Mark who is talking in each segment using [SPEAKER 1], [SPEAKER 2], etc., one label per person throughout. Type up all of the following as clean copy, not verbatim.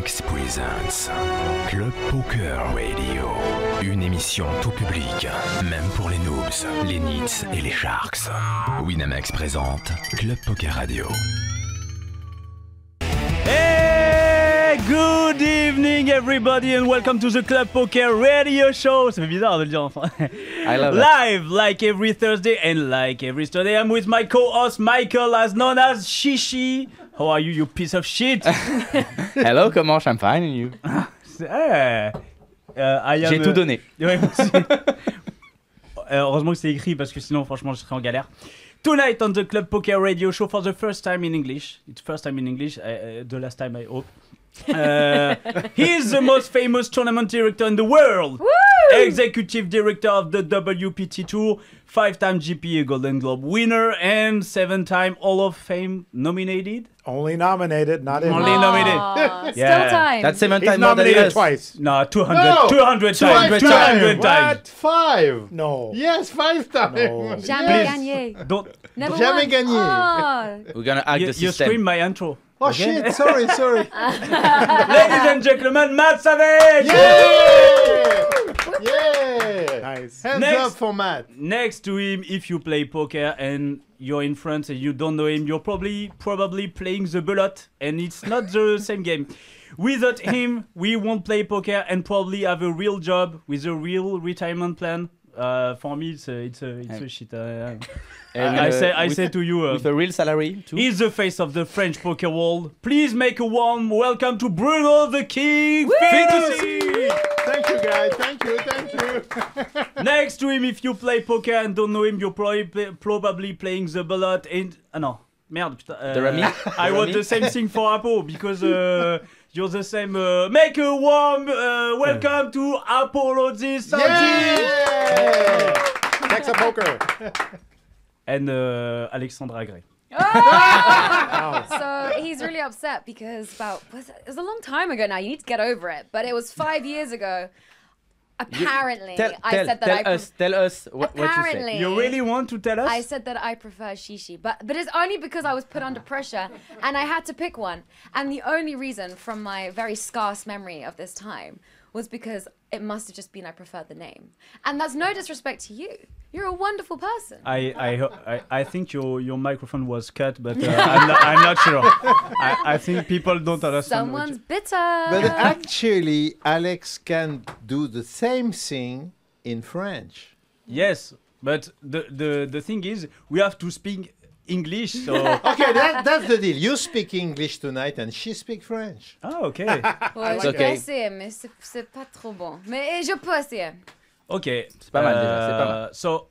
[SPEAKER 1] X presents Club Poker Radio. Une émission tout public, même pour les noobs, les nits et les sharks. Winamax présente Club Poker Radio.
[SPEAKER 2] Hey, good evening everybody and welcome to the Club Poker Radio Show. Ça fait bizarre de le dire enfin.
[SPEAKER 3] I love
[SPEAKER 2] Live like every Thursday and like every Saturday. I'm with my co-host Michael, as known as Shishi. How are you, you piece of shit?
[SPEAKER 3] Hello, comment I'm fine and you? J'ai tout donné.
[SPEAKER 2] Ouais, heureusement que c'est écrit parce que sinon franchement je serais en galère. Tonight on the Club Poker Radio Show for the first time in English. It's first time in English, the last time I hope. He is the most famous tournament director in the world.
[SPEAKER 4] Woo!
[SPEAKER 2] Executive director of the WPT Tour, 5-time GPA Golden Globe winner, and 7-time Hall of Fame nominated.
[SPEAKER 5] Only nominated, not in.
[SPEAKER 2] Only nominated.
[SPEAKER 4] Still time.
[SPEAKER 3] That's 7
[SPEAKER 5] He's
[SPEAKER 3] times more than
[SPEAKER 5] nominated
[SPEAKER 3] us.
[SPEAKER 5] twice.
[SPEAKER 2] No, 200
[SPEAKER 5] No!
[SPEAKER 2] 200 times. 200 times.
[SPEAKER 6] What? 5?
[SPEAKER 5] No.
[SPEAKER 6] Yes, 5 times.
[SPEAKER 5] No.
[SPEAKER 4] Jamais
[SPEAKER 2] Please.
[SPEAKER 4] gagné.
[SPEAKER 2] Don't.
[SPEAKER 4] Never
[SPEAKER 6] Jamais
[SPEAKER 4] won.
[SPEAKER 6] gagné.
[SPEAKER 4] Oh.
[SPEAKER 3] We're gonna hack
[SPEAKER 2] You
[SPEAKER 3] the system.
[SPEAKER 2] scream my intro.
[SPEAKER 6] Oh
[SPEAKER 2] Okay?
[SPEAKER 6] shit, sorry.
[SPEAKER 2] Ladies and gentlemen, Matt Savage!
[SPEAKER 6] Yeah!
[SPEAKER 5] Nice.
[SPEAKER 6] Hands
[SPEAKER 2] Next.
[SPEAKER 6] up for Matt.
[SPEAKER 2] Next to him, if you play poker and you're in France and you don't know him, you're probably playing the belote, and it's not the same game. Without him, we won't play poker and probably have a real job with a real retirement plan. For me, it's a shit.
[SPEAKER 3] And,
[SPEAKER 2] I
[SPEAKER 3] with-
[SPEAKER 2] say to you,
[SPEAKER 3] With a real salary too.
[SPEAKER 2] he's the face of the French poker world. Please make a warm welcome to Bruno the King Fitoussi!
[SPEAKER 6] Thank you, guys. Thank you.
[SPEAKER 2] Next to him, if you play poker and don't know him, you're probably playing the belote and... no. Merde, putain.
[SPEAKER 3] The Rami?
[SPEAKER 2] I want the same thing for APO, because you're the same... make a warm welcome to Apollo
[SPEAKER 6] Yeah!
[SPEAKER 5] Texas poker.
[SPEAKER 2] and Alexandra Gray.
[SPEAKER 4] So he's really upset because it was a long time ago now. You need to get over it. But it was 5 years ago. Apparently, I said that
[SPEAKER 3] Tell us what you say.
[SPEAKER 4] Apparently,
[SPEAKER 2] You really want to tell us?
[SPEAKER 4] I said that I prefer shishi, but it's only because I was put under pressure and I had to pick one. And the only reason, from my very scarce memory of this time, was because it must have just been I preferred the name. And that's no disrespect to you. You're a wonderful person.
[SPEAKER 2] I think your microphone was cut, but I'm not sure. I think people don't understand.
[SPEAKER 4] Someone's bitter.
[SPEAKER 6] But actually, Alex can do the same thing in French.
[SPEAKER 2] Yes, but the thing is, we have to speak English, so...
[SPEAKER 6] Okay, that's the deal. You speak English tonight and she speaks French.
[SPEAKER 2] Oh, okay.
[SPEAKER 4] Ouais,
[SPEAKER 3] It's
[SPEAKER 4] je
[SPEAKER 3] okay.
[SPEAKER 4] peux essayer, mais c'est pas trop bon. Mais je peux essayer.
[SPEAKER 2] Okay.
[SPEAKER 3] C'est pas mal déjà, c'est pas mal.
[SPEAKER 2] So,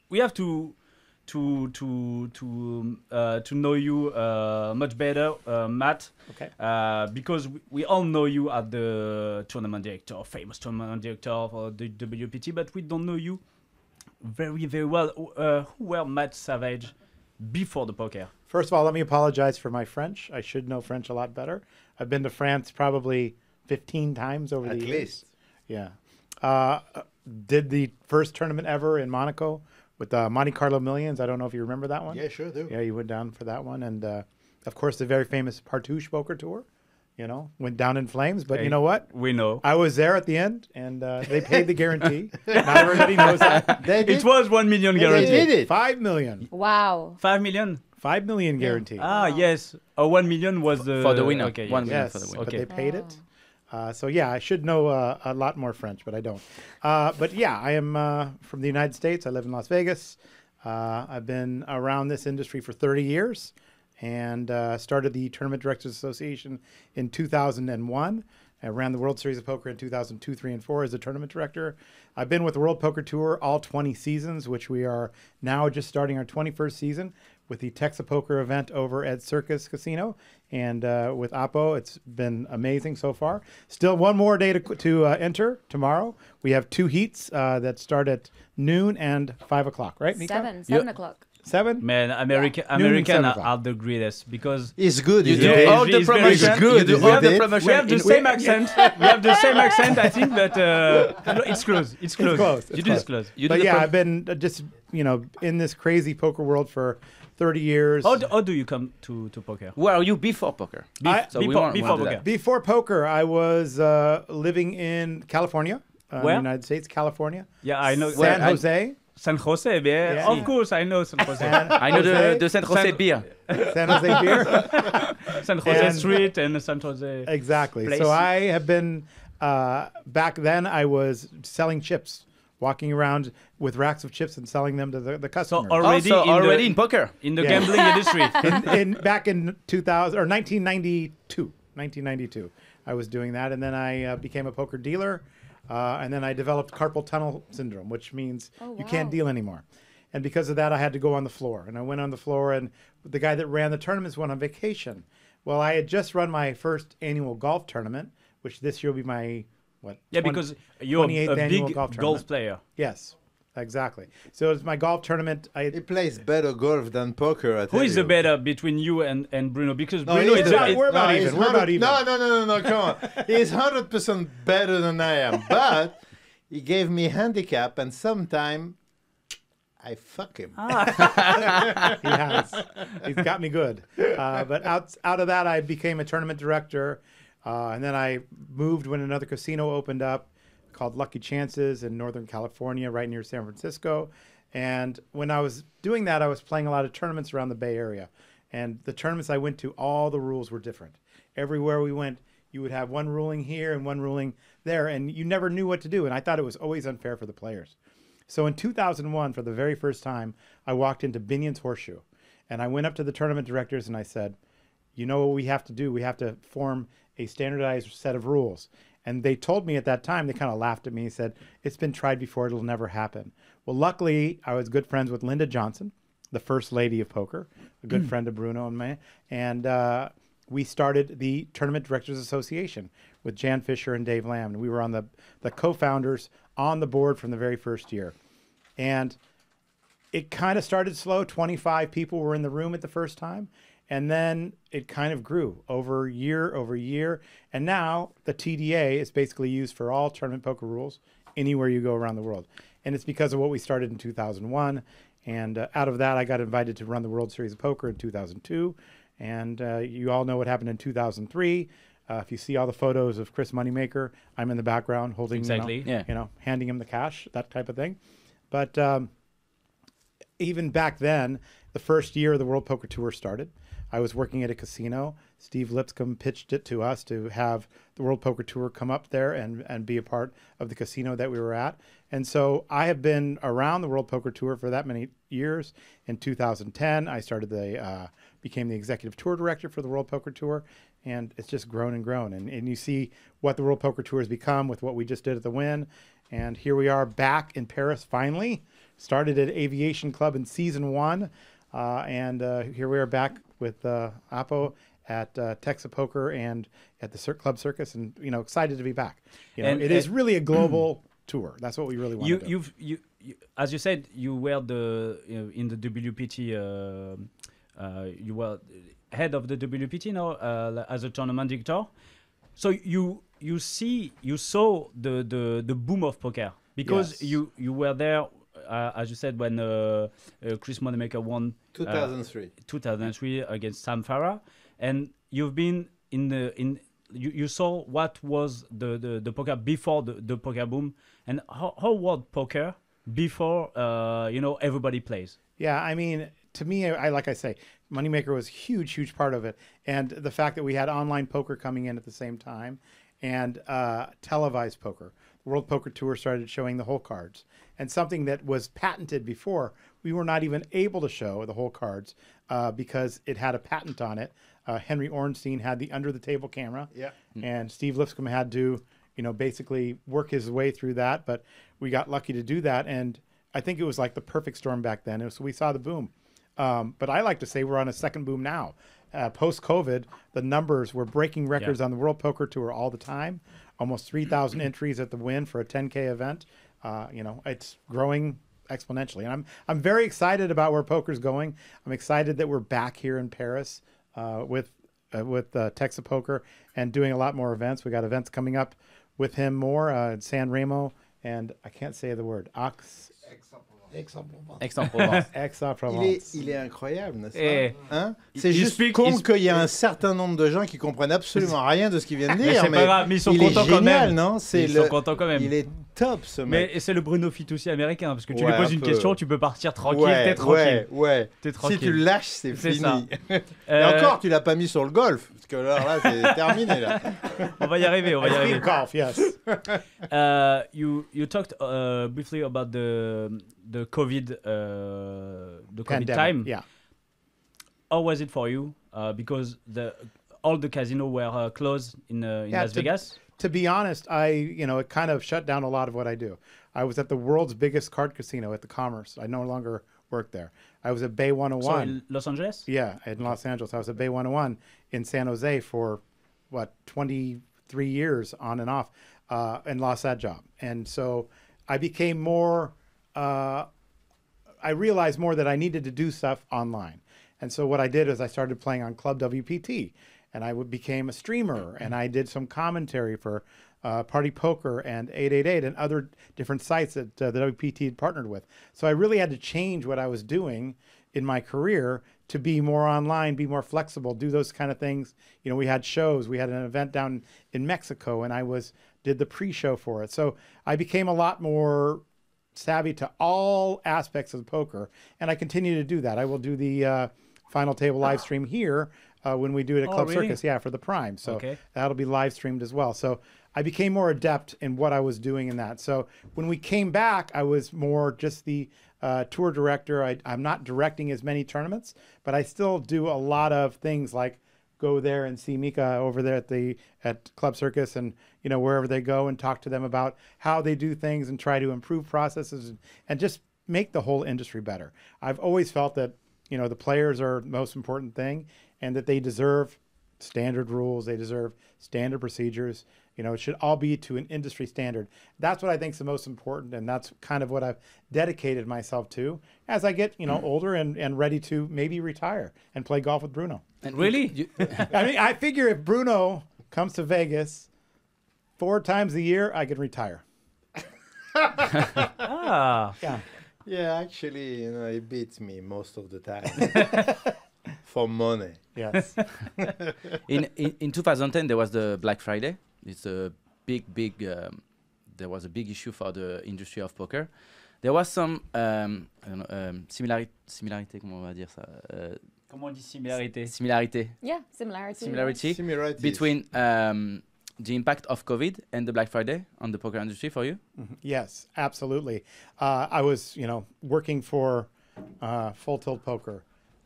[SPEAKER 2] we have to know you much better, Matt.
[SPEAKER 5] Okay.
[SPEAKER 2] Because we all know you as the tournament director, famous tournament director for the WPT, but we don't know you very, very well. Who were Matt Savage before the poker?
[SPEAKER 5] First of all, let me apologize for my French. I should know French a lot better. I've been to France probably 15 times over
[SPEAKER 6] At
[SPEAKER 5] the
[SPEAKER 6] least.
[SPEAKER 5] years. Yeah. Did the first tournament ever in Monaco with the Monte Carlo Millions. I don't know if you remember that one.
[SPEAKER 6] Yeah, sure do.
[SPEAKER 5] Yeah, you went down for that one. And, of course, the very famous Partouche Poker Tour, went down in flames. But you know what?
[SPEAKER 2] We know.
[SPEAKER 5] I was there at the end, and they paid the guarantee. Not everybody knows that.
[SPEAKER 6] They did.
[SPEAKER 2] It was 1 million guarantee.
[SPEAKER 6] They did it.
[SPEAKER 5] 5 million.
[SPEAKER 4] Wow.
[SPEAKER 2] 5 million?
[SPEAKER 5] 5 million guarantee.
[SPEAKER 2] Ah, yes. 1 million was the...
[SPEAKER 3] For the winner.
[SPEAKER 2] Okay,
[SPEAKER 3] 1 million
[SPEAKER 5] Yes,
[SPEAKER 3] for the winner.
[SPEAKER 5] but
[SPEAKER 2] Okay.
[SPEAKER 5] they paid it. So yeah, I should know a lot more French, but I don't. But yeah, I am from the United States. I live in Las Vegas. I've been around this industry for 30 years and started the Tournament Directors Association in 2001. I ran the World Series of Poker in 2002, 3, and 4 as a tournament director. I've been with the World Poker Tour all 20 seasons, which we are now just starting our 21st season with the Texas Poker event over at Circus Casino. And with APO, it's been amazing so far. Still one more day to enter tomorrow. We have 2 heats that start at noon and 5 o'clock, right, Mika?
[SPEAKER 4] 7 o'clock.
[SPEAKER 5] 7?
[SPEAKER 2] Man, American
[SPEAKER 5] 7
[SPEAKER 2] are
[SPEAKER 5] o'clock.
[SPEAKER 2] the greatest because...
[SPEAKER 6] It's good.
[SPEAKER 3] You
[SPEAKER 6] You
[SPEAKER 3] do
[SPEAKER 2] Yeah,
[SPEAKER 3] all the
[SPEAKER 2] it's very
[SPEAKER 3] promotion.
[SPEAKER 6] good.
[SPEAKER 3] You
[SPEAKER 6] Is
[SPEAKER 3] do all
[SPEAKER 6] it
[SPEAKER 3] the
[SPEAKER 6] it?
[SPEAKER 3] promotion.
[SPEAKER 2] We have the
[SPEAKER 3] in-
[SPEAKER 2] same accent. We have the same accent, I think, but it's close. It's close.
[SPEAKER 5] close.
[SPEAKER 2] You
[SPEAKER 5] It's
[SPEAKER 2] do
[SPEAKER 5] close.
[SPEAKER 2] it's close.
[SPEAKER 3] You do
[SPEAKER 5] But
[SPEAKER 3] the
[SPEAKER 5] yeah,
[SPEAKER 3] prom-
[SPEAKER 5] I've been just, in this crazy poker world for 30 years.
[SPEAKER 2] How do you come to poker?
[SPEAKER 3] Where are you before poker?
[SPEAKER 2] Before
[SPEAKER 3] do
[SPEAKER 2] poker.
[SPEAKER 3] that.
[SPEAKER 5] Before poker, I was living in California, in the
[SPEAKER 2] Where?
[SPEAKER 5] United States, California.
[SPEAKER 2] Yeah, I know.
[SPEAKER 5] San Jose.
[SPEAKER 2] San Jose, yeah.
[SPEAKER 5] Yeah.
[SPEAKER 2] Of course, I know San Jose.
[SPEAKER 3] I know the San Jose beer.
[SPEAKER 5] San Jose beer.
[SPEAKER 2] San Jose
[SPEAKER 5] And-
[SPEAKER 2] Street and San Jose.
[SPEAKER 5] Exactly.
[SPEAKER 2] Place.
[SPEAKER 5] So I have been, back then I was selling chips, walking around with racks of chips and selling them to the customers.
[SPEAKER 2] Already
[SPEAKER 3] in poker.
[SPEAKER 2] in the
[SPEAKER 5] Yeah.
[SPEAKER 2] gambling industry.
[SPEAKER 5] Back in 2000 or 1992, I was doing that, and then I became a poker dealer, and then I developed carpal tunnel syndrome, which means
[SPEAKER 4] Oh,
[SPEAKER 5] you can't
[SPEAKER 4] wow.
[SPEAKER 5] deal anymore. And because of that, I had to go on the floor, and I went on the floor, and the guy that ran the tournaments went on vacation. Well, I had just run my first annual golf tournament, which this year will be my
[SPEAKER 2] Yeah,
[SPEAKER 5] 20
[SPEAKER 2] because you're
[SPEAKER 5] 28th
[SPEAKER 2] a
[SPEAKER 5] annual
[SPEAKER 2] big
[SPEAKER 5] golf
[SPEAKER 2] golf
[SPEAKER 5] tournament.
[SPEAKER 2] player.
[SPEAKER 5] Yes, exactly. So it's my golf tournament.
[SPEAKER 6] He plays better golf than poker. I
[SPEAKER 2] Who
[SPEAKER 6] tell
[SPEAKER 2] is the
[SPEAKER 6] you.
[SPEAKER 2] better between you and Bruno? Because
[SPEAKER 6] No,
[SPEAKER 2] Bruno
[SPEAKER 6] he's
[SPEAKER 2] is
[SPEAKER 6] the-
[SPEAKER 5] We're about
[SPEAKER 6] no,
[SPEAKER 5] even.
[SPEAKER 6] he's
[SPEAKER 5] We're about
[SPEAKER 6] 100
[SPEAKER 5] even.
[SPEAKER 6] No, come on. He's 100% better than I am. But he gave me handicap, and sometime I fuck him.
[SPEAKER 5] He has. He's got me good. But out of that, I became a tournament director. And then I moved when another casino opened up called Lucky Chances in Northern California, right near San Francisco. And when I was doing that, I was playing a lot of tournaments around the Bay Area. And the tournaments I went to, all the rules were different. Everywhere we went, you would have one ruling here and one ruling there, and you never knew what to do. And I thought it was always unfair for the players. So in 2001, for the very first time, I walked into Binion's Horseshoe. And I went up to the tournament directors and I said, you know what we have to do? We have to form a standardized set of rules. And they told me at that time, they kind of laughed at me and said, it's been tried before, it'll never happen. Well, luckily, I was good friends with Linda Johnson, the first lady of poker, a good friend of Bruno and me. And we started the Tournament Directors Association with Jan Fisher and Dave Lamb. And we were on the co-founders on the board from the very first year. And it kind of started slow. 25 people were in the room at the first time. And then it kind of grew over year. And now the TDA is basically used for all tournament poker rules anywhere you go around the world. And it's because of what we started in 2001. And out of that, I got invited to run the World Series of Poker in 2002. And you all know what happened in 2003. If you see all the photos of Chris Moneymaker, I'm in the background holding,
[SPEAKER 2] Exactly.
[SPEAKER 5] handing him the cash, that type of thing. But even back then, the first year the World Poker Tour started, I was working at a casino. Steve Lipscomb pitched it to us to have the World Poker Tour come up there and be a part of the casino that we were at. And so I have been around the World Poker Tour for that many years. In 2010, I became the executive tour director for the World Poker Tour. And it's just grown and grown. And you see what the World Poker Tour has become with what we just did at the Win. And here we are back in Paris finally. Started at Aviation Club in season 1. And here we are back with APO at Texas Poker and at the Club Circus, and excited to be back.
[SPEAKER 2] And
[SPEAKER 5] it is really a global tour. That's what we really want to do.
[SPEAKER 2] You, as you said, you were in the WPT. You were head of the WPT now as a tournament director. So you saw the boom of poker because
[SPEAKER 5] Yes.
[SPEAKER 2] you were there. As you said, when Chris Moneymaker won 2003 against Sam Farah, and you've been you saw what was the poker before the poker boom, and how was poker before everybody plays.
[SPEAKER 5] Yeah, I mean, to me, like I say, Moneymaker was huge part of it, and the fact that we had online poker coming in at the same time, and televised poker. The World Poker Tour started showing the whole cards, and something that was patented before, we were not even able to show the whole cards because it had a patent on it. Henry Ornstein had the under-the-table camera, and Steve Lipscomb had to, basically work his way through that. But we got lucky to do that, and I think it was like the perfect storm back then. So we saw the boom. But I like to say we're on a second boom now. Post-COVID, the numbers were breaking records on the World Poker Tour all the time. Almost 3,000 entries at the Win for a 10K event. It's growing exponentially, and I'm very excited about where poker's going. I'm excited that we're back here in Paris with Texas Poker and doing a lot more events. We got events coming up with him more in San Remo, and I can't say the word
[SPEAKER 7] Aix-en-Provence.
[SPEAKER 3] Aix-en-Provence.
[SPEAKER 5] Aix-en-Provence.
[SPEAKER 6] Il est incroyable, n'est-ce
[SPEAKER 2] Eh.
[SPEAKER 6] pas hein? C'est
[SPEAKER 2] Il
[SPEAKER 6] juste
[SPEAKER 2] speak-
[SPEAKER 6] con
[SPEAKER 2] il-
[SPEAKER 6] qu'il y a un certain nombre de gens qui comprennent absolument rien de ce qu'il vient de
[SPEAKER 2] Mais
[SPEAKER 6] dire.
[SPEAKER 2] c'est pas grave, mais ils sont
[SPEAKER 6] il est
[SPEAKER 2] contents quand
[SPEAKER 6] génial,
[SPEAKER 2] même.
[SPEAKER 6] non?
[SPEAKER 2] Ils sont contents quand même.
[SPEAKER 6] Il est top, ce mec.
[SPEAKER 2] Mais c'est le Bruno Fitoussi américain, parce que tu
[SPEAKER 6] Ouais,
[SPEAKER 2] lui poses
[SPEAKER 6] un
[SPEAKER 2] une
[SPEAKER 6] peu.
[SPEAKER 2] question, tu peux partir tranquille,
[SPEAKER 6] Ouais,
[SPEAKER 2] t'es tranquille.
[SPEAKER 6] ouais.
[SPEAKER 2] T'es
[SPEAKER 6] Si
[SPEAKER 2] tranquille.
[SPEAKER 6] tu le lâches, c'est
[SPEAKER 2] C'est
[SPEAKER 6] fini.
[SPEAKER 2] ça.
[SPEAKER 6] Et encore, tu l'as pas mis sur le golf, parce que là c'est terminé là.
[SPEAKER 2] On va y arriver, on va y arriver.
[SPEAKER 5] Golf, yes.
[SPEAKER 2] You talked briefly about the COVID
[SPEAKER 5] Pandemic,
[SPEAKER 2] time.
[SPEAKER 5] yeah.
[SPEAKER 2] How was it for you? Because all the casinos were closed in Las Vegas.
[SPEAKER 5] To be honest, it kind of shut down a lot of what I do. I was at the world's biggest card casino at the Commerce. I no longer work there. I was at Bay 101.
[SPEAKER 2] So in Los Angeles?
[SPEAKER 5] Yeah, in Los Angeles. I was at Bay 101 in San Jose for, 23 years on and off, and lost that job. And so I became more, I realized more that I needed to do stuff online. And so what I did is I started playing on Club WPT, and I became a streamer, and I did some commentary for Party Poker and 888 and other different sites that the WPT had partnered with. So I really had to change what I was doing in my career to be more online, be more flexible, do those kind of things. We had shows. We had an event down in Mexico, and I did the pre-show for it. So I became a lot more savvy to all aspects of poker, and I continue to do that. I will do the final table live stream here when we do it at Club
[SPEAKER 2] really?
[SPEAKER 5] Circus, for the Prime. So
[SPEAKER 2] Okay.
[SPEAKER 5] that'll be live streamed as well. So I became more adept in what I was doing in that. So when we came back, I was more just the tour director. I'm not directing as many tournaments, but I still do a lot of things like go there and see Mika over there at Club Circus and wherever they go and talk to them about how they do things and try to improve processes and just make the whole industry better. I've always felt that the players are the most important thing and that they deserve standard rules, they deserve standard procedures. It should all be to an industry standard. That's what I think is the most important, and that's kind of what I've dedicated myself to as I get, older and ready to maybe retire and play golf with Bruno.
[SPEAKER 3] And
[SPEAKER 2] Really?
[SPEAKER 5] I mean, I figure if Bruno comes to Vegas 4 times a year, I could retire.
[SPEAKER 2] Ah.
[SPEAKER 5] Yeah.
[SPEAKER 6] Yeah, actually, he beats me most of the time. For money.
[SPEAKER 5] Yes.
[SPEAKER 3] In 2010, there was the Black Friday. It's a big, there was a big issue for the industry of poker. There was some, similarité, comment on va dire ça?
[SPEAKER 2] Comment on dit similarité?
[SPEAKER 3] Similarité.
[SPEAKER 4] Yeah, similarity.
[SPEAKER 6] Similarities.
[SPEAKER 3] Between the impact of COVID and the Black Friday on the poker industry for you?
[SPEAKER 5] Yes, absolutely. I was, working for Full Tilt Poker.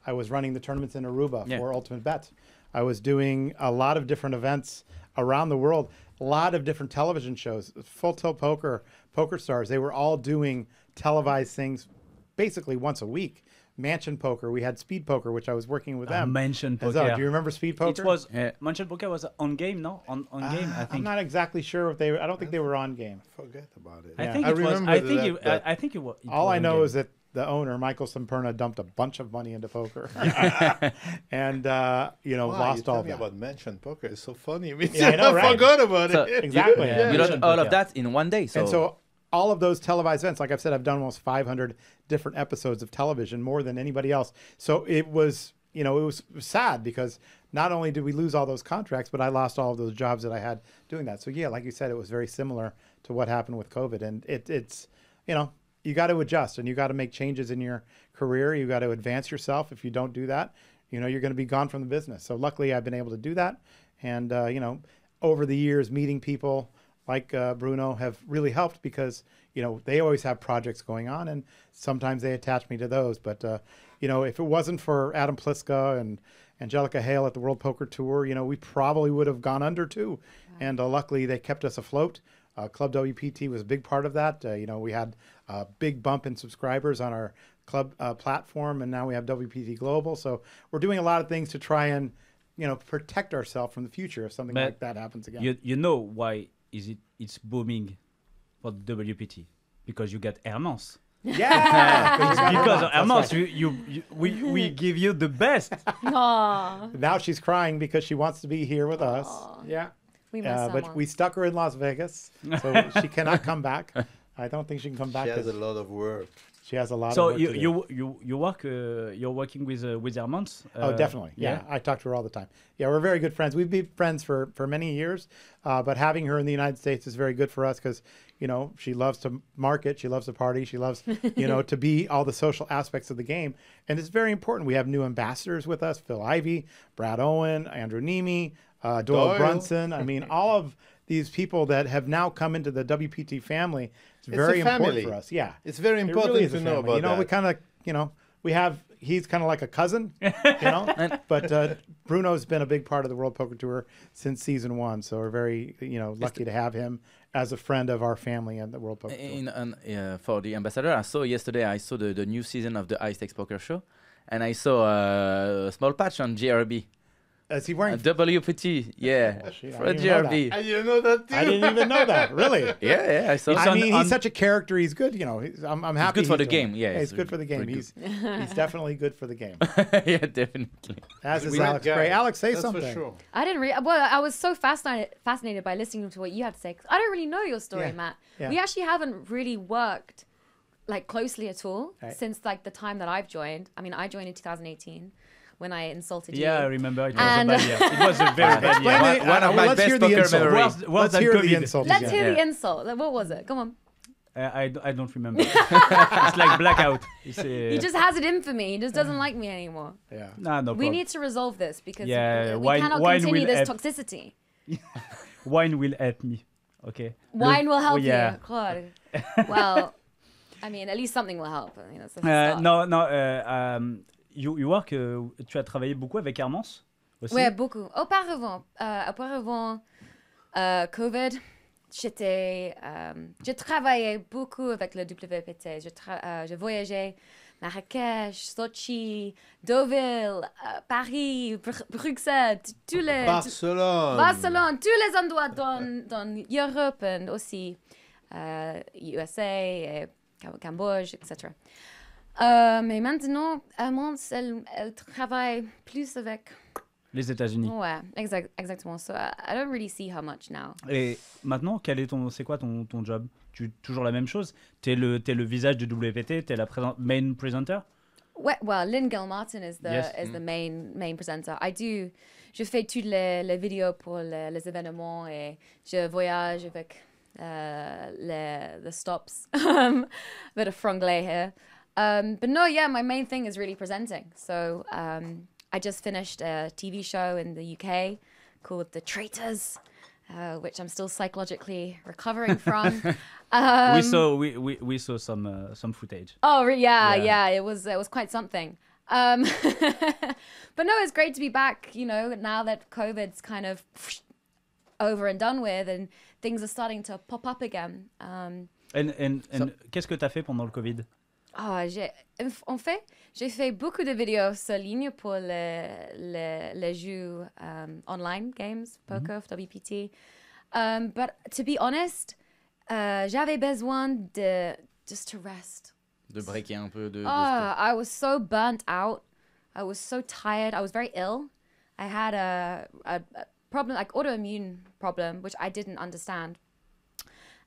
[SPEAKER 5] I was running the tournaments in Aruba for Ultimate Bet. I was doing a lot of different events around the world, a lot of different television shows. Full Tilt Poker, Poker Stars, they were all doing televised things basically once a week. Mansion Poker, we had Speed Poker, which I was working with them.
[SPEAKER 2] Mansion
[SPEAKER 5] as
[SPEAKER 2] Poker.
[SPEAKER 5] well. Do you remember Speed Poker?
[SPEAKER 2] It was Mansion Poker was on game, no? On game, I think.
[SPEAKER 5] I'm not exactly sure if they were, I don't think they were on game.
[SPEAKER 6] Forget about it.
[SPEAKER 2] I
[SPEAKER 5] Yeah.
[SPEAKER 2] think
[SPEAKER 6] I
[SPEAKER 2] it was.
[SPEAKER 6] remember
[SPEAKER 2] I think
[SPEAKER 6] that-
[SPEAKER 2] it. I think it was.
[SPEAKER 5] All I know is that the owner, Michael Semperna, dumped a bunch of money into poker and,
[SPEAKER 6] Wow,
[SPEAKER 5] lost
[SPEAKER 6] you tell
[SPEAKER 5] all
[SPEAKER 6] me
[SPEAKER 5] that.
[SPEAKER 6] about Mansion Poker. It's so funny.
[SPEAKER 5] Yeah, I know, right?
[SPEAKER 6] forgot about
[SPEAKER 3] So-
[SPEAKER 6] it.
[SPEAKER 5] Exactly.
[SPEAKER 3] You
[SPEAKER 2] Mansion
[SPEAKER 3] did all
[SPEAKER 2] Poker.
[SPEAKER 3] of that in one day. So,
[SPEAKER 5] And so all of those televised events, like I've said, I've done almost 500 different episodes of television, more than anybody else. So it was, it was sad because not only did we lose all those contracts, but I lost all of those jobs that I had doing that. So yeah, like you said, it was very similar to what happened with COVID. And it's, you got to adjust and you got to make changes in your career. You got to advance yourself. If you don't do that, you're going to be gone from the business. So luckily I've been able to do that. And, over the years, meeting people like Bruno have really helped because, they always have projects going on and sometimes they attach me to those. But, if it wasn't for Adam Pliska and Angelica Hale at the World Poker Tour, we probably would have gone under too. Wow. And luckily they kept us afloat. Club WPT was a big part of that. We had a big bump in subscribers on our club platform, and now we have WPT Global. So we're doing a lot of things to try and, protect ourselves from the future if something
[SPEAKER 2] But
[SPEAKER 5] like that happens again.
[SPEAKER 2] You know why it's booming for the WPT? Because you get Hermance.
[SPEAKER 5] Yeah,
[SPEAKER 2] Because of
[SPEAKER 5] That's
[SPEAKER 2] Hermance,
[SPEAKER 5] right.
[SPEAKER 2] we give you the best.
[SPEAKER 4] Aw,
[SPEAKER 5] Now she's crying because she wants to be here with us. Yeah.
[SPEAKER 4] we miss
[SPEAKER 5] But
[SPEAKER 4] someone.
[SPEAKER 5] we stuck her in Las Vegas, so she cannot come back. I don't think she can come back.
[SPEAKER 6] She has
[SPEAKER 5] 'cause
[SPEAKER 6] a lot of work.
[SPEAKER 5] She has a lot
[SPEAKER 2] So
[SPEAKER 5] of work to do.
[SPEAKER 2] you're working with Hermance?
[SPEAKER 5] Oh, definitely. Yeah, I talk to her all the time. Yeah, we're very good friends. We've been friends for many years, but having her in the United States is very good for us because, you know, she loves to market, she loves to party, she loves, you know, to be all the social aspects of the game. And it's very important. We have new ambassadors with us, Phil Ivey, Brad Owen, Andrew Nemi, Doyle Brunson. I mean, all of these people that have now come into the WPT family. It's very important for us. Yeah.
[SPEAKER 6] It's very
[SPEAKER 5] It
[SPEAKER 6] important
[SPEAKER 5] really is
[SPEAKER 6] to
[SPEAKER 5] a
[SPEAKER 6] know
[SPEAKER 5] family.
[SPEAKER 6] about
[SPEAKER 5] You know,
[SPEAKER 6] that.
[SPEAKER 5] we kind of, you know, he's kind of like a cousin, you know, but Bruno's been a big part of the World Poker Tour since season 1. So we're very, you know, lucky to have him as a friend of our family and the World Poker Tour.
[SPEAKER 3] For the ambassador, I saw the new season of the High Stakes Poker Show, and I saw a small patch on GRB.
[SPEAKER 5] Is he wearing?
[SPEAKER 3] WPT, yeah,
[SPEAKER 5] Shit, I
[SPEAKER 3] for
[SPEAKER 5] didn't know
[SPEAKER 3] GRB.
[SPEAKER 6] And you know that too?
[SPEAKER 5] I didn't even know that. Really?
[SPEAKER 3] Yeah, I saw.
[SPEAKER 5] I mean, he's such a character. He's good. You know, I'm happy.
[SPEAKER 3] good for the
[SPEAKER 5] doing
[SPEAKER 3] game,
[SPEAKER 5] it.
[SPEAKER 3] yeah,
[SPEAKER 5] he's
[SPEAKER 3] it's
[SPEAKER 5] good for the game.
[SPEAKER 3] very
[SPEAKER 5] He's definitely good for the game.
[SPEAKER 3] Yeah, definitely.
[SPEAKER 5] As is
[SPEAKER 6] Great
[SPEAKER 5] Alex
[SPEAKER 6] guy.
[SPEAKER 5] Gray. Alex, say
[SPEAKER 6] That's
[SPEAKER 5] something.
[SPEAKER 6] for sure.
[SPEAKER 4] I didn't really. Well, I was so fascinated by listening to what you had to say. 'Cause I don't really know your story,
[SPEAKER 5] Yeah.
[SPEAKER 4] Matt.
[SPEAKER 5] Yeah.
[SPEAKER 4] We actually haven't really worked like closely at all
[SPEAKER 5] Right.
[SPEAKER 4] since like the time that I've joined. I mean, I joined in 2018 when I insulted you.
[SPEAKER 2] Yeah, I remember. It was
[SPEAKER 4] And-
[SPEAKER 2] a bad year. It was a very bad
[SPEAKER 5] Explain
[SPEAKER 2] year.
[SPEAKER 5] it.
[SPEAKER 3] One of my
[SPEAKER 5] let's
[SPEAKER 3] best
[SPEAKER 5] hear the
[SPEAKER 3] poker
[SPEAKER 5] insult.
[SPEAKER 3] memories.
[SPEAKER 2] Worse
[SPEAKER 5] Let's
[SPEAKER 2] than
[SPEAKER 5] hear the
[SPEAKER 2] COVID.
[SPEAKER 5] insult.
[SPEAKER 4] Let's
[SPEAKER 5] again.
[SPEAKER 4] hear the
[SPEAKER 3] Yeah.
[SPEAKER 4] insult. Like, what was it? Come on.
[SPEAKER 2] I don't remember. It's like blackout.
[SPEAKER 4] He just has it in for me. He just doesn't like me anymore.
[SPEAKER 5] Yeah.
[SPEAKER 2] Nah, no
[SPEAKER 4] We
[SPEAKER 2] problem.
[SPEAKER 4] need to resolve this because
[SPEAKER 2] Yeah,
[SPEAKER 4] we
[SPEAKER 2] wine-
[SPEAKER 4] cannot
[SPEAKER 2] wine
[SPEAKER 4] continue
[SPEAKER 2] will
[SPEAKER 4] this
[SPEAKER 2] help.
[SPEAKER 4] toxicity.
[SPEAKER 2] Wine will help me. Okay.
[SPEAKER 4] Wine will help
[SPEAKER 2] yeah.
[SPEAKER 4] you. God. Well, I mean, at least something will help. I mean, that's a start.
[SPEAKER 2] Non, you work. Tu as travaillé beaucoup avec Hermance aussi.
[SPEAKER 4] Ouais, beaucoup. Auparavant, COVID, je travaillais beaucoup avec le WPT. Je voyageais Marrakech, Sochi, Deauville, Paris, Bruxelles, tous les... Barcelone, tous les endroits dans l'Europe et aussi USA, et Cambodge, etc. Mais maintenant, Hermance, elle travaille plus avec...
[SPEAKER 2] Les États-Unis.
[SPEAKER 4] Ouais, exactement. So I don't really see her much now.
[SPEAKER 2] Et maintenant, c'est quoi ton job? Tu toujours la même chose? T'es le visage du WPT, t'es la main presenter?
[SPEAKER 4] Ouais, well, Lynn Gilmartin is the
[SPEAKER 2] Yes.
[SPEAKER 4] is the main presenter. Je fais toutes les vidéos pour les événements et je voyage avec the stops. Bit of franglais here. But no, yeah, my main thing is really presenting. So I just finished a TV show in the UK called The Traitors, which I'm still psychologically recovering from.
[SPEAKER 2] We saw some footage.
[SPEAKER 4] Oh,
[SPEAKER 2] Yeah.
[SPEAKER 4] yeah, it was quite something. But no, it's great to be back, you know, now that COVID's kind of over and done with and things are starting to pop up again.
[SPEAKER 2] Qu'est-ce que t'as fait pendant le Covid?
[SPEAKER 4] En fait, j'ai fait beaucoup de vidéos sur ligne pour les jeux online games, poker, WPT. But to be honest, j'avais besoin de just to rest.
[SPEAKER 3] De breaker un peu de
[SPEAKER 4] I was so burnt out. I was so tired. I was very ill. I had a problem, like autoimmune problem, which I didn't understand.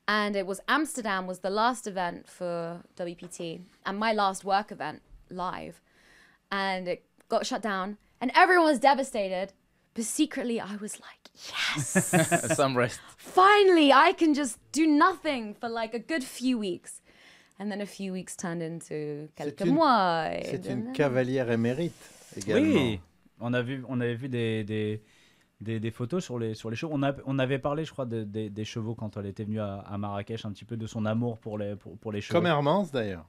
[SPEAKER 4] And it was Amsterdam was the last event for WPT and my last work event live. And it got shut down and everyone was devastated. But secretly I was like, yes,
[SPEAKER 3] some rest.
[SPEAKER 4] finally I can just do nothing for like a good few weeks. And then a few weeks turned into quelques mois.
[SPEAKER 6] C'est une cavalière émérite également.
[SPEAKER 2] Oui, on avait vu des photos sur les chevaux. On avait parlé, je crois, des chevaux quand elle était venue à Marrakech, un petit peu de son amour pour les chevaux.
[SPEAKER 6] Comme Hermance d'ailleurs.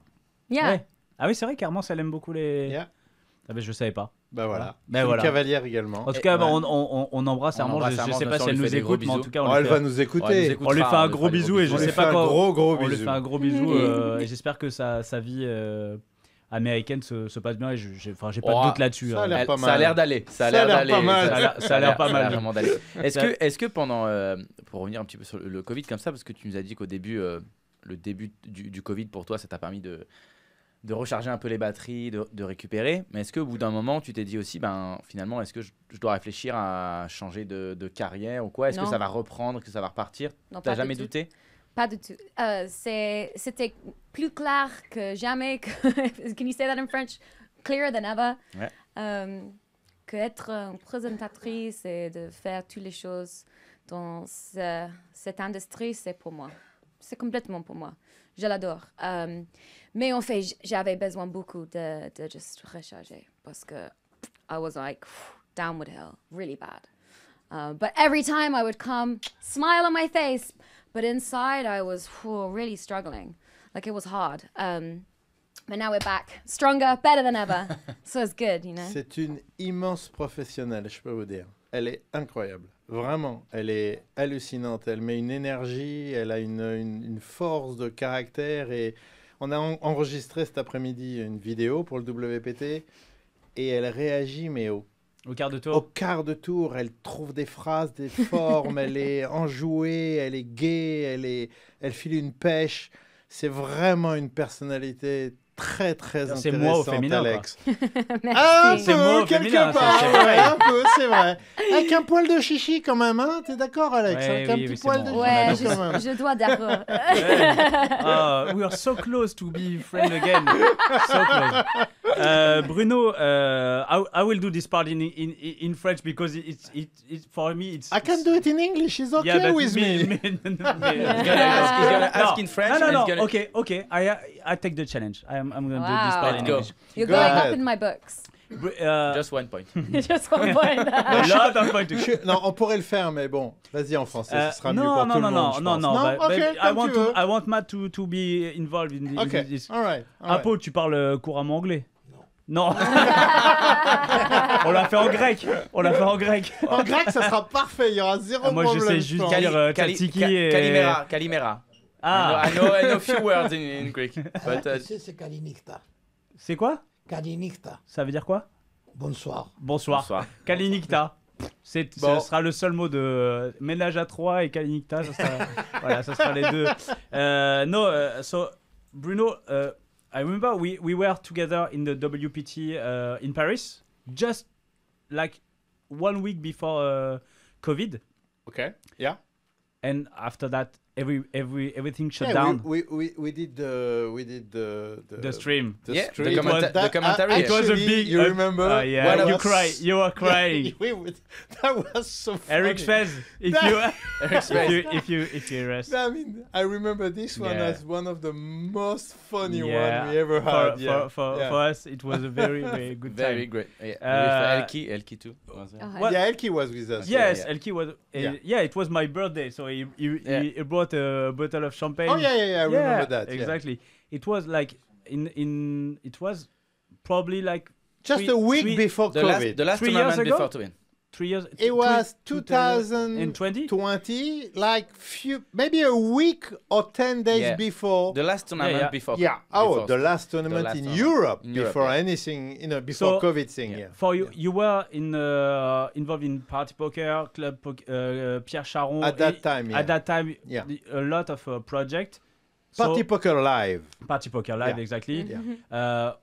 [SPEAKER 4] Yeah.
[SPEAKER 2] Ouais. Ah oui, c'est vrai qu'Hermance, elle aime beaucoup les...
[SPEAKER 6] Yeah.
[SPEAKER 2] Ah ben, je savais pas.
[SPEAKER 6] Bah voilà.
[SPEAKER 2] Mais
[SPEAKER 6] C'est
[SPEAKER 2] voilà.
[SPEAKER 6] une cavalière également.
[SPEAKER 2] En tout cas,
[SPEAKER 3] ouais.
[SPEAKER 2] on embrasse
[SPEAKER 3] On
[SPEAKER 2] Hermance.
[SPEAKER 3] embrasse
[SPEAKER 2] Je
[SPEAKER 3] Hermance,
[SPEAKER 2] sais
[SPEAKER 3] bien
[SPEAKER 2] pas
[SPEAKER 3] sûr,
[SPEAKER 2] si
[SPEAKER 3] on
[SPEAKER 2] elle
[SPEAKER 3] lui
[SPEAKER 2] nous
[SPEAKER 3] fait des gros
[SPEAKER 2] écoute, mais en
[SPEAKER 3] bisous.
[SPEAKER 2] tout cas,
[SPEAKER 6] Oh, elle va nous écouter.
[SPEAKER 2] on lui fait un gros bisou et je
[SPEAKER 6] On lui
[SPEAKER 2] sais
[SPEAKER 6] fait
[SPEAKER 2] pas
[SPEAKER 6] un
[SPEAKER 2] quand...
[SPEAKER 6] gros
[SPEAKER 2] On lui
[SPEAKER 6] bisou.
[SPEAKER 2] fait un gros bisou et j'espère que sa vie américaine se passe bien et j'ai pas de doute là-dessus.
[SPEAKER 6] ça a l'air pas mal.
[SPEAKER 3] Ça a l'air d'aller.
[SPEAKER 6] Ça a l'air pas mal.
[SPEAKER 2] Ça a l'air pas mal.
[SPEAKER 3] Vraiment d'aller. Est-ce que pendant, pour revenir un petit peu sur le Covid comme ça, parce que tu nous as dit qu'au début, le début du Covid pour toi, ça t'a permis de recharger un peu les batteries, de récupérer. Mais est-ce qu'au bout d'un moment, tu t'es dit aussi, finalement, est-ce que je dois réfléchir à changer de carrière ou quoi? Est-ce que
[SPEAKER 4] Non.
[SPEAKER 3] ça va reprendre, que ça va repartir?
[SPEAKER 4] Non,
[SPEAKER 3] T'as
[SPEAKER 4] pas
[SPEAKER 3] jamais
[SPEAKER 4] du tout.
[SPEAKER 3] douté?
[SPEAKER 4] Pas du tout. C'était plus clair que jamais. Can you say that in French? Clearer than ever.
[SPEAKER 3] Ouais.
[SPEAKER 4] Que être une présentatrice et de faire toutes les choses dans cette industrie, c'est pour moi. C'est complètement pour moi. Je l'adore. Mais en fait, j'avais besoin beaucoup de juste recharger parce que I was like down with hell, really bad. But every time I would come, smile on my face, but inside I was really struggling. Like it was hard. But now we're back, stronger, better than ever. So it's good, you know.
[SPEAKER 6] C'est une immense professionnelle, je peux vous dire. Elle est incroyable. Vraiment, elle est hallucinante. Elle met une énergie, elle a une force de caractère. Et on a enregistré cet après-midi une vidéo pour le WPT et elle réagit, mais au
[SPEAKER 2] Au quart de tour,
[SPEAKER 6] elle trouve des phrases, des formes, elle est enjouée, elle est gaie, elle file une pêche. C'est vraiment une personnalité très, très intéressante,
[SPEAKER 2] c'est moi au féminin,
[SPEAKER 6] Alex.
[SPEAKER 4] Merci.
[SPEAKER 2] C'est moi au
[SPEAKER 6] quelque
[SPEAKER 2] féminin,
[SPEAKER 6] part,
[SPEAKER 2] c'est
[SPEAKER 6] ouais,
[SPEAKER 2] pareil.
[SPEAKER 6] un peu, c'est vrai. Avec un poil de chichi quand même, hein. T'es d'accord, Alex?
[SPEAKER 2] Ouais,
[SPEAKER 6] Avec un
[SPEAKER 2] oui,
[SPEAKER 6] petit
[SPEAKER 2] oui, c'est
[SPEAKER 6] poil
[SPEAKER 2] bon.
[SPEAKER 6] de
[SPEAKER 4] Ouais,
[SPEAKER 6] chichi quand même.
[SPEAKER 4] je dois d'accord.
[SPEAKER 2] We are so close to be friends again. So close. Bruno, I will do this part in French because it's for me it's.
[SPEAKER 6] I can do it in English. It's okay
[SPEAKER 2] Yeah, but
[SPEAKER 6] with me.
[SPEAKER 3] He's gonna ask in French.
[SPEAKER 2] No.
[SPEAKER 3] and he's gonna...
[SPEAKER 2] Okay. I take the challenge. I'm gonna do this
[SPEAKER 4] Wow.
[SPEAKER 2] part in
[SPEAKER 3] Let's go.
[SPEAKER 2] English.
[SPEAKER 4] You're
[SPEAKER 6] Go
[SPEAKER 4] going
[SPEAKER 6] ahead.
[SPEAKER 4] up in my books.
[SPEAKER 3] Just 1 point.
[SPEAKER 4] Just one point.
[SPEAKER 2] A lot of point to
[SPEAKER 6] Non, on pourrait le faire, mais bon, vas-y en français, ce sera mieux
[SPEAKER 2] no,
[SPEAKER 6] pour
[SPEAKER 2] no,
[SPEAKER 6] tout
[SPEAKER 2] no,
[SPEAKER 6] le monde, je
[SPEAKER 2] no,
[SPEAKER 6] pense.
[SPEAKER 2] no, but
[SPEAKER 6] ok,
[SPEAKER 2] I want Matt to be involved in
[SPEAKER 6] Ok,
[SPEAKER 2] this.
[SPEAKER 6] all right.
[SPEAKER 2] Apo, tu parles couramment anglais? Non. On l'a fait en grec.
[SPEAKER 6] En grec, ça sera parfait, il y aura zéro
[SPEAKER 2] Moi,
[SPEAKER 6] problème.
[SPEAKER 2] je sais juste
[SPEAKER 6] pense.
[SPEAKER 2] dire tzatziki et...
[SPEAKER 3] Kalimera.
[SPEAKER 2] Ah,
[SPEAKER 3] I know a few words in Greek. But
[SPEAKER 7] C'est Kalinikta.
[SPEAKER 2] c'est quoi?
[SPEAKER 7] Kalinikta.
[SPEAKER 2] Ça veut dire quoi?
[SPEAKER 7] Bonsoir.
[SPEAKER 2] Bonsoir. Kalinikta.
[SPEAKER 6] Bon.
[SPEAKER 2] Ce sera le seul mot de ménage à trois et Kalinikta. Ça sera les deux. So Bruno, I remember we were together in the WPT in Paris, just like 1 week before COVID,
[SPEAKER 6] Okay, yeah.
[SPEAKER 2] and after that everything shut
[SPEAKER 6] Yeah,
[SPEAKER 2] down.
[SPEAKER 6] we did the
[SPEAKER 2] stream.
[SPEAKER 6] The
[SPEAKER 3] Yeah,
[SPEAKER 6] stream.
[SPEAKER 3] the commentary.
[SPEAKER 2] It was a
[SPEAKER 6] Actually,
[SPEAKER 2] big.
[SPEAKER 6] You remember?
[SPEAKER 2] Yeah,
[SPEAKER 6] When I
[SPEAKER 2] you
[SPEAKER 6] was-
[SPEAKER 2] cry. You were crying.
[SPEAKER 6] That was so funny.
[SPEAKER 2] Eric Fez, if you rest.
[SPEAKER 6] I mean, I remember this one
[SPEAKER 2] Yeah.
[SPEAKER 6] as one of the most funny
[SPEAKER 2] Yeah,
[SPEAKER 6] one we ever had.
[SPEAKER 2] for us, it was a very very good time.
[SPEAKER 3] Very great. Yeah. With Elki too.
[SPEAKER 4] Oh,
[SPEAKER 6] Yeah, Elki was with us.
[SPEAKER 2] Yes,
[SPEAKER 3] Yeah.
[SPEAKER 2] Elki was.
[SPEAKER 6] Yeah.
[SPEAKER 2] It was my birthday, so he
[SPEAKER 3] Yeah.
[SPEAKER 2] brought a bottle of champagne.
[SPEAKER 6] Oh yeah, I remember that. yeah.
[SPEAKER 2] Exactly. It was like it was probably like
[SPEAKER 6] Just a week before
[SPEAKER 3] The
[SPEAKER 6] COVID.
[SPEAKER 3] last
[SPEAKER 2] 3 years
[SPEAKER 3] tournament
[SPEAKER 2] ago?
[SPEAKER 3] before to win.
[SPEAKER 2] 3 years.
[SPEAKER 6] It was
[SPEAKER 2] 2020.
[SPEAKER 6] 2020, like maybe a week or 10 days
[SPEAKER 3] Yeah.
[SPEAKER 6] before.
[SPEAKER 3] The last tournament
[SPEAKER 2] yeah.
[SPEAKER 3] before.
[SPEAKER 6] Yeah. Oh,
[SPEAKER 3] before.
[SPEAKER 6] the last tournament
[SPEAKER 3] last
[SPEAKER 6] in
[SPEAKER 3] tournament.
[SPEAKER 6] Europe
[SPEAKER 3] In Europe,
[SPEAKER 6] before
[SPEAKER 3] yeah.
[SPEAKER 6] anything, before
[SPEAKER 2] So,
[SPEAKER 6] COVID thing. Yeah.
[SPEAKER 2] For you, you were involved in party poker, club Pierre Charon.
[SPEAKER 6] At that time, yeah.
[SPEAKER 2] At that time,
[SPEAKER 6] Yeah.
[SPEAKER 2] a lot of project.
[SPEAKER 6] Party Poker Live.
[SPEAKER 2] Party poker live,
[SPEAKER 6] Yeah.
[SPEAKER 2] exactly.
[SPEAKER 6] Yeah.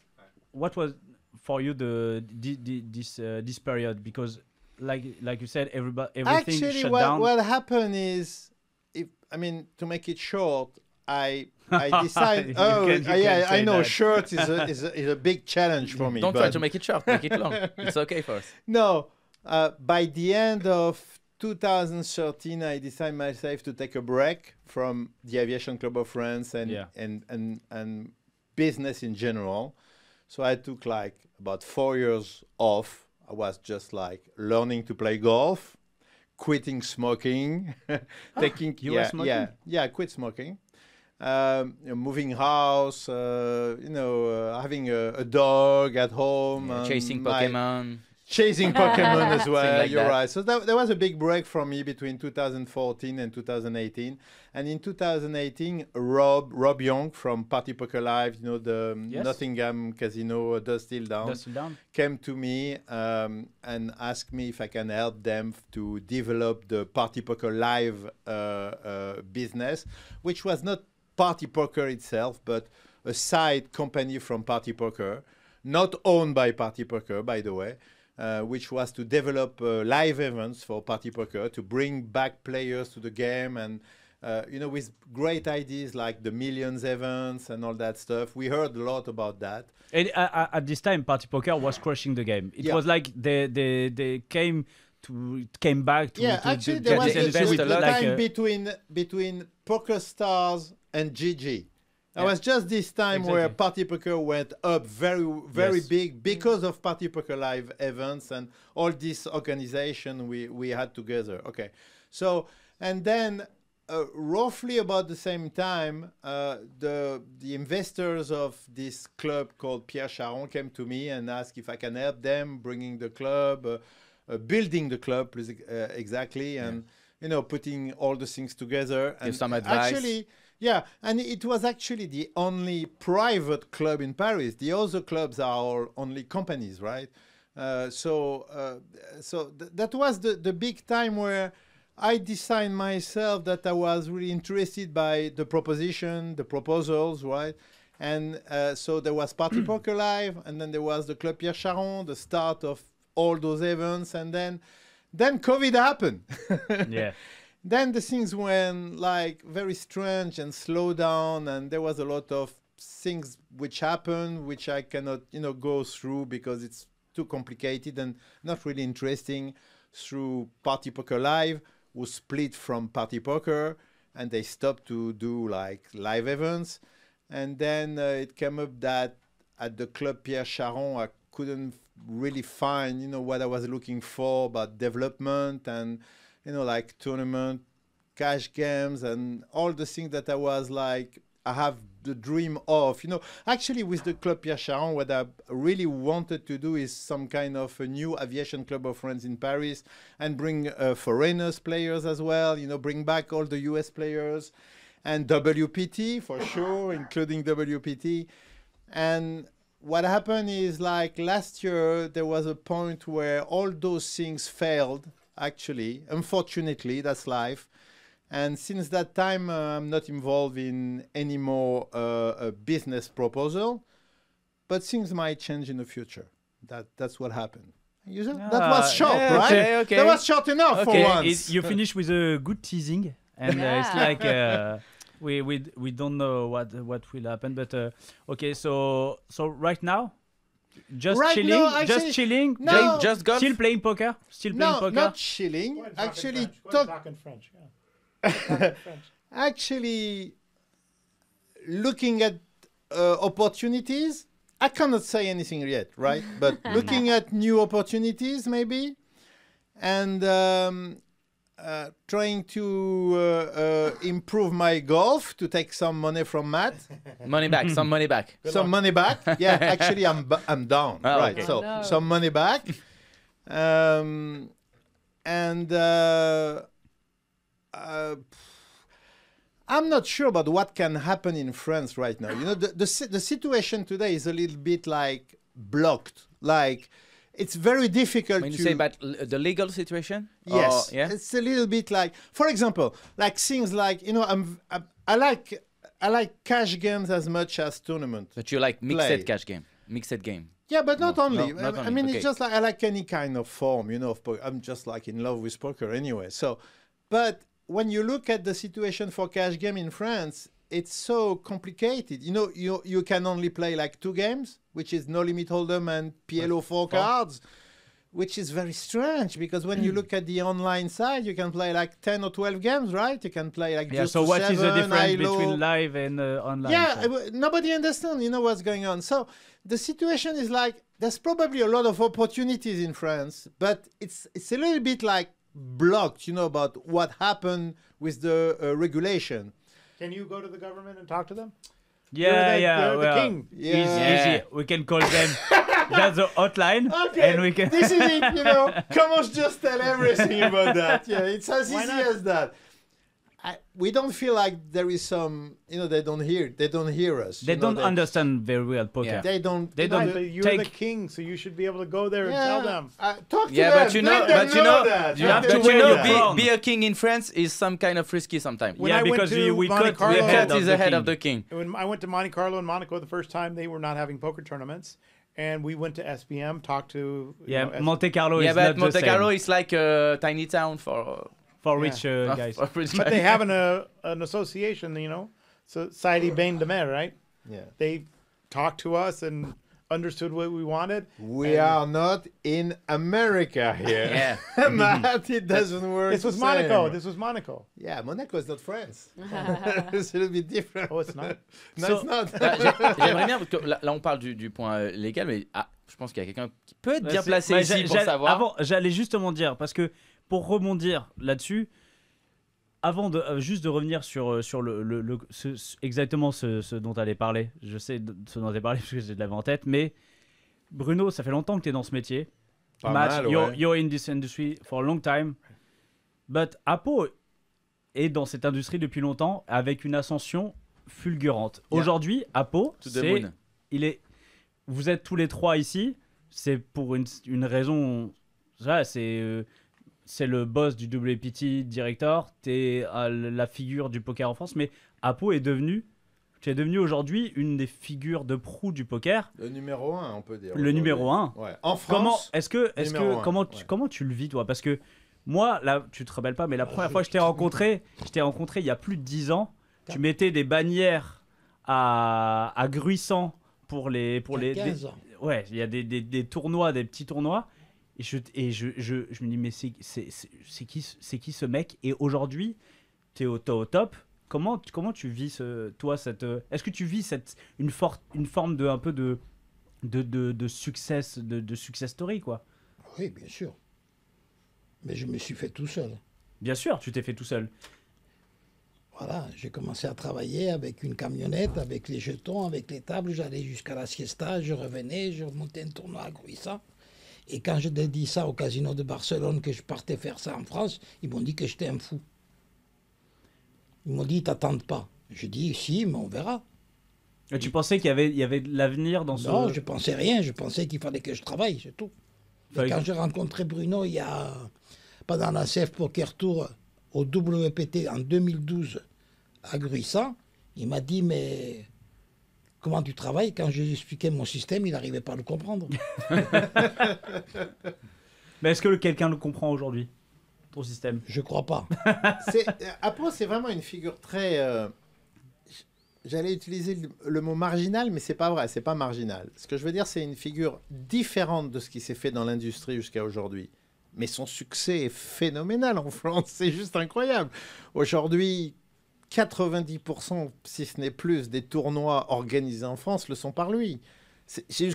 [SPEAKER 2] What was for you this period? Because like you said, everything
[SPEAKER 6] Actually,
[SPEAKER 2] shut down.
[SPEAKER 6] what happened is, to make it short, I decided.
[SPEAKER 2] You
[SPEAKER 6] Oh,
[SPEAKER 2] can
[SPEAKER 6] yeah, I
[SPEAKER 2] say
[SPEAKER 6] know.
[SPEAKER 2] that.
[SPEAKER 6] Short is a big challenge for me.
[SPEAKER 3] Don't
[SPEAKER 6] but
[SPEAKER 3] try to make it short. Make it long. It's okay for us.
[SPEAKER 6] No, by the end of 2013, I decided myself to take a break from the Aviation Club of France and business in general. So I took like about 4 years off. I was just like learning to play golf, quitting smoking, taking
[SPEAKER 2] you were smoking?
[SPEAKER 6] I quit smoking. Moving house, having a dog at home,
[SPEAKER 3] Yeah,
[SPEAKER 6] and
[SPEAKER 3] chasing
[SPEAKER 6] my-
[SPEAKER 3] Pokemon.
[SPEAKER 6] Chasing Pokemon as well,
[SPEAKER 3] like
[SPEAKER 6] you're
[SPEAKER 3] that.
[SPEAKER 6] right. So there was a big break for me between 2014 and 2018. And in 2018, Rob Young from Party Poker Live, the
[SPEAKER 2] Yes.
[SPEAKER 6] Nottingham Casino, Does Still Down,
[SPEAKER 2] Dust it down.
[SPEAKER 6] came to me and asked me if I can help them to develop the Party Poker Live business, which was not Party Poker itself, but a side company from Party Poker, not owned by Party Poker, by the way, which was to develop live events for Party Poker, to bring back players to the game and with great ideas like the millions events and all that stuff. We heard a lot about that.
[SPEAKER 2] And at this time, Party Poker was crushing the game. It was like they came back to
[SPEAKER 6] actually
[SPEAKER 2] to
[SPEAKER 6] there was
[SPEAKER 2] get
[SPEAKER 6] a
[SPEAKER 2] with
[SPEAKER 6] time between Poker Stars and GG. There was just this time where Party Poker went up very big because of Party Poker Live events and all this organization we had together. Okay, so and then roughly about the same time, the investors of this club called Pierre Charon came to me and asked if I can help them bringing the club, building the club exactly, and putting all the things together.
[SPEAKER 3] Give some advice.
[SPEAKER 6] Actually, yeah, and it was actually the only private club in Paris. The other clubs are all only companies, right? So that was the big time where I decided myself that I was really interested by the proposition, the proposals, right? And so there was Party Poker Live, and then there was the Club Pierre Charon, the start of all those events, and then COVID happened.
[SPEAKER 2] Yeah.
[SPEAKER 6] Then the things went like very strange and slowed down, and there was a lot of things which happened, which I cannot, go through because it's too complicated and not really interesting. Through Party Poker Live, who split from Party Poker, and they stopped to do like live events. And then it came up that at the Club Pierre Charon, I couldn't really find, what I was looking for about development and, like tournament, cash games, and all the things that I was like, I have the dream of. Actually with the Club Pierre Charon, what I really wanted to do is some kind of a new aviation club of friends in Paris and bring foreigners players as well, bring back all the US players and WPT for sure, including WPT. And what happened is like last year, there was a point where all those things failed, actually. Unfortunately, that's life. And since that time, I'm not involved in any more business proposal, but things might change in the future. That's what happened. That was short, right?
[SPEAKER 3] Okay.
[SPEAKER 6] That was short enough for once.
[SPEAKER 2] You finish with a good teasing, and it's like we don't know what will happen. But okay, so right now, just
[SPEAKER 6] Right
[SPEAKER 2] chilling,
[SPEAKER 6] now, actually,
[SPEAKER 2] just chilling,
[SPEAKER 6] no.
[SPEAKER 3] Just golf.
[SPEAKER 2] still playing poker,
[SPEAKER 6] Not chilling. Actually,
[SPEAKER 5] talking French.
[SPEAKER 6] Actually, looking at opportunities, I cannot say anything yet, right? But looking at new opportunities, maybe, and trying to improve my golf to take some money from Matt.
[SPEAKER 3] Money back, some money back.
[SPEAKER 6] Some money back. Yeah, actually, I'm down.
[SPEAKER 3] Oh,
[SPEAKER 6] right.
[SPEAKER 3] okay.
[SPEAKER 6] So some money back, and. I'm not sure about what can happen in France right now. The situation today is a little bit like blocked. Like it's very difficult.
[SPEAKER 3] When you say about the legal situation?
[SPEAKER 6] Yes,
[SPEAKER 3] or, yeah?
[SPEAKER 6] It's a little bit like, for example, like things like I like cash games as much as tournament.
[SPEAKER 3] But you like mixed
[SPEAKER 6] play.
[SPEAKER 3] cash game, mixed game.
[SPEAKER 6] Yeah, but not only.
[SPEAKER 3] not
[SPEAKER 6] I
[SPEAKER 3] only,
[SPEAKER 6] mean,
[SPEAKER 3] okay.
[SPEAKER 6] it's just like I like any kind of form, of poker. I'm just like in love with poker anyway. So, but when you look at the situation for cash game in France, it's so complicated. You can only play like 2 games, which is No Limit Hold'em and PLO 4 cards, which is very strange because when you look at the online side, you can play like 10 or 12 games, right? You can play like just
[SPEAKER 2] so what is the difference
[SPEAKER 6] ILO.
[SPEAKER 2] between live and online?
[SPEAKER 6] Yeah,
[SPEAKER 2] so?
[SPEAKER 6] nobody understands, what's going on. So the situation is like, there's probably a lot of opportunities in France, but it's a little bit like blocked, about what happened with the regulation.
[SPEAKER 5] Can you go to the government and talk to them?
[SPEAKER 2] Yeah,
[SPEAKER 5] You're the
[SPEAKER 2] well,
[SPEAKER 5] king.
[SPEAKER 2] Easy. We can call them just the hotline,
[SPEAKER 6] Okay,
[SPEAKER 2] and we can.
[SPEAKER 6] this is it, Come on, just tell everything about that. Yeah, it's as
[SPEAKER 5] Why
[SPEAKER 6] easy
[SPEAKER 5] not?
[SPEAKER 6] as that. We don't feel like there is some, they don't hear us.
[SPEAKER 2] They don't understand very well poker.
[SPEAKER 3] Yeah.
[SPEAKER 6] They don't.
[SPEAKER 2] They
[SPEAKER 5] Right,
[SPEAKER 2] don't
[SPEAKER 5] but you're
[SPEAKER 2] take.
[SPEAKER 5] the king, so you should be able to go there and tell them.
[SPEAKER 6] Talk to
[SPEAKER 3] Yeah,
[SPEAKER 6] them.
[SPEAKER 3] but
[SPEAKER 6] Let them know that.
[SPEAKER 2] you have
[SPEAKER 6] Let
[SPEAKER 2] to
[SPEAKER 6] them
[SPEAKER 2] wear
[SPEAKER 6] know
[SPEAKER 2] your
[SPEAKER 6] that.
[SPEAKER 2] crown.
[SPEAKER 3] Be a king in France is some kind of risky sometimes.
[SPEAKER 5] When
[SPEAKER 2] Yeah,
[SPEAKER 5] I went
[SPEAKER 2] because
[SPEAKER 5] to
[SPEAKER 2] we
[SPEAKER 5] Monte
[SPEAKER 2] cut
[SPEAKER 5] Carlo-
[SPEAKER 2] the head
[SPEAKER 3] Cat
[SPEAKER 2] of
[SPEAKER 3] is
[SPEAKER 2] the
[SPEAKER 3] ahead
[SPEAKER 2] king.
[SPEAKER 3] of the king.
[SPEAKER 5] When I went to Monte Carlo and Monaco the first time, they were not having poker tournaments, and we went to SBM, talked to
[SPEAKER 2] Yeah, Monte Carlo
[SPEAKER 3] Yeah,
[SPEAKER 2] is
[SPEAKER 3] but
[SPEAKER 2] not the
[SPEAKER 3] Monte
[SPEAKER 2] same.
[SPEAKER 3] Carlo is like a tiny town for
[SPEAKER 2] for rich guys.
[SPEAKER 5] But they have an association, you know, Société Bain de Mer, right?
[SPEAKER 6] Yeah.
[SPEAKER 5] They talked to us and understood what we wanted.
[SPEAKER 6] We are not in America here.
[SPEAKER 3] Yeah.
[SPEAKER 6] Matt, it doesn't work.
[SPEAKER 5] This was
[SPEAKER 6] the
[SPEAKER 5] Monaco.
[SPEAKER 6] same.
[SPEAKER 5] This was Monaco.
[SPEAKER 6] Yeah, Monaco is not France. It's a little bit different.
[SPEAKER 5] Oh, it's not.
[SPEAKER 6] No,
[SPEAKER 2] So-
[SPEAKER 6] it's not.
[SPEAKER 3] J'aimerais bien, parce que là on parle du point légal, mais je pense qu'il y a quelqu'un qui peut être bien placé
[SPEAKER 2] Ouais,
[SPEAKER 3] ici pour savoir.
[SPEAKER 2] Avant, j'allais justement dire, parce que pour rebondir là-dessus, avant de juste de revenir sur exactement ce dont tu allais parler, je sais ce dont tu allais parler parce que je l'avais en tête, mais Bruno, ça fait longtemps que tu es dans ce métier.
[SPEAKER 6] Pas
[SPEAKER 2] Matt,
[SPEAKER 6] mal, ouais.
[SPEAKER 2] you're in this industry for a long time, but APO est dans cette industrie depuis longtemps avec une ascension fulgurante.
[SPEAKER 6] Yeah.
[SPEAKER 2] Aujourd'hui, APO,
[SPEAKER 3] To the moon.
[SPEAKER 2] vous êtes tous les trois ici, c'est pour une raison, ça, c'est le boss du WPT Directeur, t'es la figure du poker en France, mais APO tu es devenu aujourd'hui une des figures de proue du poker,
[SPEAKER 6] Le numéro 1, on peut dire.
[SPEAKER 2] le numéro 1.
[SPEAKER 6] Ouais. En France.
[SPEAKER 2] Comment tu le vis toi? Parce que moi, là, tu te rebelles pas, mais la première fois que je t'ai rencontré il y a plus de 10 ans. Tu mettais des bannières à gruissant pour les
[SPEAKER 7] 15 ans.
[SPEAKER 2] ouais, il y a des tournois, des petits tournois. Et je me dis, mais c'est qui ce mec? Et aujourd'hui, t'es au top. Comment tu vis est-ce que tu vis une forme de un peu de success story, quoi?
[SPEAKER 7] Oui, bien sûr. Mais je me suis fait tout seul.
[SPEAKER 2] Bien sûr, tu t'es fait tout seul.
[SPEAKER 7] Voilà, j'ai commencé à travailler avec une camionnette, avec les jetons, avec les tables. J'allais jusqu'à la siesta, je revenais, je remontais un tournoi à Gruissa. Et quand je dit ça au casino de Barcelone, que je partais faire ça en France, ils m'ont dit que j'étais un fou. Ils m'ont dit, ils t'attendent pas. Je dis, si, mais on verra.
[SPEAKER 2] Et tu pensais qu'il y avait de l'avenir dans ce...
[SPEAKER 7] Non, je pensais rien, je pensais qu'il fallait que je travaille, c'est tout. Et
[SPEAKER 2] Fallait
[SPEAKER 7] quand
[SPEAKER 2] que-
[SPEAKER 7] j'ai rencontré Bruno, il y a, pendant la CF Poker Tour, au WPT en 2012, à Gruissa, il m'a dit, mais comment tu travailles? Quand je lui expliquais mon système, il n'arrivait pas à le comprendre.
[SPEAKER 2] Mais est-ce que quelqu'un le comprend aujourd'hui, ton système?
[SPEAKER 7] Je crois pas.
[SPEAKER 6] APO, c'est vraiment une figure très. J'allais utiliser le mot marginal, mais c'est pas vrai, c'est pas marginal. Ce que je veux dire, c'est une figure différente de ce qui s'est fait dans l'industrie jusqu'à aujourd'hui. Mais son succès est phénoménal en France, c'est juste incroyable. Aujourd'hui, 90%, si ce n'est plus, des tournois organisés en France le sont par lui.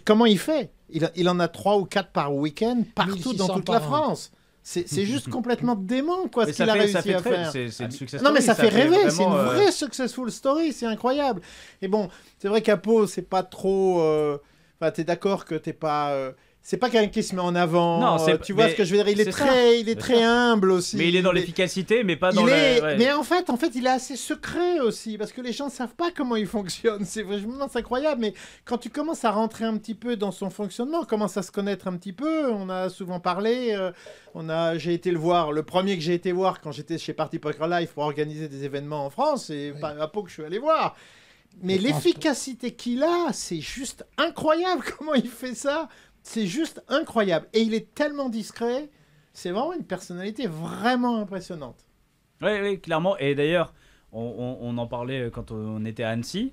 [SPEAKER 6] Comment il fait? Il en a 3 ou 4 par week-end, partout dans
[SPEAKER 7] 1600
[SPEAKER 6] toute la
[SPEAKER 7] par an.
[SPEAKER 6] France. C'est juste complètement dément, quoi,
[SPEAKER 2] Mais
[SPEAKER 6] ce qu'il a réussi à faire.
[SPEAKER 2] C'est une success
[SPEAKER 6] Non, mais
[SPEAKER 2] story,
[SPEAKER 6] ça fait rêver, c'est une
[SPEAKER 2] vraiment,
[SPEAKER 6] vraie successful story, c'est incroyable. Et bon, c'est vrai qu'APO, c'est pas trop. Enfin, t'es d'accord que t'es pas. C'est pas quelqu'un qui se met en avant.
[SPEAKER 2] Non,
[SPEAKER 6] tu vois
[SPEAKER 2] mais
[SPEAKER 6] ce que je veux dire? Il est
[SPEAKER 2] c'est ça.
[SPEAKER 6] très, il est
[SPEAKER 2] C'est
[SPEAKER 6] très humble aussi.
[SPEAKER 2] Mais il est dans
[SPEAKER 6] Mais-
[SPEAKER 2] l'efficacité, mais pas dans
[SPEAKER 6] il
[SPEAKER 2] le...
[SPEAKER 6] est-
[SPEAKER 2] ouais.
[SPEAKER 6] Mais en fait, il est assez secret aussi, parce que les gens ne savent pas comment il fonctionne. C'est vraiment c'est incroyable, mais quand tu commences à rentrer un petit peu dans son fonctionnement, on commence à se connaître un petit peu. On a souvent parlé. J'ai été le voir. Le premier que j'ai été voir quand j'étais chez Party Poker Live pour organiser des événements en France, c'est
[SPEAKER 7] Oui.
[SPEAKER 6] pas à Pau que je suis allé voir. Mais
[SPEAKER 7] Je pense
[SPEAKER 6] l'efficacité qu'il a, c'est juste incroyable. Comment il fait ça? C'est juste incroyable. Et il est tellement discret. C'est vraiment une personnalité vraiment impressionnante.
[SPEAKER 2] Oui, clairement. Et d'ailleurs, on en parlait quand on était à Annecy.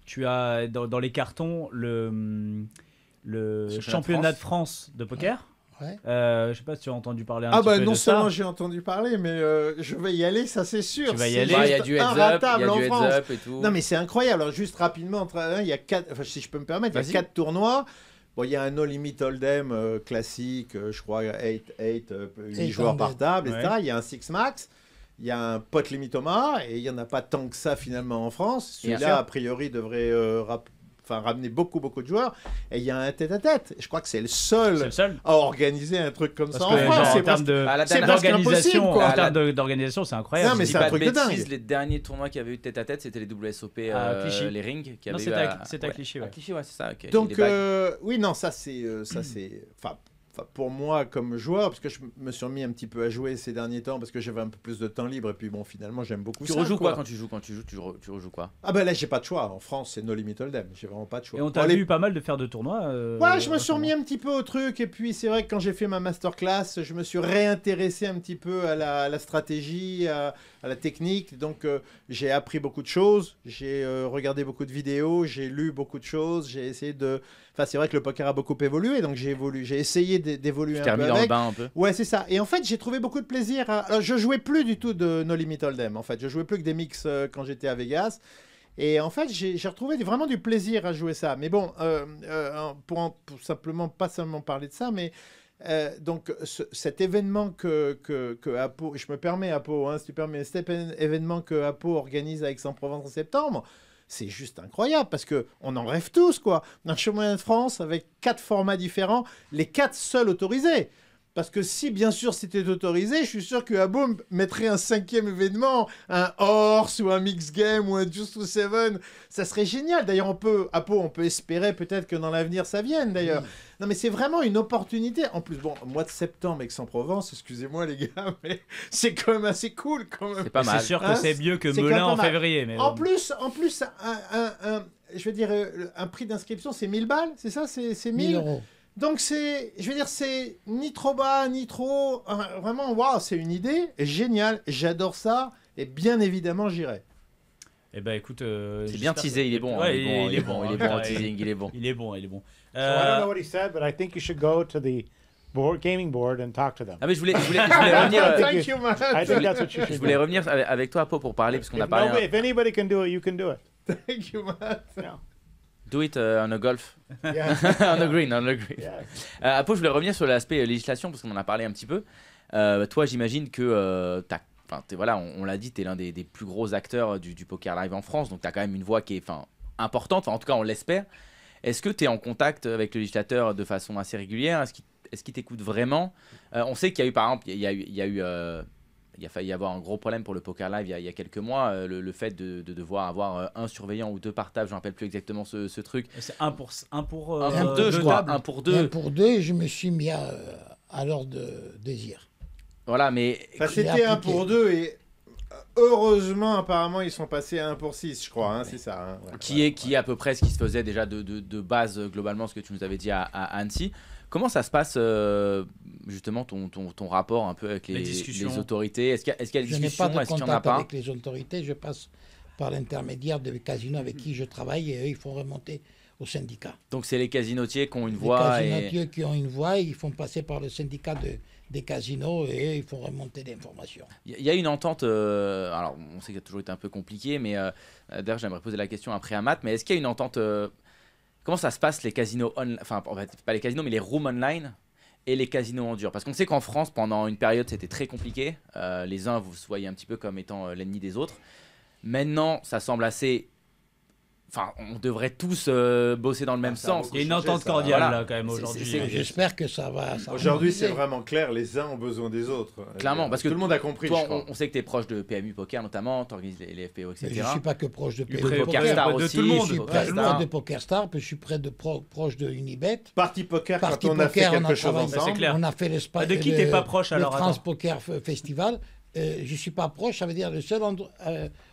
[SPEAKER 2] Tu as dans les cartons le championnat de France de poker.
[SPEAKER 7] Ouais.
[SPEAKER 2] Je sais pas si tu as entendu parler un
[SPEAKER 6] Ah
[SPEAKER 2] petit
[SPEAKER 6] bah
[SPEAKER 2] peu
[SPEAKER 6] non
[SPEAKER 2] de
[SPEAKER 6] seulement
[SPEAKER 2] ça.
[SPEAKER 6] j'ai entendu parler, mais je vais y aller, ça c'est sûr.
[SPEAKER 2] Tu vas y
[SPEAKER 6] C'est
[SPEAKER 2] aller.
[SPEAKER 3] Bah, il y a
[SPEAKER 6] juste
[SPEAKER 3] du heads up, il y
[SPEAKER 6] inratable
[SPEAKER 3] a
[SPEAKER 6] en
[SPEAKER 3] du
[SPEAKER 6] France.
[SPEAKER 3] heads up et tout.
[SPEAKER 6] Non mais c'est incroyable. Alors juste rapidement, il y a 4, enfin, si je peux me permettre, il y a
[SPEAKER 3] Vas-y.
[SPEAKER 6] 4 tournois. Bon, il y a un No Limit Hold'em classique, je crois 8 8 joueurs par table, etc.
[SPEAKER 2] Ouais.
[SPEAKER 6] Il y a un Six Max. Il y a un Pot Limit Omaha et il n'y en a pas tant que ça finalement en France.
[SPEAKER 3] Bien
[SPEAKER 6] Celui-là,
[SPEAKER 3] sûr.
[SPEAKER 6] a priori, devrait ramener beaucoup de joueurs. Et il y a un tête-à-tête. Je crois que c'est le
[SPEAKER 2] C'est le
[SPEAKER 6] seul
[SPEAKER 2] seul.
[SPEAKER 6] à organiser un truc comme
[SPEAKER 2] Parce
[SPEAKER 6] ça
[SPEAKER 2] que
[SPEAKER 6] en
[SPEAKER 2] genre,
[SPEAKER 6] France.
[SPEAKER 2] en
[SPEAKER 6] C'est
[SPEAKER 2] termes de-
[SPEAKER 3] Bah, la
[SPEAKER 6] c'est
[SPEAKER 3] dernière-
[SPEAKER 6] presque impossible, quoi.
[SPEAKER 2] en termes d'organisation, c'est incroyable.
[SPEAKER 6] Non, mais
[SPEAKER 3] Je dis
[SPEAKER 6] c'est un
[SPEAKER 3] pas
[SPEAKER 6] truc
[SPEAKER 3] de
[SPEAKER 6] de
[SPEAKER 3] bêtises,
[SPEAKER 6] dingue.
[SPEAKER 3] les derniers tournois qu'il y avait eu tête à tête, c'était les WSOP,
[SPEAKER 2] À Clichy.
[SPEAKER 3] les rings.
[SPEAKER 2] Non, c'était à Clichy, ouais.
[SPEAKER 3] À Clichy, ouais, c'est ça. ok.
[SPEAKER 6] Donc,
[SPEAKER 3] Les bagues.
[SPEAKER 6] oui, non, ça c'est. Enfin, pour moi comme joueur, parce que je me suis remis un petit peu à jouer ces derniers temps parce que j'avais un peu plus de temps libre et puis bon, finalement j'aime beaucoup ça.
[SPEAKER 3] Tu rejoues quoi quand tu joues? Tu rejoues quoi?
[SPEAKER 6] Ah ben là j'ai pas de choix. En France c'est no limit hold'em. J'ai vraiment pas de choix.
[SPEAKER 2] Et on t'a vu pas mal de faire de tournois.
[SPEAKER 6] Ouais, je me suis remis un petit peu au truc et puis c'est vrai que quand j'ai fait ma masterclass, je me suis réintéressé un petit peu à la stratégie, à la technique. Donc j'ai appris beaucoup de choses, j'ai regardé beaucoup de vidéos, j'ai lu beaucoup de choses, j'ai essayé de... Enfin c'est vrai que le poker a beaucoup évolué, donc j'ai essayé d'évoluer un peu
[SPEAKER 3] avec. Dans le bain un peu.
[SPEAKER 6] Ouais, c'est ça. Et en fait, j'ai trouvé beaucoup de plaisir. Alors, je jouais plus du tout de No Limit Hold'em. En fait, je jouais plus que des mix quand j'étais à Vegas. Et en fait, j'ai retrouvé vraiment du plaisir à jouer ça. Mais bon, pour simplement pas seulement parler de ça, mais donc cet événement que APO, je me permets APO, hein, si tu permets, cet événement que APO organise à Aix-en-Provence en septembre. C'est juste incroyable parce qu'on en rêve tous, quoi. Un chemin de France avec 4 formats différents, les 4 seuls autorisés. Parce que si, bien sûr, c'était autorisé, je suis sûr que APO mettrait un 5e événement, un horse ou un mix game ou un juice to seven. Ça serait génial. D'ailleurs, APO, on peut espérer peut-être que dans l'avenir, ça vienne, d'ailleurs. Oui. Non, mais c'est vraiment une opportunité. En plus, bon, mois de septembre, Aix-en-Provence, excusez-moi, les gars, mais c'est quand même assez cool, quand même.
[SPEAKER 3] C'est pas mal.
[SPEAKER 2] C'est sûr que c'est mieux que Melun en février. Mais
[SPEAKER 6] en plus, je veux dire, un prix d'inscription, c'est 1000 balles, c'est ça? C'est 1000
[SPEAKER 7] euros.
[SPEAKER 6] Donc, je veux dire, c'est ni trop bas, ni trop haut. Vraiment, waouh, c'est une idée géniale. J'adore ça. Et bien évidemment, j'irai.
[SPEAKER 2] Eh ben, écoute.
[SPEAKER 3] C'est bien teasé, il est bon.
[SPEAKER 2] Ouais,
[SPEAKER 3] il est bon en teasing, il est bon.
[SPEAKER 2] Il est bon.
[SPEAKER 5] So I don't know what he said, but I think you should go to the gaming board and talk to them.
[SPEAKER 3] Ah mais je voulais revenir.
[SPEAKER 6] Thank you, man.
[SPEAKER 5] I think that's what you should
[SPEAKER 3] Je voulais
[SPEAKER 5] do.
[SPEAKER 3] revenir avec toi, Apo, pour parler, parce qu'on a parlé.
[SPEAKER 5] If anybody can do it, you can do it.
[SPEAKER 6] Thank you, man.
[SPEAKER 5] Yeah.
[SPEAKER 3] Do it on a golf.
[SPEAKER 5] Yeah.
[SPEAKER 3] on a green.
[SPEAKER 5] Yeah.
[SPEAKER 3] Apo, je voulais revenir sur l'aspect législation, parce qu'on en a parlé un petit peu. Toi, j'imagine que voilà, on l'a dit, tu es l'un des plus gros acteurs du poker live en France, donc tu as quand même une voix qui est importante, en tout cas on l'espère. Est-ce que tu es en contact avec le législateur de façon assez régulière? Est-ce qu'il t'écoute vraiment? On sait qu'il y a eu, par exemple, il a failli y avoir un gros problème pour le poker live il y a quelques mois, le fait de devoir avoir un surveillant ou 2 par table, je ne me rappelle plus exactement ce truc.
[SPEAKER 2] C'est 1 pour
[SPEAKER 3] 2, je crois. 1 pour 2.
[SPEAKER 7] 1 pour 2, je me suis mis à l'ordre de désir.
[SPEAKER 3] Voilà, mais...
[SPEAKER 6] Enfin, c'était 1 pour 2 et heureusement, apparemment, ils sont passés à 1 pour 6, je crois. Hein, c'est ça. Hein, ouais,
[SPEAKER 3] qui est à peu près ce qui se faisait déjà de base, globalement, ce que tu nous avais dit à Annecy. Comment ça se passe, justement, ton rapport un peu avec les autorités? Est-ce qu'il y a des discussions? Est-ce qu'il n'y en a pas?
[SPEAKER 7] Avec les autorités, je passe par l'intermédiaire des casinos avec qui je travaille et eux, ils font remonter au syndicat.
[SPEAKER 3] Donc, c'est les casinotiers qui ont une voix.
[SPEAKER 7] Les casinotiers qui ont une voix, ils font passer par le syndicat des casinos et eux, ils font remonter l'information.
[SPEAKER 3] Il y a une entente, alors on sait que ça a toujours été un peu compliqué, mais d'ailleurs, j'aimerais poser la question après à Matt, mais est-ce qu'il y a une entente... Comment ça se passe les casinos online, enfin pas les casinos mais les rooms online et les casinos en dur? Parce qu'on sait qu'en France pendant une période c'était très compliqué, les uns vous voyez un petit peu comme étant l'ennemi des autres. Maintenant ça semble assez... Enfin, on devrait tous bosser dans le même sens.
[SPEAKER 2] Il y a une entente cordiale là quand même aujourd'hui.
[SPEAKER 7] J'espère que ça va.
[SPEAKER 6] Aujourd'hui, c'est vraiment clair. Les uns ont besoin des autres.
[SPEAKER 3] Clairement, parce que
[SPEAKER 6] tout le monde a compris.
[SPEAKER 3] Toi, on sait que tu es proche de PMU Poker notamment, tu organises les FPO, etc.
[SPEAKER 7] Mais je ne suis pas que proche de PMU
[SPEAKER 3] Poker Star aussi.
[SPEAKER 7] Je suis proche de Poker Star, puis je suis proche de Unibet.
[SPEAKER 6] Party Poker, quand on a fait quelque chose ensemble.
[SPEAKER 7] On a fait le
[SPEAKER 2] de qui t'es pas proche alors?
[SPEAKER 7] Le France Poker Festival. Je suis pas proche, ça veut dire le seul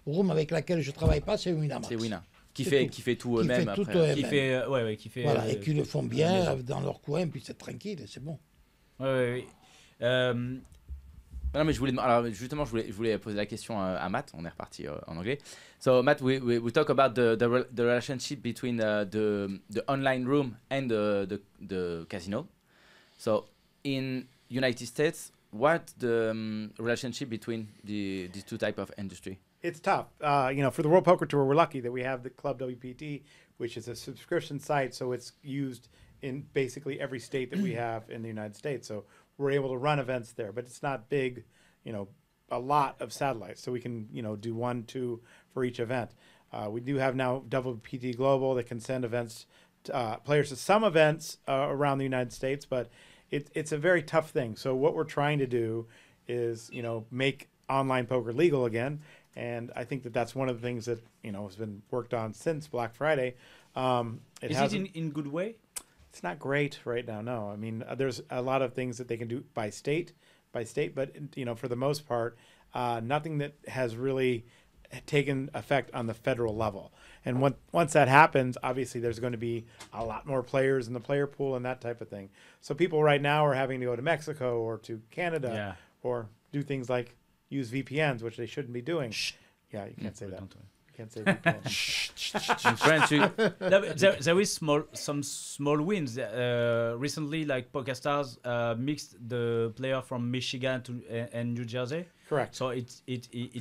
[SPEAKER 7] room avec laquelle je travaille pas, c'est Winamax.
[SPEAKER 3] C'est Wina. Qui fait tout eux-mêmes après.
[SPEAKER 2] Qui fait
[SPEAKER 7] voilà, et qui le font bien dans leur coin, puis c'est tranquille, c'est bon.
[SPEAKER 2] Oui.
[SPEAKER 3] Non, mais je voulais poser la question à Matt. On est reparti en anglais. So Matt, we talk about the relationship between the online room and the casino. So in United States, what's the relationship between these two type of industry?
[SPEAKER 5] It's tough. For the World Poker Tour, we're lucky that we have the Club WPT, which is a subscription site, so it's used in basically every state that we have in the United States. So we're able to run events there, but it's not big, a lot of satellites. So we can, do 1, 2 for each event. We do have now WPT Global that can send events, players to some events around the United States, but it's a very tough thing. So what we're trying to do is, make online poker legal again. And I think that's one of the things that, has been worked on since Black Friday.
[SPEAKER 2] Is it in good way?
[SPEAKER 5] It's not great right now. No, I mean there's a lot of things that they can do by state, but for the most part, nothing that has really taken effect on the federal level. And once that happens, obviously there's going to be a lot more players in the player pool and that type of thing. So people right now are having to go to Mexico or to Canada or do things like use VPNs, which they shouldn't be doing. Yeah, you can't say that. Can't say VPN.
[SPEAKER 3] In French,
[SPEAKER 2] there is some small wins. Recently, like PokerStars mixed the player from Michigan and New Jersey.
[SPEAKER 5] Correct.
[SPEAKER 2] So it's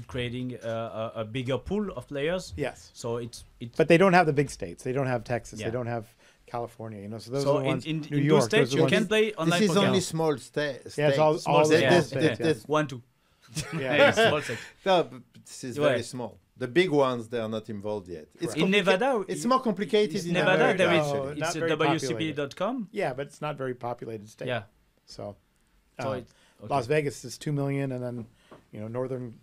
[SPEAKER 2] creating a bigger pool of players.
[SPEAKER 5] Yes.
[SPEAKER 2] So it's
[SPEAKER 5] but they don't have the big states. They don't have Texas.
[SPEAKER 2] Yeah.
[SPEAKER 5] They don't have California. So those
[SPEAKER 2] so
[SPEAKER 5] are the ones.
[SPEAKER 2] in
[SPEAKER 5] New York,
[SPEAKER 2] those states you can play online.
[SPEAKER 6] This is
[SPEAKER 2] poker.
[SPEAKER 6] only small states.
[SPEAKER 5] Yeah, it's all
[SPEAKER 2] Small
[SPEAKER 5] states.
[SPEAKER 2] states. 1, 2.
[SPEAKER 5] Yeah.
[SPEAKER 2] Small states.
[SPEAKER 6] No, but this is very small. The big ones, they are not involved yet. It's
[SPEAKER 2] In Nevada,
[SPEAKER 6] it's more complicated in
[SPEAKER 2] Nevada.
[SPEAKER 6] America.
[SPEAKER 2] There is
[SPEAKER 5] not
[SPEAKER 2] it's
[SPEAKER 5] very
[SPEAKER 2] WCP.com.
[SPEAKER 5] Yeah, but it's not very populated state.
[SPEAKER 2] Yeah.
[SPEAKER 5] So,
[SPEAKER 2] So it's, okay.
[SPEAKER 5] Las Vegas is 2 million, and then northern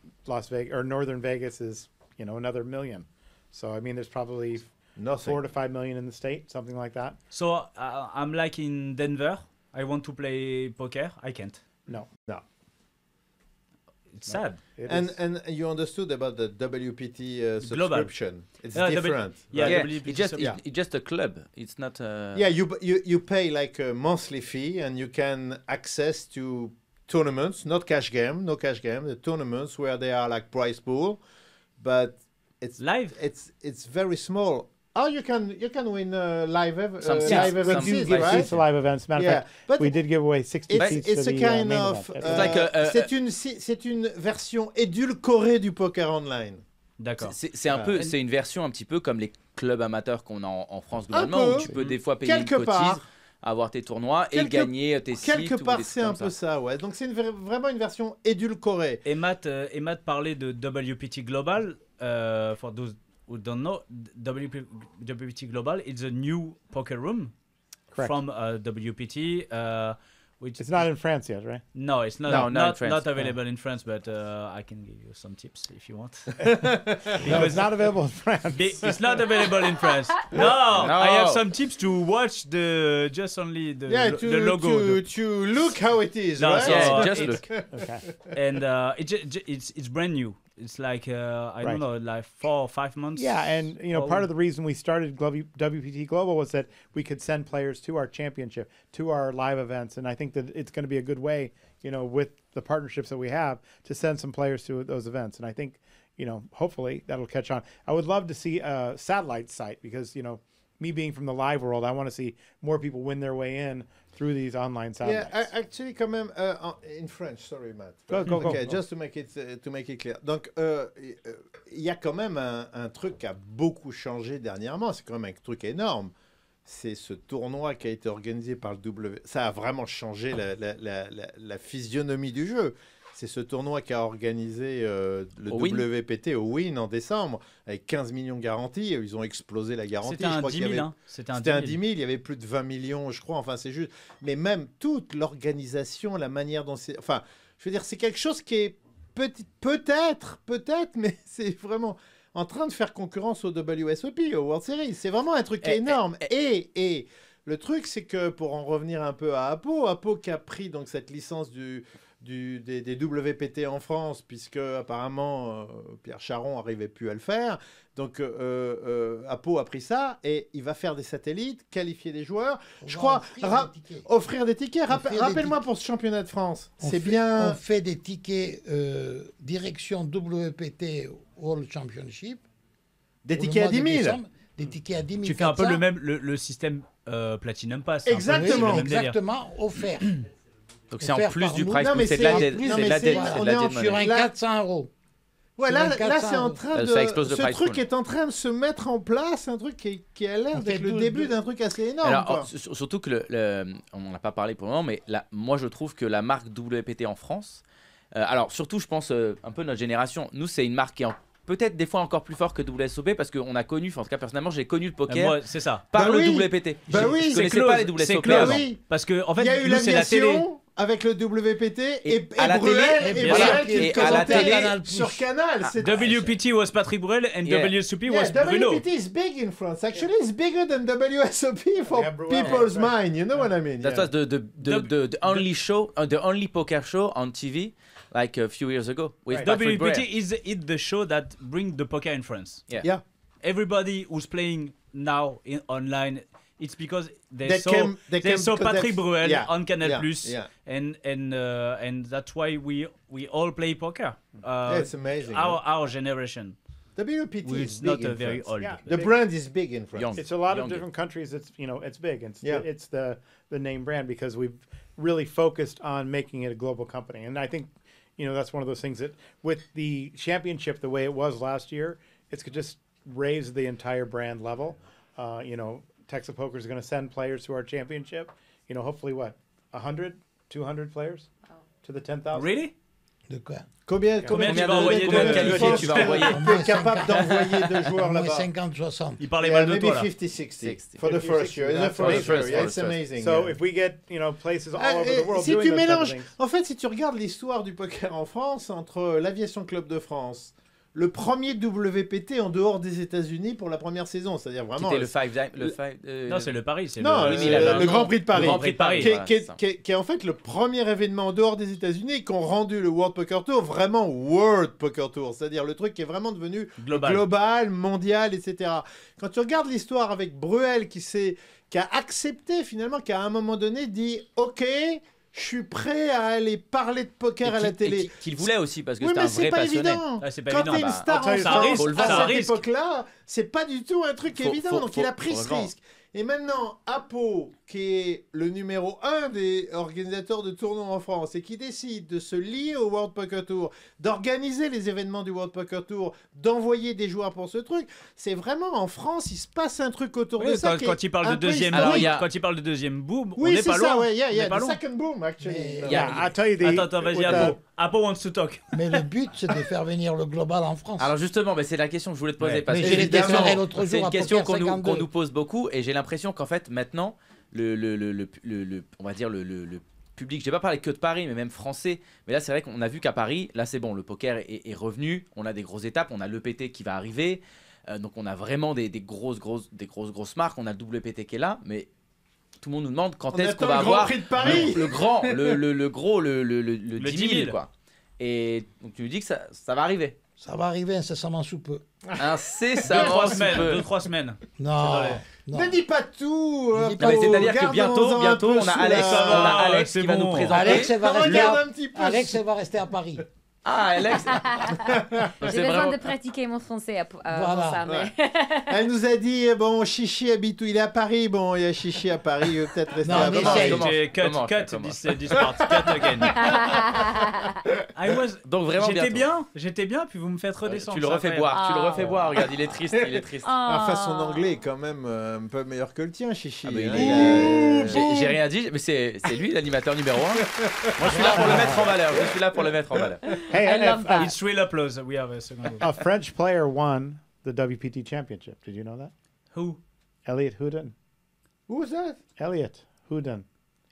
[SPEAKER 5] Vegas is another million. So I mean, there's probably 4 to 5 million in the state, something like that.
[SPEAKER 2] So I'm like in Denver. I want to play poker. I can't.
[SPEAKER 5] No.
[SPEAKER 2] It's sad.
[SPEAKER 6] And you understood about the WPT subscription. It's different.
[SPEAKER 2] It's
[SPEAKER 3] just a club. It's not.
[SPEAKER 6] Yeah, you pay like a monthly fee, and you can access to tournaments, not cash game, no cash game. The tournaments where they are like prize pool, but it's
[SPEAKER 2] live.
[SPEAKER 6] It's very small. Oh, you can win live events,
[SPEAKER 5] We do give seats to live events. Matter of fact,
[SPEAKER 6] but
[SPEAKER 5] we did give away 60 seats
[SPEAKER 6] it's
[SPEAKER 5] to
[SPEAKER 6] a
[SPEAKER 5] the
[SPEAKER 6] kind
[SPEAKER 5] main
[SPEAKER 6] of
[SPEAKER 5] event.
[SPEAKER 6] c'est une version édulcorée du poker online.
[SPEAKER 2] D'accord.
[SPEAKER 3] C'est un peu, c'est une version un petit peu comme les clubs amateurs qu'on a en France globalement, où tu peux des fois payer une cotise, avoir tes tournois et gagner tes sites.
[SPEAKER 6] Quelque part, c'est un peu ça, ouais. Donc c'est vraiment une version édulcorée.
[SPEAKER 2] Et Matt parlait de WPT Global. For those who don't know, WPT Global is a new poker room.
[SPEAKER 5] Correct.
[SPEAKER 2] From WPT. Which
[SPEAKER 5] it's not in France yet, right?
[SPEAKER 2] No, it's not.
[SPEAKER 3] No,
[SPEAKER 2] not
[SPEAKER 3] France.
[SPEAKER 2] available in France, but I can give you some tips if you want.
[SPEAKER 5] No, it's not available in France.
[SPEAKER 2] It's not available in France. No, I have some tips to watch the logo.
[SPEAKER 6] To look how it is,
[SPEAKER 2] no,
[SPEAKER 6] right?
[SPEAKER 2] So
[SPEAKER 3] just look.
[SPEAKER 5] Okay.
[SPEAKER 2] And it's brand new. It's like I don't know, like 4 or 5 months.
[SPEAKER 5] Yeah, and part of the reason we started WPT Global was that we could send players to our championship, to our live events, and I think that it's going to be a good way, with the partnerships that we have, to send some players to those events. And I think, hopefully that'll catch on. I would love to see a satellite site because, me being from the live world, I want to see more people win their way in through these online satellites.
[SPEAKER 6] Yeah, actually, quand même, in French, sorry, Matt.
[SPEAKER 5] Go.
[SPEAKER 6] Okay, just to make it clear. Donc, il y a quand même un truc qui a beaucoup changé dernièrement. C'est quand même un truc énorme. C'est ce tournoi qui a été organisé par le W. Ça a vraiment changé la physionomie du jeu. C'est ce tournoi qui a organisé le WPT au Win en décembre, avec 15 millions garantis. Ils ont explosé la garantie.
[SPEAKER 2] C'était un 10 000.
[SPEAKER 6] C'était un 10 000. Il y avait plus de 20 millions, je crois. Enfin, c'est juste. Mais même toute l'organisation, la manière dont c'est. Enfin, je veux dire, c'est quelque chose qui est peut-être, mais c'est vraiment en train de faire concurrence au WSOP, au World Series. C'est vraiment un truc énorme. Et le truc, c'est que pour en revenir un peu à APO qui a pris donc cette licence des WPT en France, puisque apparemment Pierre Charon n'arrivait plus à le faire. Donc APO a pris ça et il va faire des satellites, qualifier des joueurs. Je crois offrir des tickets. Rappelle-moi pour ce championnat de France.
[SPEAKER 7] On fait des tickets direction WPT World Championship.
[SPEAKER 6] Des tickets à 10 000.
[SPEAKER 7] Des tickets à 10 000.
[SPEAKER 2] Tu fais un peu le système Platinum Pass.
[SPEAKER 7] Exactement, offert.
[SPEAKER 3] Donc c'est en plus du price pool, c'est de la dette.
[SPEAKER 7] On est sur un 400 €.
[SPEAKER 6] Ouais, là c'est en train de... Ce truc
[SPEAKER 3] pool.
[SPEAKER 6] est en train de se mettre en place, un truc qui a l'air d'être le début d'un truc assez énorme.
[SPEAKER 3] Alors, surtout que on n'en a pas parlé pour le moment, mais moi je trouve que la marque WPT en France, alors surtout je pense un peu notre génération, nous c'est une marque qui est peut-être des fois encore plus fort que WSOP parce qu'on a connu, en tout cas personnellement j'ai connu le poker
[SPEAKER 2] moi, c'est ça.
[SPEAKER 3] par le WPT.
[SPEAKER 6] Bah oui,
[SPEAKER 3] je connaissais pas les WSOP avant.
[SPEAKER 2] Parce que en fait,
[SPEAKER 6] il y a eu
[SPEAKER 2] nous c'est la télé.
[SPEAKER 6] avec le WPT et
[SPEAKER 3] à la
[SPEAKER 6] Bruel
[SPEAKER 3] télé,
[SPEAKER 6] et
[SPEAKER 2] bien
[SPEAKER 6] Bruel
[SPEAKER 2] sûr.
[SPEAKER 6] qui
[SPEAKER 3] Et à la
[SPEAKER 6] commentaient
[SPEAKER 3] télé,
[SPEAKER 6] sur Canal.
[SPEAKER 2] WPT was Patrick Bruel and
[SPEAKER 3] Yeah.
[SPEAKER 2] WSOP was Bruno.
[SPEAKER 6] WPT is big in France. Actually, it's bigger than WSOP for
[SPEAKER 5] Yeah, Bruel,
[SPEAKER 6] people's
[SPEAKER 5] right.
[SPEAKER 6] mind. You know what I mean?
[SPEAKER 3] That was the only show, the only poker show on TV, like a few years ago with
[SPEAKER 5] Right.
[SPEAKER 3] Patrick
[SPEAKER 2] WPT
[SPEAKER 3] Bruel.
[SPEAKER 2] is the show that brings the poker in France.
[SPEAKER 6] Yeah.
[SPEAKER 2] Everybody who's playing now online, it's because they
[SPEAKER 6] They
[SPEAKER 2] saw
[SPEAKER 6] came- they came
[SPEAKER 2] saw
[SPEAKER 6] because
[SPEAKER 2] Patrick
[SPEAKER 6] they've-
[SPEAKER 2] Bruel
[SPEAKER 6] yeah,
[SPEAKER 2] on Canal
[SPEAKER 6] yeah,
[SPEAKER 2] Plus,
[SPEAKER 6] yeah.
[SPEAKER 2] and that's why we all play poker.
[SPEAKER 6] Yeah, it's amazing.
[SPEAKER 2] Our generation,
[SPEAKER 6] WPT
[SPEAKER 2] which
[SPEAKER 6] is
[SPEAKER 2] is
[SPEAKER 6] big
[SPEAKER 2] not
[SPEAKER 6] in
[SPEAKER 2] a very
[SPEAKER 6] France.
[SPEAKER 2] old.
[SPEAKER 5] Yeah.
[SPEAKER 6] The brand is big in France.
[SPEAKER 3] Young.
[SPEAKER 5] It's a lot
[SPEAKER 3] Young.
[SPEAKER 5] of different countries. It's it's big.
[SPEAKER 6] Yeah.
[SPEAKER 5] It's the name brand because we've really focused on making it a global company. And I think that's one of those things that with the championship the way it was last year, it's just raise the entire brand level. Texas Poker is going to send players to our championship. Hopefully 100, 200 players to the 10,000.
[SPEAKER 2] Really?
[SPEAKER 7] De quoi?
[SPEAKER 6] Combien
[SPEAKER 2] tu vas envoyer
[SPEAKER 3] combien
[SPEAKER 2] de
[SPEAKER 3] de qualifiés tu vas envoyer?
[SPEAKER 6] tu es capable d'envoyer de joueurs
[SPEAKER 7] Au moins
[SPEAKER 6] là-bas?
[SPEAKER 7] 50-60.
[SPEAKER 2] Il parlait
[SPEAKER 6] Yeah,
[SPEAKER 2] mal de
[SPEAKER 6] maybe
[SPEAKER 2] toi là.
[SPEAKER 6] 50-60 for the
[SPEAKER 5] 50,
[SPEAKER 6] first year. It's the
[SPEAKER 5] that's
[SPEAKER 6] first
[SPEAKER 5] amazing.
[SPEAKER 6] year. Yeah,
[SPEAKER 3] For
[SPEAKER 6] it's
[SPEAKER 3] the first.
[SPEAKER 6] amazing.
[SPEAKER 5] So
[SPEAKER 6] yeah.
[SPEAKER 5] if we get places all over the world
[SPEAKER 6] Si
[SPEAKER 5] doing
[SPEAKER 6] tu
[SPEAKER 5] those type of
[SPEAKER 6] mélanges,
[SPEAKER 5] things.
[SPEAKER 6] en fait, si tu regardes l'histoire du poker en France entre l'Aviation Club de France, le premier WPT en dehors des États-Unis pour la première saison, c'est-à-dire vraiment
[SPEAKER 3] C'était le five.
[SPEAKER 2] Non, c'est le Paris. C'est
[SPEAKER 6] non,
[SPEAKER 2] le,
[SPEAKER 6] le Grand Prix de Paris.
[SPEAKER 2] Le Grand Prix de Paris.
[SPEAKER 6] Qui est-
[SPEAKER 3] voilà,
[SPEAKER 6] qui est-
[SPEAKER 3] c'est ça.
[SPEAKER 6] qui est en fait le premier événement en dehors des États-Unis et qui ont rendu le World Poker Tour vraiment World Poker Tour, c'est-à-dire le truc qui est vraiment devenu global, mondial, etc. Quand tu regardes l'histoire avec Bruel qui a accepté finalement, qui à un moment donné dit OK, je suis prêt à aller parler de poker à la télé.
[SPEAKER 3] Qu'il voulait aussi parce que
[SPEAKER 6] Oui,
[SPEAKER 3] c'était
[SPEAKER 6] mais
[SPEAKER 3] un vrai
[SPEAKER 6] c'est pas
[SPEAKER 3] passionné.
[SPEAKER 6] évident.
[SPEAKER 2] Ah, c'est pas
[SPEAKER 6] Quand
[SPEAKER 2] évident.
[SPEAKER 6] t'es une
[SPEAKER 3] Bah,
[SPEAKER 6] star
[SPEAKER 5] ça
[SPEAKER 6] en
[SPEAKER 5] risque,
[SPEAKER 6] France,
[SPEAKER 2] faut le
[SPEAKER 6] à
[SPEAKER 2] faire. Ça
[SPEAKER 6] cette
[SPEAKER 2] risque.
[SPEAKER 6] époque-là, c'est pas du tout un truc évident. Donc il a pris ce
[SPEAKER 3] vraiment.
[SPEAKER 6] risque. Et maintenant, APO, qui est le numéro 1 des organisateurs de tournois en France et qui décide de se lier au World Poker Tour, d'organiser les événements du World Poker Tour, d'envoyer des joueurs pour ce truc, c'est vraiment en France, il se passe un truc autour de
[SPEAKER 2] Oui,
[SPEAKER 6] ça.
[SPEAKER 2] quand il parle de deuxième
[SPEAKER 3] Alors,
[SPEAKER 2] boom,
[SPEAKER 3] il y a-
[SPEAKER 2] quand il parle de deuxième boom, on
[SPEAKER 6] Oui,
[SPEAKER 2] n'est
[SPEAKER 6] c'est
[SPEAKER 2] pas
[SPEAKER 6] ça,
[SPEAKER 2] loin.
[SPEAKER 6] ouais,
[SPEAKER 2] On n'est pas
[SPEAKER 6] the
[SPEAKER 2] loin.
[SPEAKER 6] second boom, actually.
[SPEAKER 7] Mais-
[SPEAKER 5] Yeah, I'll tell you
[SPEAKER 2] Attends, vas-y,
[SPEAKER 5] with
[SPEAKER 2] Apo. Apo wants to talk.
[SPEAKER 7] Mais le but, c'est de faire venir le global en France.
[SPEAKER 3] Alors justement, c'est la question que je voulais te poser
[SPEAKER 2] Ouais.
[SPEAKER 3] parce
[SPEAKER 7] Mais
[SPEAKER 3] que
[SPEAKER 7] j'ai
[SPEAKER 3] évidemment,
[SPEAKER 7] déclaré l'autre
[SPEAKER 3] c'est
[SPEAKER 7] jour
[SPEAKER 3] une
[SPEAKER 7] à
[SPEAKER 3] question
[SPEAKER 7] Poker
[SPEAKER 3] qu'on
[SPEAKER 7] 52.
[SPEAKER 3] nous pose beaucoup et j'ai l'impression qu'en fait maintenant on va dire le public, je vais pas parler que de Paris mais même français, mais là c'est vrai qu'on a vu qu'à Paris, là c'est bon, le poker est revenu, on a des grosses étapes, on a l'EPT qui va arriver, donc on a vraiment des grosses marques, on a le WPT qui est là, mais tout le monde nous demande quand
[SPEAKER 6] On
[SPEAKER 3] est-ce
[SPEAKER 6] attend
[SPEAKER 3] qu'on va
[SPEAKER 6] le Grand
[SPEAKER 3] avoir
[SPEAKER 6] Prix de Paris.
[SPEAKER 3] le grand, le gros, le
[SPEAKER 2] 10
[SPEAKER 3] 10
[SPEAKER 2] 000
[SPEAKER 3] 000 quoi. Et donc tu nous dis que ça va arriver.
[SPEAKER 7] Ça va arriver incessamment sous peu.
[SPEAKER 3] Incessamment sous peu.
[SPEAKER 2] 2-3 semaines.
[SPEAKER 7] Non, non.
[SPEAKER 6] Ne dis pas tout.
[SPEAKER 7] dis
[SPEAKER 3] Non, mais
[SPEAKER 7] pas
[SPEAKER 3] c'est-à-dire que
[SPEAKER 6] Gardons-en un
[SPEAKER 3] bientôt
[SPEAKER 6] peu
[SPEAKER 3] on a
[SPEAKER 6] sous
[SPEAKER 3] Alex,
[SPEAKER 6] la-
[SPEAKER 2] c'est
[SPEAKER 3] qui va
[SPEAKER 2] bon.
[SPEAKER 3] nous présenter.
[SPEAKER 7] Alex, elle va rester
[SPEAKER 6] Regarde
[SPEAKER 7] à...
[SPEAKER 6] un petit peu.
[SPEAKER 7] Alex, elle va rester à Paris.
[SPEAKER 3] Ah, Alex.
[SPEAKER 4] J'ai
[SPEAKER 3] C'est
[SPEAKER 4] besoin
[SPEAKER 3] vraiment-
[SPEAKER 4] de pratiquer mon français pour
[SPEAKER 7] Voilà.
[SPEAKER 4] ça. Mais...
[SPEAKER 6] Elle nous a dit, bon, Chichi habite où? Il est à Paris. Bon, il y a Chichi à Paris, il veut peut-être rester
[SPEAKER 7] Non,
[SPEAKER 6] à
[SPEAKER 7] mais
[SPEAKER 6] Paris.
[SPEAKER 7] essaye.
[SPEAKER 2] Cut this part. Cut again.
[SPEAKER 3] Donc vraiment
[SPEAKER 2] J'étais bien, puis vous me faites redescendre.
[SPEAKER 3] Tu le
[SPEAKER 2] ça,
[SPEAKER 3] refais
[SPEAKER 2] frère.
[SPEAKER 3] boire, tu le
[SPEAKER 4] Ah.
[SPEAKER 3] refais boire. Regarde, il est triste, il est triste.
[SPEAKER 6] Enfin, son anglais est quand même un peu meilleur que le tien, Chichi.
[SPEAKER 3] Ah bah, il
[SPEAKER 6] hein.
[SPEAKER 3] est- J'ai rien dit, mais c'est lui l'animateur numéro 1. Moi je suis là pour le mettre en valeur.
[SPEAKER 5] Hey,
[SPEAKER 4] I love that.
[SPEAKER 2] It's real applause. We have a second one.
[SPEAKER 5] a French player won the WPT Championship. Did you know that?
[SPEAKER 2] Who?
[SPEAKER 5] Elliot Houdin.
[SPEAKER 6] Who was that?
[SPEAKER 5] Elliot Houdin.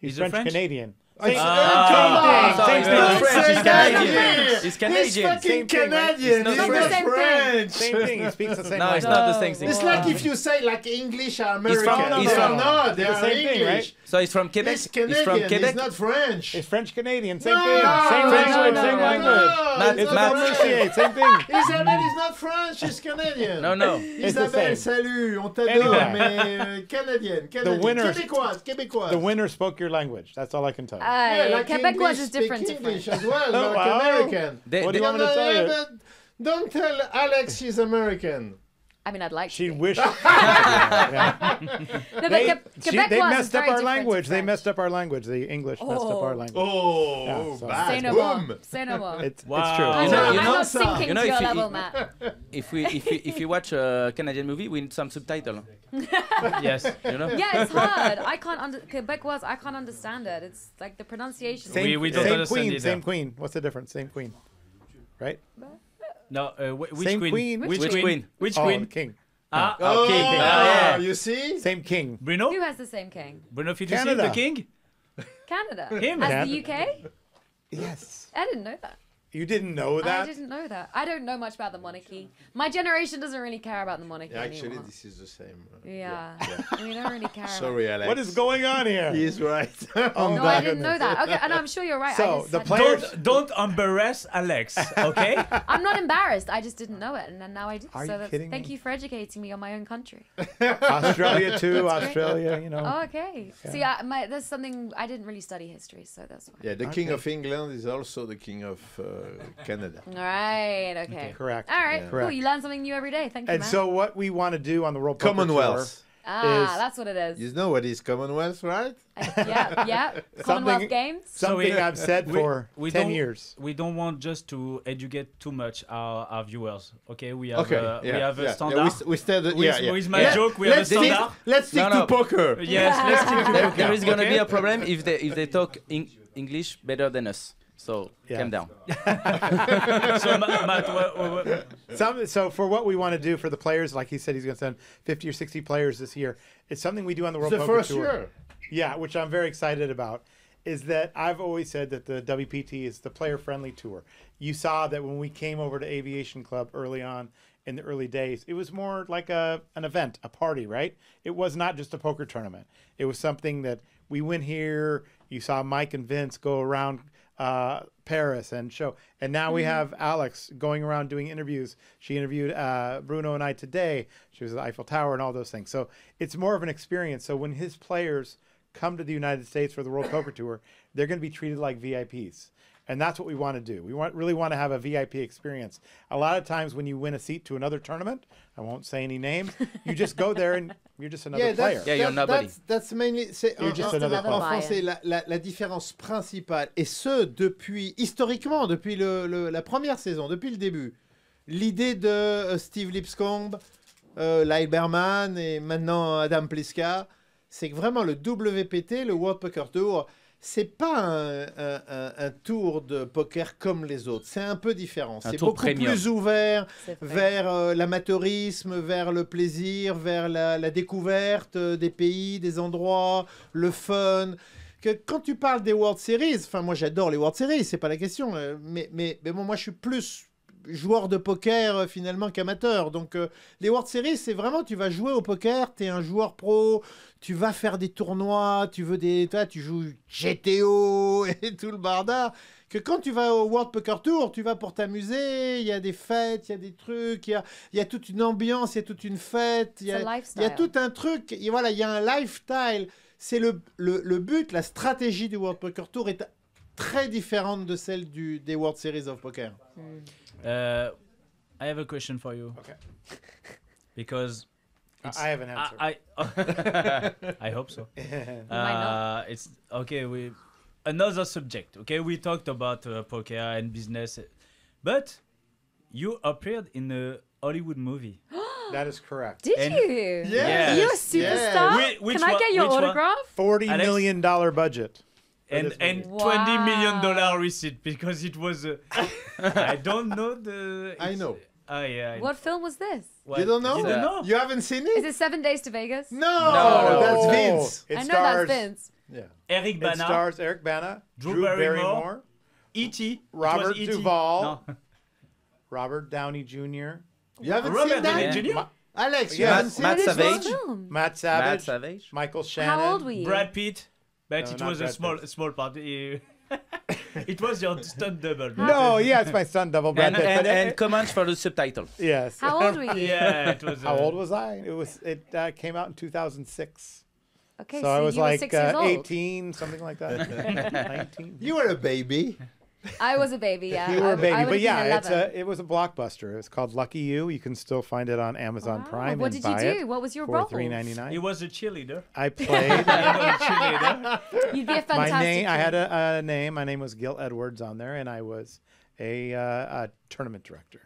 [SPEAKER 5] He's
[SPEAKER 2] He's a
[SPEAKER 5] French
[SPEAKER 2] French?
[SPEAKER 5] Canadian.
[SPEAKER 6] It's-
[SPEAKER 2] Ah,
[SPEAKER 6] come on!
[SPEAKER 3] sorry,
[SPEAKER 6] It's
[SPEAKER 3] he's not
[SPEAKER 6] not
[SPEAKER 3] French, he's
[SPEAKER 6] Canadian.
[SPEAKER 3] Canadian. He's
[SPEAKER 6] He's
[SPEAKER 3] Canadian.
[SPEAKER 6] fucking
[SPEAKER 5] Same thing, right?
[SPEAKER 6] Canadian.
[SPEAKER 3] It's not
[SPEAKER 6] He's
[SPEAKER 3] the
[SPEAKER 6] not
[SPEAKER 4] same thing.
[SPEAKER 6] French.
[SPEAKER 5] Same thing. He speaks the same
[SPEAKER 3] No, it's
[SPEAKER 5] language.
[SPEAKER 3] not the same thing.
[SPEAKER 6] It's like if you say like English or American.
[SPEAKER 3] from- he's
[SPEAKER 6] They are
[SPEAKER 3] from-
[SPEAKER 6] not. They
[SPEAKER 5] the
[SPEAKER 6] are
[SPEAKER 5] same thing,
[SPEAKER 6] English.
[SPEAKER 5] right?
[SPEAKER 3] So he's from Quebec.
[SPEAKER 6] He's
[SPEAKER 3] He's from
[SPEAKER 6] Canadian.
[SPEAKER 3] Quebec.
[SPEAKER 6] He's not French.
[SPEAKER 5] It's French Canadian. Same
[SPEAKER 6] No,
[SPEAKER 5] thing. Same
[SPEAKER 6] no,
[SPEAKER 5] language.
[SPEAKER 6] no,
[SPEAKER 5] Same
[SPEAKER 6] no,
[SPEAKER 5] language.
[SPEAKER 3] Matt,
[SPEAKER 6] it's
[SPEAKER 5] It's
[SPEAKER 6] not
[SPEAKER 3] Matt.
[SPEAKER 6] French.
[SPEAKER 5] Same thing.
[SPEAKER 6] Isabelle is not French. She's Canadian.
[SPEAKER 3] No.
[SPEAKER 5] It's the
[SPEAKER 6] Isabelle,
[SPEAKER 5] same.
[SPEAKER 6] salut, on t'adore,
[SPEAKER 5] Anyway.
[SPEAKER 6] mais canadienne,
[SPEAKER 5] winner-
[SPEAKER 6] québécoise.
[SPEAKER 5] The winner spoke your language. That's all I can tell you.
[SPEAKER 6] Yeah, like
[SPEAKER 4] Quebecois
[SPEAKER 6] English
[SPEAKER 4] is different
[SPEAKER 6] speak
[SPEAKER 4] to
[SPEAKER 6] English
[SPEAKER 4] French.
[SPEAKER 6] as well, like
[SPEAKER 5] wow.
[SPEAKER 6] American.
[SPEAKER 3] They-
[SPEAKER 5] What do
[SPEAKER 3] they-
[SPEAKER 5] you want me to tell you?
[SPEAKER 6] but don't tell Alex she's American.
[SPEAKER 4] I mean, I'd like
[SPEAKER 5] She
[SPEAKER 4] to.
[SPEAKER 5] wished.
[SPEAKER 4] No, but
[SPEAKER 5] They
[SPEAKER 4] Quebecois is
[SPEAKER 5] messed up
[SPEAKER 4] very
[SPEAKER 5] our
[SPEAKER 4] different to
[SPEAKER 5] language. They
[SPEAKER 4] French.
[SPEAKER 5] messed up our language. The English messed up our language.
[SPEAKER 6] Oh,
[SPEAKER 5] Yeah, so-
[SPEAKER 6] bad.
[SPEAKER 4] Say no
[SPEAKER 6] Boom.
[SPEAKER 4] more. Say no more.
[SPEAKER 5] It's
[SPEAKER 2] Wow.
[SPEAKER 5] true.
[SPEAKER 4] I'm
[SPEAKER 3] You know-
[SPEAKER 4] not,
[SPEAKER 3] you
[SPEAKER 4] I'm
[SPEAKER 3] know-
[SPEAKER 4] not sinking
[SPEAKER 3] you know,
[SPEAKER 4] to your
[SPEAKER 3] if you-
[SPEAKER 4] level, Matt.
[SPEAKER 3] If you watch a Canadian movie, we need some subtitle.
[SPEAKER 2] Yes.
[SPEAKER 3] You know.
[SPEAKER 4] Yeah, it's hard. I can't Quebecois. I can't understand it. It's like the pronunciation.
[SPEAKER 5] Same,
[SPEAKER 2] We don't
[SPEAKER 5] same
[SPEAKER 2] understand
[SPEAKER 5] queen.
[SPEAKER 2] either.
[SPEAKER 5] Same queen. What's the difference? Same queen. Right?
[SPEAKER 2] No, which
[SPEAKER 5] Same
[SPEAKER 2] queen?
[SPEAKER 5] queen.
[SPEAKER 2] Which
[SPEAKER 3] Which
[SPEAKER 2] queen?
[SPEAKER 3] queen?
[SPEAKER 2] Which
[SPEAKER 5] Oh,
[SPEAKER 2] queen?
[SPEAKER 5] king.
[SPEAKER 2] Ah,
[SPEAKER 6] Oh,
[SPEAKER 2] okay.
[SPEAKER 3] yeah.
[SPEAKER 6] you see?
[SPEAKER 5] Same king.
[SPEAKER 2] Bruno?
[SPEAKER 4] Who has the same king?
[SPEAKER 2] Bruno Fitoussi,
[SPEAKER 5] Canada.
[SPEAKER 2] the king?
[SPEAKER 4] Canada.
[SPEAKER 2] Him.
[SPEAKER 4] As the UK?
[SPEAKER 5] Yes.
[SPEAKER 4] I didn't know that.
[SPEAKER 5] You didn't know that?
[SPEAKER 4] I didn't know that. I don't know much about the monarchy. My generation doesn't really care about the monarchy
[SPEAKER 6] Actually,
[SPEAKER 4] anymore.
[SPEAKER 6] this is the same.
[SPEAKER 4] Yeah. We don't really care
[SPEAKER 6] Sorry, Alex.
[SPEAKER 5] What is going on here?
[SPEAKER 6] He's right.
[SPEAKER 5] Oh,
[SPEAKER 4] No, I didn't know that. Okay, and I'm sure you're right.
[SPEAKER 5] So, the
[SPEAKER 4] hadn't-
[SPEAKER 5] players-
[SPEAKER 2] Don't embarrass Alex, okay?
[SPEAKER 4] I'm not embarrassed. I just didn't know it, and then now I do.
[SPEAKER 5] Are
[SPEAKER 4] so
[SPEAKER 5] you
[SPEAKER 4] that's,
[SPEAKER 5] kidding
[SPEAKER 4] thank
[SPEAKER 5] me?
[SPEAKER 4] you for educating me on my own country.
[SPEAKER 5] Australia too,
[SPEAKER 4] That's great.
[SPEAKER 5] Australia, you know.
[SPEAKER 4] Oh, okay. See, there's something I didn't really study history, so that's why.
[SPEAKER 6] Yeah, the King of England is also the King of Canada.
[SPEAKER 4] All right. Okay.
[SPEAKER 5] Correct.
[SPEAKER 4] All right.
[SPEAKER 6] Yeah.
[SPEAKER 4] Cool.
[SPEAKER 5] Correct.
[SPEAKER 4] You learn something new every day. Thank you,
[SPEAKER 5] And
[SPEAKER 4] man.
[SPEAKER 5] so what we want to do on the World Poker
[SPEAKER 6] Commonwealth.
[SPEAKER 4] Ah,
[SPEAKER 5] is-
[SPEAKER 4] that's what it is.
[SPEAKER 6] You know what is Commonwealth, right?
[SPEAKER 4] Yeah. Commonwealth Games.
[SPEAKER 5] Something I've said for
[SPEAKER 2] we
[SPEAKER 5] 10
[SPEAKER 2] don't-
[SPEAKER 5] years.
[SPEAKER 2] We don't want just to educate too much our viewers. Okay, we have we have a
[SPEAKER 6] Yeah,
[SPEAKER 2] standard.
[SPEAKER 6] we said that,
[SPEAKER 2] With my joke, we have a standard.
[SPEAKER 6] Let's stick
[SPEAKER 3] No,
[SPEAKER 6] to poker.
[SPEAKER 2] Yes, let's stick to poker.
[SPEAKER 3] There is gonna
[SPEAKER 2] okay?
[SPEAKER 3] be a problem if they talk English better than us. So
[SPEAKER 5] Yeah.
[SPEAKER 3] calm down.
[SPEAKER 2] So Matt,
[SPEAKER 5] So for what we want to do for the players, like he said, he's going to send 50 or 60 players this year. It's something we do on the World
[SPEAKER 6] The
[SPEAKER 5] Poker
[SPEAKER 6] first
[SPEAKER 5] Tour.
[SPEAKER 6] year.
[SPEAKER 5] Yeah, which I'm very excited about. Is that I've always said that the WPT is the player-friendly tour. You saw that when we came over to Aviation Club early on in the early days, it was more like an event, a party, right? It was not just a poker tournament. It was something that we went here. You saw Mike and Vince go around Paris and show. And now we have Alex going around doing interviews. She interviewed Bruno and I today. She was at the Eiffel Tower and all those things. So it's more of an experience. So when his players come to the United States for the World Poker Tour, they're going to be treated like VIPs. And that's what we want to do. We really want to have a VIP experience. A lot of times when you win a seat to another tournament, I won't say any names, you just go there and you're just another player.
[SPEAKER 3] Yeah, you're nobody.
[SPEAKER 6] That's mainly.
[SPEAKER 5] You're just another
[SPEAKER 6] En
[SPEAKER 4] player.
[SPEAKER 6] français, la différence principale, et ce depuis historiquement, depuis la première saison, depuis le début, l'idée de Steve Lipscomb, Lyle Berman et maintenant Adam Pliska, c'est que vraiment le WPT, le World Poker Tour, c'est pas un tour de poker comme les autres. C'est un peu différent. C'est
[SPEAKER 3] tour
[SPEAKER 6] beaucoup
[SPEAKER 3] premium.
[SPEAKER 6] plus ouvert
[SPEAKER 4] C'est vrai.
[SPEAKER 6] vers l'amateurisme, vers le plaisir, vers la découverte des pays, des endroits, le fun. Que quand tu parles des World Series, enfin moi j'adore les World Series, c'est pas la question, mais bon, moi je suis plus joueur de poker finalement qu'amateur. Donc les World Series, c'est vraiment tu vas jouer au poker, tu es un joueur pro, tu vas faire des tournois, tu joues GTO et tout le bardard. Que quand tu vas au World Poker Tour, tu vas pour t'amuser, il y a des fêtes, il y a des trucs, il y a toute une ambiance, il y a toute une fête, il y
[SPEAKER 4] C'est
[SPEAKER 6] a
[SPEAKER 4] lifestyle.
[SPEAKER 6] tout un truc, et voilà, il y a un lifestyle. C'est le but, la stratégie du World Poker Tour est très différente de celle des World Series of Poker.
[SPEAKER 2] I have a question for you.
[SPEAKER 5] Okay.
[SPEAKER 2] Because
[SPEAKER 5] I have an answer.
[SPEAKER 2] I hope so.
[SPEAKER 4] might not.
[SPEAKER 2] It's okay. Another subject. Okay, we talked about poker and business, but you appeared in a Hollywood movie.
[SPEAKER 5] That is correct.
[SPEAKER 4] Did
[SPEAKER 2] And-
[SPEAKER 4] you?
[SPEAKER 2] Yes.
[SPEAKER 4] You're a superstar.
[SPEAKER 2] Which
[SPEAKER 4] Can I
[SPEAKER 2] one-
[SPEAKER 4] get your
[SPEAKER 2] which one?
[SPEAKER 4] autograph?
[SPEAKER 5] $40
[SPEAKER 2] Alex?
[SPEAKER 5] million budget.
[SPEAKER 2] And
[SPEAKER 5] this
[SPEAKER 2] and
[SPEAKER 5] movie.
[SPEAKER 2] $20 million
[SPEAKER 4] Wow.
[SPEAKER 2] receipt because it was. I don't know the.
[SPEAKER 6] I know.
[SPEAKER 2] Oh yeah.
[SPEAKER 4] What film was this?
[SPEAKER 2] What?
[SPEAKER 6] You don't know?
[SPEAKER 2] You don't know?
[SPEAKER 6] You haven't seen
[SPEAKER 4] Is
[SPEAKER 6] it?
[SPEAKER 4] it 7 Days to Vegas?
[SPEAKER 6] No,
[SPEAKER 3] No.
[SPEAKER 6] that's Vince.
[SPEAKER 5] It
[SPEAKER 4] I know
[SPEAKER 5] stars,
[SPEAKER 4] that's Vince.
[SPEAKER 6] Yeah.
[SPEAKER 2] Eric
[SPEAKER 5] It
[SPEAKER 2] Bana,
[SPEAKER 5] stars Eric Bana,
[SPEAKER 2] Drew
[SPEAKER 5] Drew
[SPEAKER 2] Barrymore,
[SPEAKER 5] Barrymore,
[SPEAKER 2] E.T.,
[SPEAKER 5] Robert
[SPEAKER 2] E.T.
[SPEAKER 5] Duvall.
[SPEAKER 2] No.
[SPEAKER 5] Robert Downey Jr.,
[SPEAKER 6] You haven't
[SPEAKER 2] Robert
[SPEAKER 6] seen
[SPEAKER 2] Downey
[SPEAKER 6] that?
[SPEAKER 2] Jr.
[SPEAKER 5] Ma-
[SPEAKER 6] Alex, you
[SPEAKER 5] Yes.
[SPEAKER 6] haven't seen
[SPEAKER 3] Matt
[SPEAKER 6] it?
[SPEAKER 3] Savage.
[SPEAKER 4] Film.
[SPEAKER 5] Matt Savage,
[SPEAKER 3] Matt Savage.
[SPEAKER 5] Michael Shannon.
[SPEAKER 4] How old were you?
[SPEAKER 2] Brad Pitt, but
[SPEAKER 5] No,
[SPEAKER 2] it
[SPEAKER 5] not
[SPEAKER 2] was a
[SPEAKER 5] Brad
[SPEAKER 2] small part. It was your stunt double.
[SPEAKER 5] No, yeah, it's my son, Double Brad Pitt. but
[SPEAKER 3] And comments for the subtitle.
[SPEAKER 5] yes.
[SPEAKER 4] How old were you?
[SPEAKER 2] Yeah, it was.
[SPEAKER 5] How old was I? It came out in 2006.
[SPEAKER 4] Okay,
[SPEAKER 5] So I was
[SPEAKER 4] you were
[SPEAKER 5] like
[SPEAKER 4] 6 years old.
[SPEAKER 5] 18, something like that. 19.
[SPEAKER 6] You were a baby.
[SPEAKER 4] I was a baby, yeah.
[SPEAKER 5] You were a
[SPEAKER 4] I
[SPEAKER 5] baby,
[SPEAKER 4] would've
[SPEAKER 5] but
[SPEAKER 4] been
[SPEAKER 5] yeah,
[SPEAKER 4] 11.
[SPEAKER 5] it was a blockbuster. It was called Lucky You. You can still find it on Amazon
[SPEAKER 4] Wow.
[SPEAKER 5] Prime.
[SPEAKER 4] What
[SPEAKER 5] and
[SPEAKER 4] did you
[SPEAKER 5] buy
[SPEAKER 4] do?
[SPEAKER 5] it
[SPEAKER 4] What was your
[SPEAKER 5] for
[SPEAKER 4] role?
[SPEAKER 5] $3.99.
[SPEAKER 2] He was a cheerleader.
[SPEAKER 5] I played.
[SPEAKER 4] You'd be a
[SPEAKER 5] My
[SPEAKER 4] fantastic
[SPEAKER 5] name. I had
[SPEAKER 4] kid.
[SPEAKER 5] a name. My name was Gil Edwards on there, and I was a tournament director.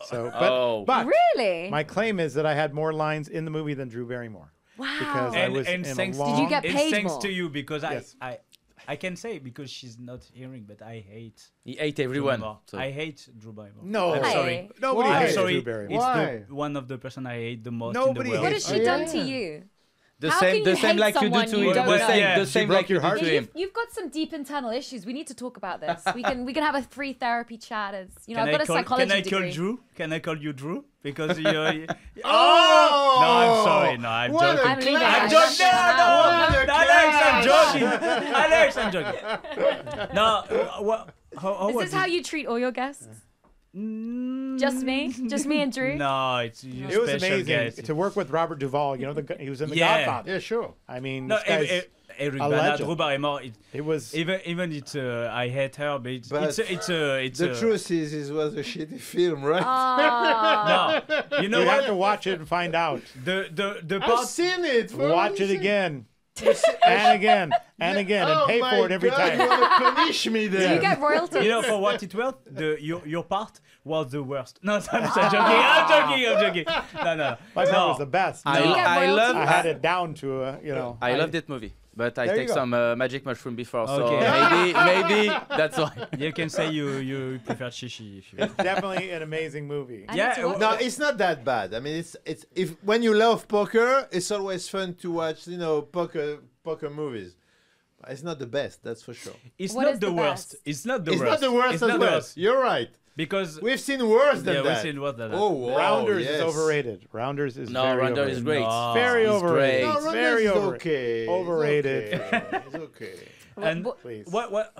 [SPEAKER 5] So, but
[SPEAKER 4] Really?
[SPEAKER 5] my claim is that I had more lines in the movie than Drew Barrymore.
[SPEAKER 4] Wow.
[SPEAKER 5] Because I
[SPEAKER 2] And-
[SPEAKER 5] was
[SPEAKER 2] and
[SPEAKER 5] in
[SPEAKER 2] thanks-
[SPEAKER 5] a
[SPEAKER 2] Did
[SPEAKER 5] long.
[SPEAKER 4] you get
[SPEAKER 2] It's
[SPEAKER 4] paid
[SPEAKER 2] thanks
[SPEAKER 4] more?
[SPEAKER 2] to you because
[SPEAKER 5] Yes.
[SPEAKER 2] I can say because she's not hearing, but I hate
[SPEAKER 3] He ate
[SPEAKER 2] Drew
[SPEAKER 3] everyone.
[SPEAKER 2] Barrymore.
[SPEAKER 3] So.
[SPEAKER 2] I hate Drew Barrymore.
[SPEAKER 5] No,
[SPEAKER 2] I'm
[SPEAKER 4] Why?
[SPEAKER 2] sorry.
[SPEAKER 5] Nobody
[SPEAKER 6] Why?
[SPEAKER 2] I'm
[SPEAKER 5] hates
[SPEAKER 2] sorry.
[SPEAKER 5] Drew Barrymore.
[SPEAKER 2] It's
[SPEAKER 6] Why?
[SPEAKER 2] one of the person I hate the most
[SPEAKER 5] Nobody
[SPEAKER 2] in the world.
[SPEAKER 4] What
[SPEAKER 5] hates
[SPEAKER 4] has she
[SPEAKER 6] Oh,
[SPEAKER 4] done
[SPEAKER 6] yeah.
[SPEAKER 4] to you?
[SPEAKER 3] The
[SPEAKER 4] How
[SPEAKER 3] same,
[SPEAKER 4] can you
[SPEAKER 3] the same
[SPEAKER 4] hate
[SPEAKER 3] like you do
[SPEAKER 4] someone
[SPEAKER 3] to
[SPEAKER 4] you
[SPEAKER 3] him.
[SPEAKER 4] don't
[SPEAKER 3] The
[SPEAKER 4] know?
[SPEAKER 3] same,
[SPEAKER 2] Yeah.
[SPEAKER 3] the same
[SPEAKER 5] broke
[SPEAKER 3] like you
[SPEAKER 5] your
[SPEAKER 3] do
[SPEAKER 5] heart?
[SPEAKER 3] to
[SPEAKER 4] Hey,
[SPEAKER 3] him.
[SPEAKER 4] you've got some deep internal issues. We need to talk about this. We can have a free therapy chat. As you know, I've got a psychology
[SPEAKER 2] can I call
[SPEAKER 4] degree.
[SPEAKER 2] Drew? Can I call you Drew? Because you.
[SPEAKER 6] Oh!
[SPEAKER 2] No, I'm sorry. No, I'm
[SPEAKER 6] What a
[SPEAKER 2] joking.
[SPEAKER 4] I'm leaving.
[SPEAKER 2] I'm
[SPEAKER 4] I
[SPEAKER 2] joking.
[SPEAKER 4] don't know.
[SPEAKER 2] Alex, I'm joking. No, what? How
[SPEAKER 4] Is
[SPEAKER 2] was
[SPEAKER 4] this how you treat all your guests? Just me? Just me and Drew?
[SPEAKER 2] No, it's you
[SPEAKER 5] It was
[SPEAKER 2] special
[SPEAKER 5] amazing
[SPEAKER 2] guest.
[SPEAKER 5] to work with Robert Duvall. You know, he was in The
[SPEAKER 2] Yeah.
[SPEAKER 5] Godfather.
[SPEAKER 6] Yeah, sure.
[SPEAKER 5] I mean,
[SPEAKER 2] No,
[SPEAKER 5] this guy's,
[SPEAKER 2] Eric
[SPEAKER 5] a
[SPEAKER 2] Bana,
[SPEAKER 5] legend.
[SPEAKER 2] Drew Barrymore.
[SPEAKER 5] it was.
[SPEAKER 2] Even it's I hate her, but it's
[SPEAKER 6] But
[SPEAKER 2] it's
[SPEAKER 6] The truth is, it was a shitty film, right?
[SPEAKER 4] Oh.
[SPEAKER 2] No, you know
[SPEAKER 5] You have to
[SPEAKER 2] what?
[SPEAKER 5] watch it and find out.
[SPEAKER 2] The
[SPEAKER 6] I've
[SPEAKER 2] part.
[SPEAKER 6] seen it. for
[SPEAKER 5] Watch it
[SPEAKER 6] reason.
[SPEAKER 5] again, and again, and again, and
[SPEAKER 6] Oh
[SPEAKER 5] pay
[SPEAKER 6] my
[SPEAKER 5] for it every
[SPEAKER 6] God,
[SPEAKER 5] time.
[SPEAKER 6] You want to punish me
[SPEAKER 4] Do
[SPEAKER 6] there?
[SPEAKER 4] you get royalties?
[SPEAKER 2] You know, for what it's worth, your part was the worst. No, I'm joking. No.
[SPEAKER 5] My son was the best.
[SPEAKER 4] Do you get
[SPEAKER 3] I
[SPEAKER 4] royalties?
[SPEAKER 3] love
[SPEAKER 5] I had it down to you know.
[SPEAKER 3] I love that movie, but I
[SPEAKER 5] There you
[SPEAKER 3] take
[SPEAKER 5] go.
[SPEAKER 3] some magic mushroom before, so
[SPEAKER 2] Okay.
[SPEAKER 3] maybe that's why.
[SPEAKER 2] You can say you prefer Shishi if you.
[SPEAKER 5] It's definitely an amazing movie.
[SPEAKER 4] I
[SPEAKER 2] Yeah,
[SPEAKER 4] need to watch
[SPEAKER 6] No,
[SPEAKER 4] it.
[SPEAKER 6] it's not that bad. I mean, it's if when you love poker, it's always fun to watch, poker movies. It's not the best, that's for sure.
[SPEAKER 2] It's
[SPEAKER 4] What
[SPEAKER 2] not
[SPEAKER 4] is
[SPEAKER 2] the
[SPEAKER 4] the
[SPEAKER 2] worst.
[SPEAKER 4] best?
[SPEAKER 2] It's not the
[SPEAKER 6] It's
[SPEAKER 2] worst.
[SPEAKER 6] not the worst
[SPEAKER 2] It's
[SPEAKER 6] as
[SPEAKER 2] not the
[SPEAKER 6] well.
[SPEAKER 2] worst.
[SPEAKER 6] You're right.
[SPEAKER 2] Because
[SPEAKER 6] We've seen worse than
[SPEAKER 2] yeah,
[SPEAKER 6] that.
[SPEAKER 2] we've seen worse than that.
[SPEAKER 6] Oh, wow,
[SPEAKER 5] Rounders
[SPEAKER 6] yes.
[SPEAKER 5] is overrated. Rounders is
[SPEAKER 3] No,
[SPEAKER 5] very
[SPEAKER 3] Rounder
[SPEAKER 5] overrated.
[SPEAKER 3] is great.
[SPEAKER 2] No.
[SPEAKER 5] Very
[SPEAKER 3] He's
[SPEAKER 5] overrated.
[SPEAKER 3] great.
[SPEAKER 6] No,
[SPEAKER 5] It's
[SPEAKER 6] Rounders
[SPEAKER 5] very
[SPEAKER 6] is
[SPEAKER 5] over-
[SPEAKER 6] okay.
[SPEAKER 5] overrated.
[SPEAKER 6] It's okay. It's okay.
[SPEAKER 2] And
[SPEAKER 5] Please.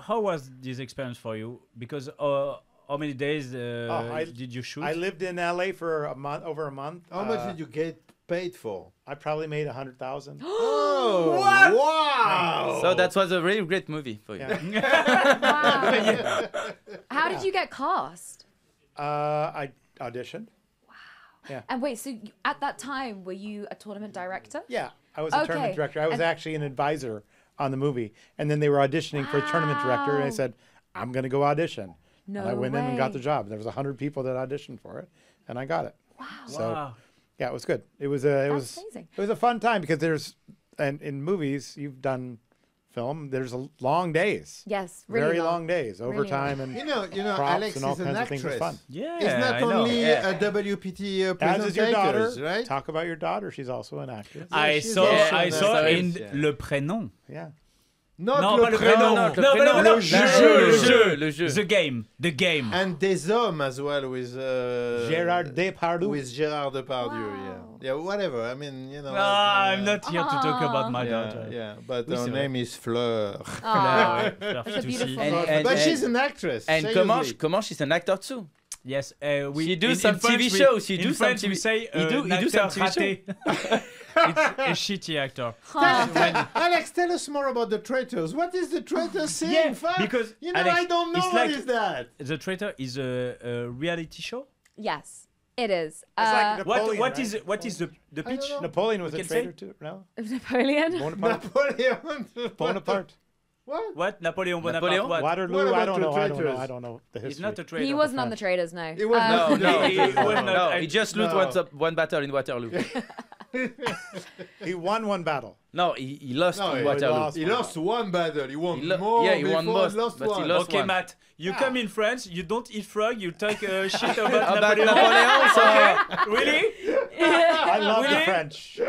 [SPEAKER 2] how was this experience for you? Because how many days did you shoot?
[SPEAKER 5] I lived in LA for over a month.
[SPEAKER 6] How much did you get paid for?
[SPEAKER 5] I probably made 100,000.
[SPEAKER 6] Oh, wow!
[SPEAKER 3] So that was a really great movie for you.
[SPEAKER 5] Yeah.
[SPEAKER 4] Wow. How did you get cast?
[SPEAKER 5] I auditioned.
[SPEAKER 4] And wait, so at that time, were you a tournament director?
[SPEAKER 5] Yeah, I was a
[SPEAKER 4] Okay.
[SPEAKER 5] tournament director. I was
[SPEAKER 4] And-
[SPEAKER 5] actually an advisor on the movie, and then they were auditioning for a tournament director, and I
[SPEAKER 4] Wow.
[SPEAKER 5] said, "I'm going to go audition."
[SPEAKER 4] No
[SPEAKER 5] and I went in and got the
[SPEAKER 4] way.
[SPEAKER 5] job. There was 100 people that auditioned for it, and I got it.
[SPEAKER 4] Wow.
[SPEAKER 5] So
[SPEAKER 2] Wow.
[SPEAKER 5] yeah, it was good. It was
[SPEAKER 4] That's amazing.
[SPEAKER 5] it was a fun time because there's and in movies you've done film. There's long days,
[SPEAKER 4] Yes, really
[SPEAKER 5] very long days,
[SPEAKER 4] Really
[SPEAKER 5] overtime and
[SPEAKER 6] You know,
[SPEAKER 5] props
[SPEAKER 6] Alex
[SPEAKER 5] and all
[SPEAKER 6] is an
[SPEAKER 5] kinds of things. It was
[SPEAKER 6] actress.
[SPEAKER 5] fun.
[SPEAKER 2] Yeah,
[SPEAKER 6] It's not
[SPEAKER 2] I know.
[SPEAKER 6] only
[SPEAKER 3] Yeah.
[SPEAKER 6] a WPT
[SPEAKER 5] As is your daughter,
[SPEAKER 6] presenter, right?
[SPEAKER 5] Talk about your daughter. She's also an actress.
[SPEAKER 2] I
[SPEAKER 6] she's
[SPEAKER 2] saw
[SPEAKER 6] also
[SPEAKER 2] I
[SPEAKER 6] an
[SPEAKER 2] saw
[SPEAKER 6] actress,
[SPEAKER 2] in
[SPEAKER 6] yeah.
[SPEAKER 2] Le Prénom.
[SPEAKER 5] Yeah.
[SPEAKER 6] Not
[SPEAKER 2] Non,
[SPEAKER 6] le
[SPEAKER 2] pas le
[SPEAKER 6] prénom.
[SPEAKER 2] prénom.
[SPEAKER 3] non,
[SPEAKER 2] Non,
[SPEAKER 3] le
[SPEAKER 2] non, non,
[SPEAKER 6] Le
[SPEAKER 3] Le jeu.
[SPEAKER 2] The game. The game.
[SPEAKER 6] And Des Hommes as well with
[SPEAKER 5] Gérard Depardieu.
[SPEAKER 6] With Gérard Depardieu,
[SPEAKER 4] Wow.
[SPEAKER 6] yeah, whatever. I mean,
[SPEAKER 2] Ah, I'm not here to talk about my
[SPEAKER 6] Yeah,
[SPEAKER 2] daughter.
[SPEAKER 6] yeah, but
[SPEAKER 2] Oui,
[SPEAKER 6] her
[SPEAKER 2] c'est vrai.
[SPEAKER 6] name is Fleur.
[SPEAKER 4] Ah,
[SPEAKER 2] Ouais, Fleur
[SPEAKER 4] It's a
[SPEAKER 2] Fitoussi.
[SPEAKER 4] beautiful
[SPEAKER 3] And-
[SPEAKER 6] But she's an actress.
[SPEAKER 3] And
[SPEAKER 6] seriously.
[SPEAKER 3] comment she's an actor too.
[SPEAKER 2] Yes, we
[SPEAKER 3] She do
[SPEAKER 2] in
[SPEAKER 3] some
[SPEAKER 2] French
[SPEAKER 3] TV
[SPEAKER 2] we-
[SPEAKER 3] shows, she
[SPEAKER 2] in
[SPEAKER 3] do some
[SPEAKER 2] French we
[SPEAKER 3] TV
[SPEAKER 2] say
[SPEAKER 3] he do
[SPEAKER 2] an
[SPEAKER 3] some
[SPEAKER 2] acteur
[SPEAKER 3] TV
[SPEAKER 2] raté. It's a shitty actor.
[SPEAKER 6] Alex, tell us more about the Traitors. What is the Traitors saying?
[SPEAKER 2] Yeah,
[SPEAKER 6] Fuck.
[SPEAKER 2] because,
[SPEAKER 6] you know,
[SPEAKER 2] Alex,
[SPEAKER 6] I don't know
[SPEAKER 2] it's
[SPEAKER 6] what
[SPEAKER 2] like-
[SPEAKER 6] is that.
[SPEAKER 2] The Traitor is a reality show.
[SPEAKER 4] Yes, it is.
[SPEAKER 5] It's like Napoleon,
[SPEAKER 2] What
[SPEAKER 5] right?
[SPEAKER 2] is the pitch?
[SPEAKER 6] don't know.
[SPEAKER 5] Napoleon was
[SPEAKER 2] We
[SPEAKER 5] a
[SPEAKER 2] can say-
[SPEAKER 5] traitor too. No,
[SPEAKER 4] Napoleon?
[SPEAKER 5] Bonaparte.
[SPEAKER 6] Napoleon.
[SPEAKER 5] Bonaparte.
[SPEAKER 6] What?
[SPEAKER 2] What Napoleon Bonaparte?
[SPEAKER 3] Napoleon?
[SPEAKER 2] What?
[SPEAKER 5] Waterloo.
[SPEAKER 6] What about
[SPEAKER 5] I don't
[SPEAKER 6] the
[SPEAKER 5] know. I don't know.
[SPEAKER 6] traitors?
[SPEAKER 5] I don't know the history.
[SPEAKER 2] He's not a traitor.
[SPEAKER 4] He wasn't on the traders, no.
[SPEAKER 6] He was not.
[SPEAKER 3] No,
[SPEAKER 2] he was not.
[SPEAKER 3] no,
[SPEAKER 2] I-
[SPEAKER 3] he just lost
[SPEAKER 6] No.
[SPEAKER 3] one battle in Waterloo.
[SPEAKER 5] He won one battle.
[SPEAKER 3] No, he lost
[SPEAKER 6] No,
[SPEAKER 3] in
[SPEAKER 6] he
[SPEAKER 3] Waterloo.
[SPEAKER 5] lost.
[SPEAKER 6] He lost one battle. He won
[SPEAKER 3] He lo-
[SPEAKER 6] more.
[SPEAKER 3] yeah, he won
[SPEAKER 6] before,
[SPEAKER 3] most,
[SPEAKER 6] lost
[SPEAKER 3] but he
[SPEAKER 6] one.
[SPEAKER 3] lost
[SPEAKER 2] Okay,
[SPEAKER 3] one.
[SPEAKER 2] Matt. You come in France. You don't eat frog. You talk shit about
[SPEAKER 3] About
[SPEAKER 2] Napoleon.
[SPEAKER 3] Napoleon, so
[SPEAKER 2] Really?
[SPEAKER 5] I love the
[SPEAKER 2] Really?
[SPEAKER 5] French.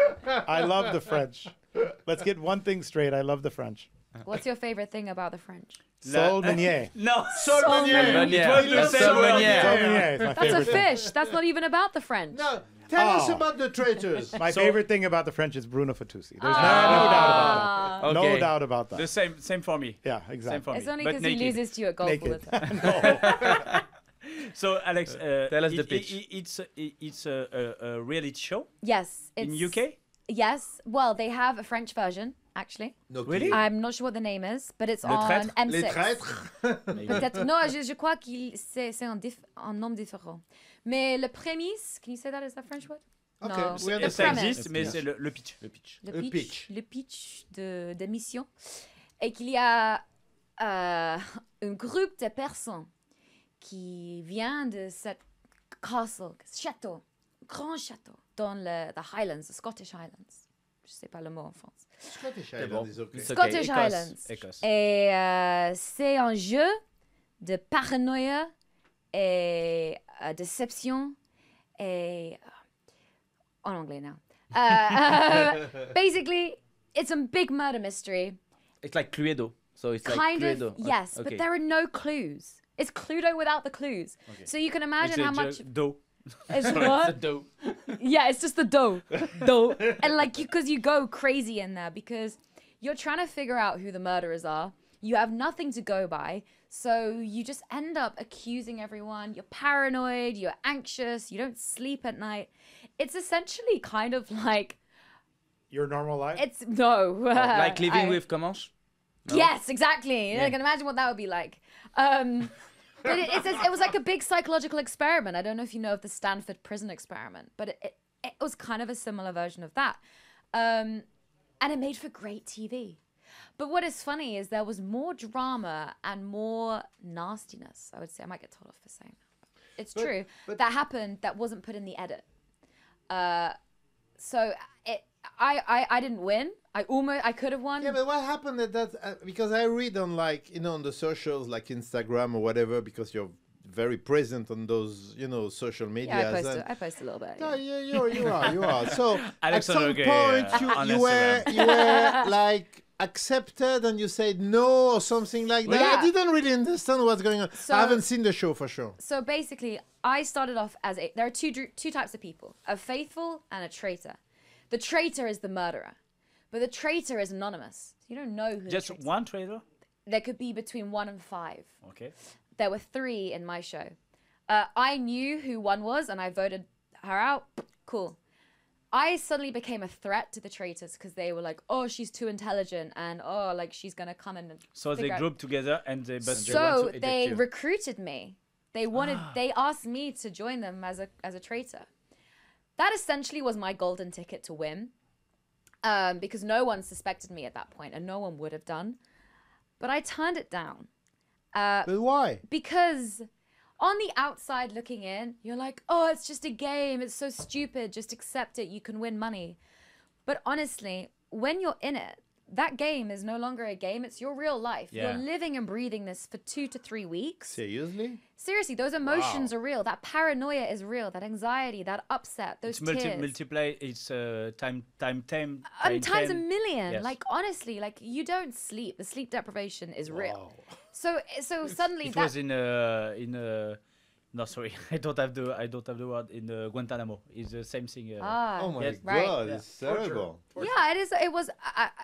[SPEAKER 5] I love the French. Let's get one thing straight. I love the French.
[SPEAKER 4] What's your favorite thing about the French?
[SPEAKER 5] Sol Meunier.
[SPEAKER 2] No.
[SPEAKER 6] Solmenier.
[SPEAKER 2] It was the same
[SPEAKER 3] Sol
[SPEAKER 2] word.
[SPEAKER 3] Meunier.
[SPEAKER 5] Sol Meunier is my
[SPEAKER 4] That's a
[SPEAKER 5] favorite thing.
[SPEAKER 4] fish. That's not even about the French.
[SPEAKER 6] No, tell us
[SPEAKER 5] Oh.
[SPEAKER 6] about the Traitors.
[SPEAKER 5] My
[SPEAKER 2] So-
[SPEAKER 5] favorite thing about the French is Bruno Fitoussi. There's no
[SPEAKER 4] Ah.
[SPEAKER 5] doubt about that.
[SPEAKER 3] Okay.
[SPEAKER 5] No doubt about that.
[SPEAKER 2] The same for me.
[SPEAKER 5] Yeah,
[SPEAKER 2] Same
[SPEAKER 5] exactly.
[SPEAKER 2] for me.
[SPEAKER 4] It's only
[SPEAKER 2] but
[SPEAKER 4] because he
[SPEAKER 2] naked.
[SPEAKER 4] loses to you at golf all the
[SPEAKER 5] Naked.
[SPEAKER 4] time.
[SPEAKER 5] No.
[SPEAKER 2] So Alex,
[SPEAKER 3] tell us the pitch.
[SPEAKER 2] It's a reality show
[SPEAKER 4] Yes. It's,
[SPEAKER 2] in UK.
[SPEAKER 4] Yes. Well, they have a French version, actually.
[SPEAKER 2] Really?
[SPEAKER 4] I'm not sure what the name is, but it's
[SPEAKER 2] Le
[SPEAKER 4] on
[SPEAKER 2] Traître?
[SPEAKER 4] M6.
[SPEAKER 6] Les Traîtres.
[SPEAKER 4] Peut-être. Non, je crois qu'il c'est un nom différent. Mais le prémisse, can you say that is that French word?
[SPEAKER 6] Okay,
[SPEAKER 4] No.
[SPEAKER 6] we
[SPEAKER 4] The
[SPEAKER 6] understand.
[SPEAKER 2] Ça
[SPEAKER 4] premise.
[SPEAKER 2] existe, mais c'est le pitch.
[SPEAKER 4] Le
[SPEAKER 6] pitch.
[SPEAKER 4] Le pitch de mission. Et qu'il y a un groupe de personnes qui vient de cette castle, château, grand château, dans the Highlands, the Scottish Highlands. Je sais pas le mot en France.
[SPEAKER 6] Scottish
[SPEAKER 3] C'est
[SPEAKER 6] Island
[SPEAKER 3] bon.
[SPEAKER 6] is okay.
[SPEAKER 3] It's okay.
[SPEAKER 4] Scottish
[SPEAKER 3] Écosse.
[SPEAKER 4] Highlands.
[SPEAKER 2] Écosse.
[SPEAKER 4] Et c'est un jeu de paranoïa et déception et en anglais now. Basically, it's a big murder mystery.
[SPEAKER 3] It's like Cluedo. So it's
[SPEAKER 4] Kind
[SPEAKER 3] like
[SPEAKER 4] of,
[SPEAKER 3] Cluedo.
[SPEAKER 4] yes,
[SPEAKER 3] Okay.
[SPEAKER 4] but there are no clues. It's Cluedo without the clues.
[SPEAKER 3] Okay.
[SPEAKER 4] So you can imagine how much...
[SPEAKER 2] dough.
[SPEAKER 4] It's
[SPEAKER 3] It's
[SPEAKER 4] what?
[SPEAKER 3] a dough.
[SPEAKER 4] Yeah, it's just the dough. And like, because you go crazy in there because you're trying to figure out who the murderers are. You have nothing to go by. So you just end up accusing everyone. You're paranoid. You're anxious. You don't sleep at night. It's essentially kind of like...
[SPEAKER 5] Your normal life?
[SPEAKER 4] It's... No.
[SPEAKER 3] Like living with Comanche? No?
[SPEAKER 4] Yes, exactly.
[SPEAKER 3] Yeah.
[SPEAKER 4] I can imagine what that would be like. But it was like a big psychological experiment. I don't know if you know of the Stanford prison experiment, but it was kind of a similar version of that. And it made for great TV. But what is funny is there was more drama and more nastiness, I would say. I might get told off for saying that. It's true. That happened that wasn't put in the edit. So I didn't win. I could have won.
[SPEAKER 6] Yeah, but what happened at that? Because I read on on the socials like Instagram or whatever, because you're very present on those social media.
[SPEAKER 4] Yeah, I post a little bit.
[SPEAKER 6] No,
[SPEAKER 4] Yeah.
[SPEAKER 6] you are. So at some
[SPEAKER 2] Alexander Gay,
[SPEAKER 6] point
[SPEAKER 2] on
[SPEAKER 6] you were like accepted and you said no or something like that.
[SPEAKER 4] Yeah.
[SPEAKER 6] I didn't really understand what's going on.
[SPEAKER 4] So-
[SPEAKER 6] I haven't seen the show for sure.
[SPEAKER 4] So basically, I started off as there are two types of people: a faithful and a traitor. The traitor is the murderer, but the traitor is anonymous. You don't know who.
[SPEAKER 2] Just
[SPEAKER 4] the traitor.
[SPEAKER 2] one traitor?
[SPEAKER 4] There could be between 1 and 5.
[SPEAKER 2] Okay.
[SPEAKER 4] There were 3 in my show. I knew who one was, and I voted her out. Cool. I suddenly became a threat to the traitors because they were like, "Oh, she's too intelligent," and "Oh, like she's gonna come in." And
[SPEAKER 2] So they
[SPEAKER 4] figure out-
[SPEAKER 2] grouped together and they want
[SPEAKER 4] So
[SPEAKER 2] to
[SPEAKER 4] they
[SPEAKER 2] eject you.
[SPEAKER 4] recruited me. They asked me to join them as a traitor. That essentially was my golden ticket to win, because no one suspected me at that point, and no one would have done. But I turned it down
[SPEAKER 6] But why?
[SPEAKER 4] because on the outside looking in, you're like, "Oh, it's just a game. It's so stupid. Just accept it. You can win money." But honestly, when you're in it, that game is no longer a game. It's your real life.
[SPEAKER 2] Yeah.
[SPEAKER 4] You're living and breathing this for 2 to 3 weeks.
[SPEAKER 6] Seriously?
[SPEAKER 4] Seriously, those emotions are real. That paranoia is real. That anxiety, that upset, those
[SPEAKER 2] It's
[SPEAKER 4] tears.
[SPEAKER 2] multiply. It's time 10.
[SPEAKER 4] Times a million.
[SPEAKER 2] Yes.
[SPEAKER 4] Like honestly, like you don't sleep. The sleep deprivation is real. So suddenly
[SPEAKER 2] It
[SPEAKER 4] that
[SPEAKER 2] was in no, sorry, I don't have the word in Guantanamo. It's the same thing.
[SPEAKER 6] Oh my
[SPEAKER 2] Yes.
[SPEAKER 4] Right.
[SPEAKER 6] God, it's terrible.
[SPEAKER 4] yeah, it is. It was.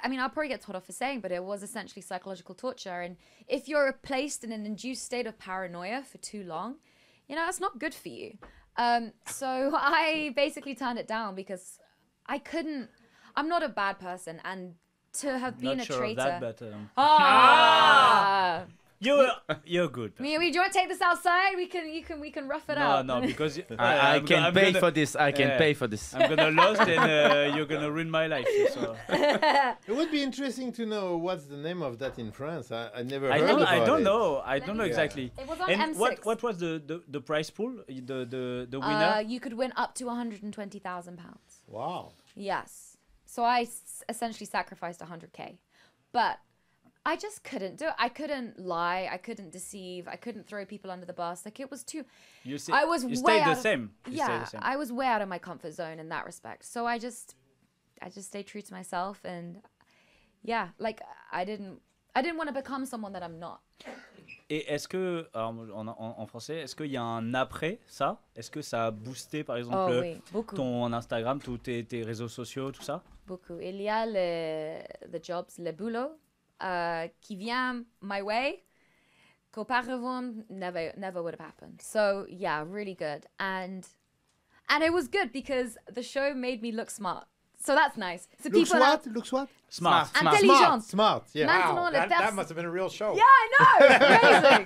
[SPEAKER 4] I mean, I'll probably get told off for saying, but it was essentially psychological torture. And if you're placed in an induced state of paranoia for too long, that's not good for you. So I basically turned it down because I couldn't. I'm not a bad person, and to have been
[SPEAKER 2] Not
[SPEAKER 4] a
[SPEAKER 2] sure
[SPEAKER 4] traitor.
[SPEAKER 2] of that, but you're good.
[SPEAKER 4] Do you want to take this outside? We can rough it out.
[SPEAKER 2] No, because
[SPEAKER 3] I can
[SPEAKER 2] I'm
[SPEAKER 3] pay
[SPEAKER 2] gonna-
[SPEAKER 3] for this. I can
[SPEAKER 2] Yeah.
[SPEAKER 3] pay for this.
[SPEAKER 2] I'm gonna lose and you're gonna ruin my life. So.
[SPEAKER 6] It would be interesting to know what's the name of that in France. I never
[SPEAKER 2] I
[SPEAKER 6] heard
[SPEAKER 2] don't,
[SPEAKER 6] about
[SPEAKER 2] I don't
[SPEAKER 6] it.
[SPEAKER 2] know. I
[SPEAKER 4] Let
[SPEAKER 2] don't
[SPEAKER 4] me
[SPEAKER 2] know
[SPEAKER 4] see.
[SPEAKER 2] exactly.
[SPEAKER 4] It was on
[SPEAKER 2] And
[SPEAKER 4] M6.
[SPEAKER 2] what was the prize pool? The winner?
[SPEAKER 4] You could win up to £120,000.
[SPEAKER 6] Wow.
[SPEAKER 4] Yes. So I essentially sacrificed 100K, but I just couldn't do it. I couldn't lie. I couldn't deceive. I couldn't throw people under the bus. Like it was too.
[SPEAKER 2] You see,
[SPEAKER 4] I was
[SPEAKER 2] you
[SPEAKER 4] way
[SPEAKER 2] stayed the
[SPEAKER 4] out of-
[SPEAKER 2] same. You stayed
[SPEAKER 4] Yeah,
[SPEAKER 2] the same.
[SPEAKER 4] I was way out of my comfort zone in that respect. So I just stayed true to myself, and yeah, like I didn't want to become someone that I'm not.
[SPEAKER 2] Et est-ce que, alors, en français, est-ce qu'il y a un après ça? Est-ce que ça a boosté, par exemple,
[SPEAKER 4] Oh oui, beaucoup.
[SPEAKER 2] ton Instagram, tous tes réseaux sociaux, tout ça?
[SPEAKER 4] Beaucoup. Il y a the jobs, le boulot qui vient my way qu'auparavant never would have happened. So yeah, really good. And it was good because the show made me look smart. So that's nice. So
[SPEAKER 6] Looks
[SPEAKER 4] people
[SPEAKER 6] what? Looks what?
[SPEAKER 2] Smart.
[SPEAKER 4] Intelligent.
[SPEAKER 6] Smart. Yeah.
[SPEAKER 4] Maintenant, les
[SPEAKER 5] That
[SPEAKER 4] pers-
[SPEAKER 5] must have been a real show.
[SPEAKER 4] Yeah, I know.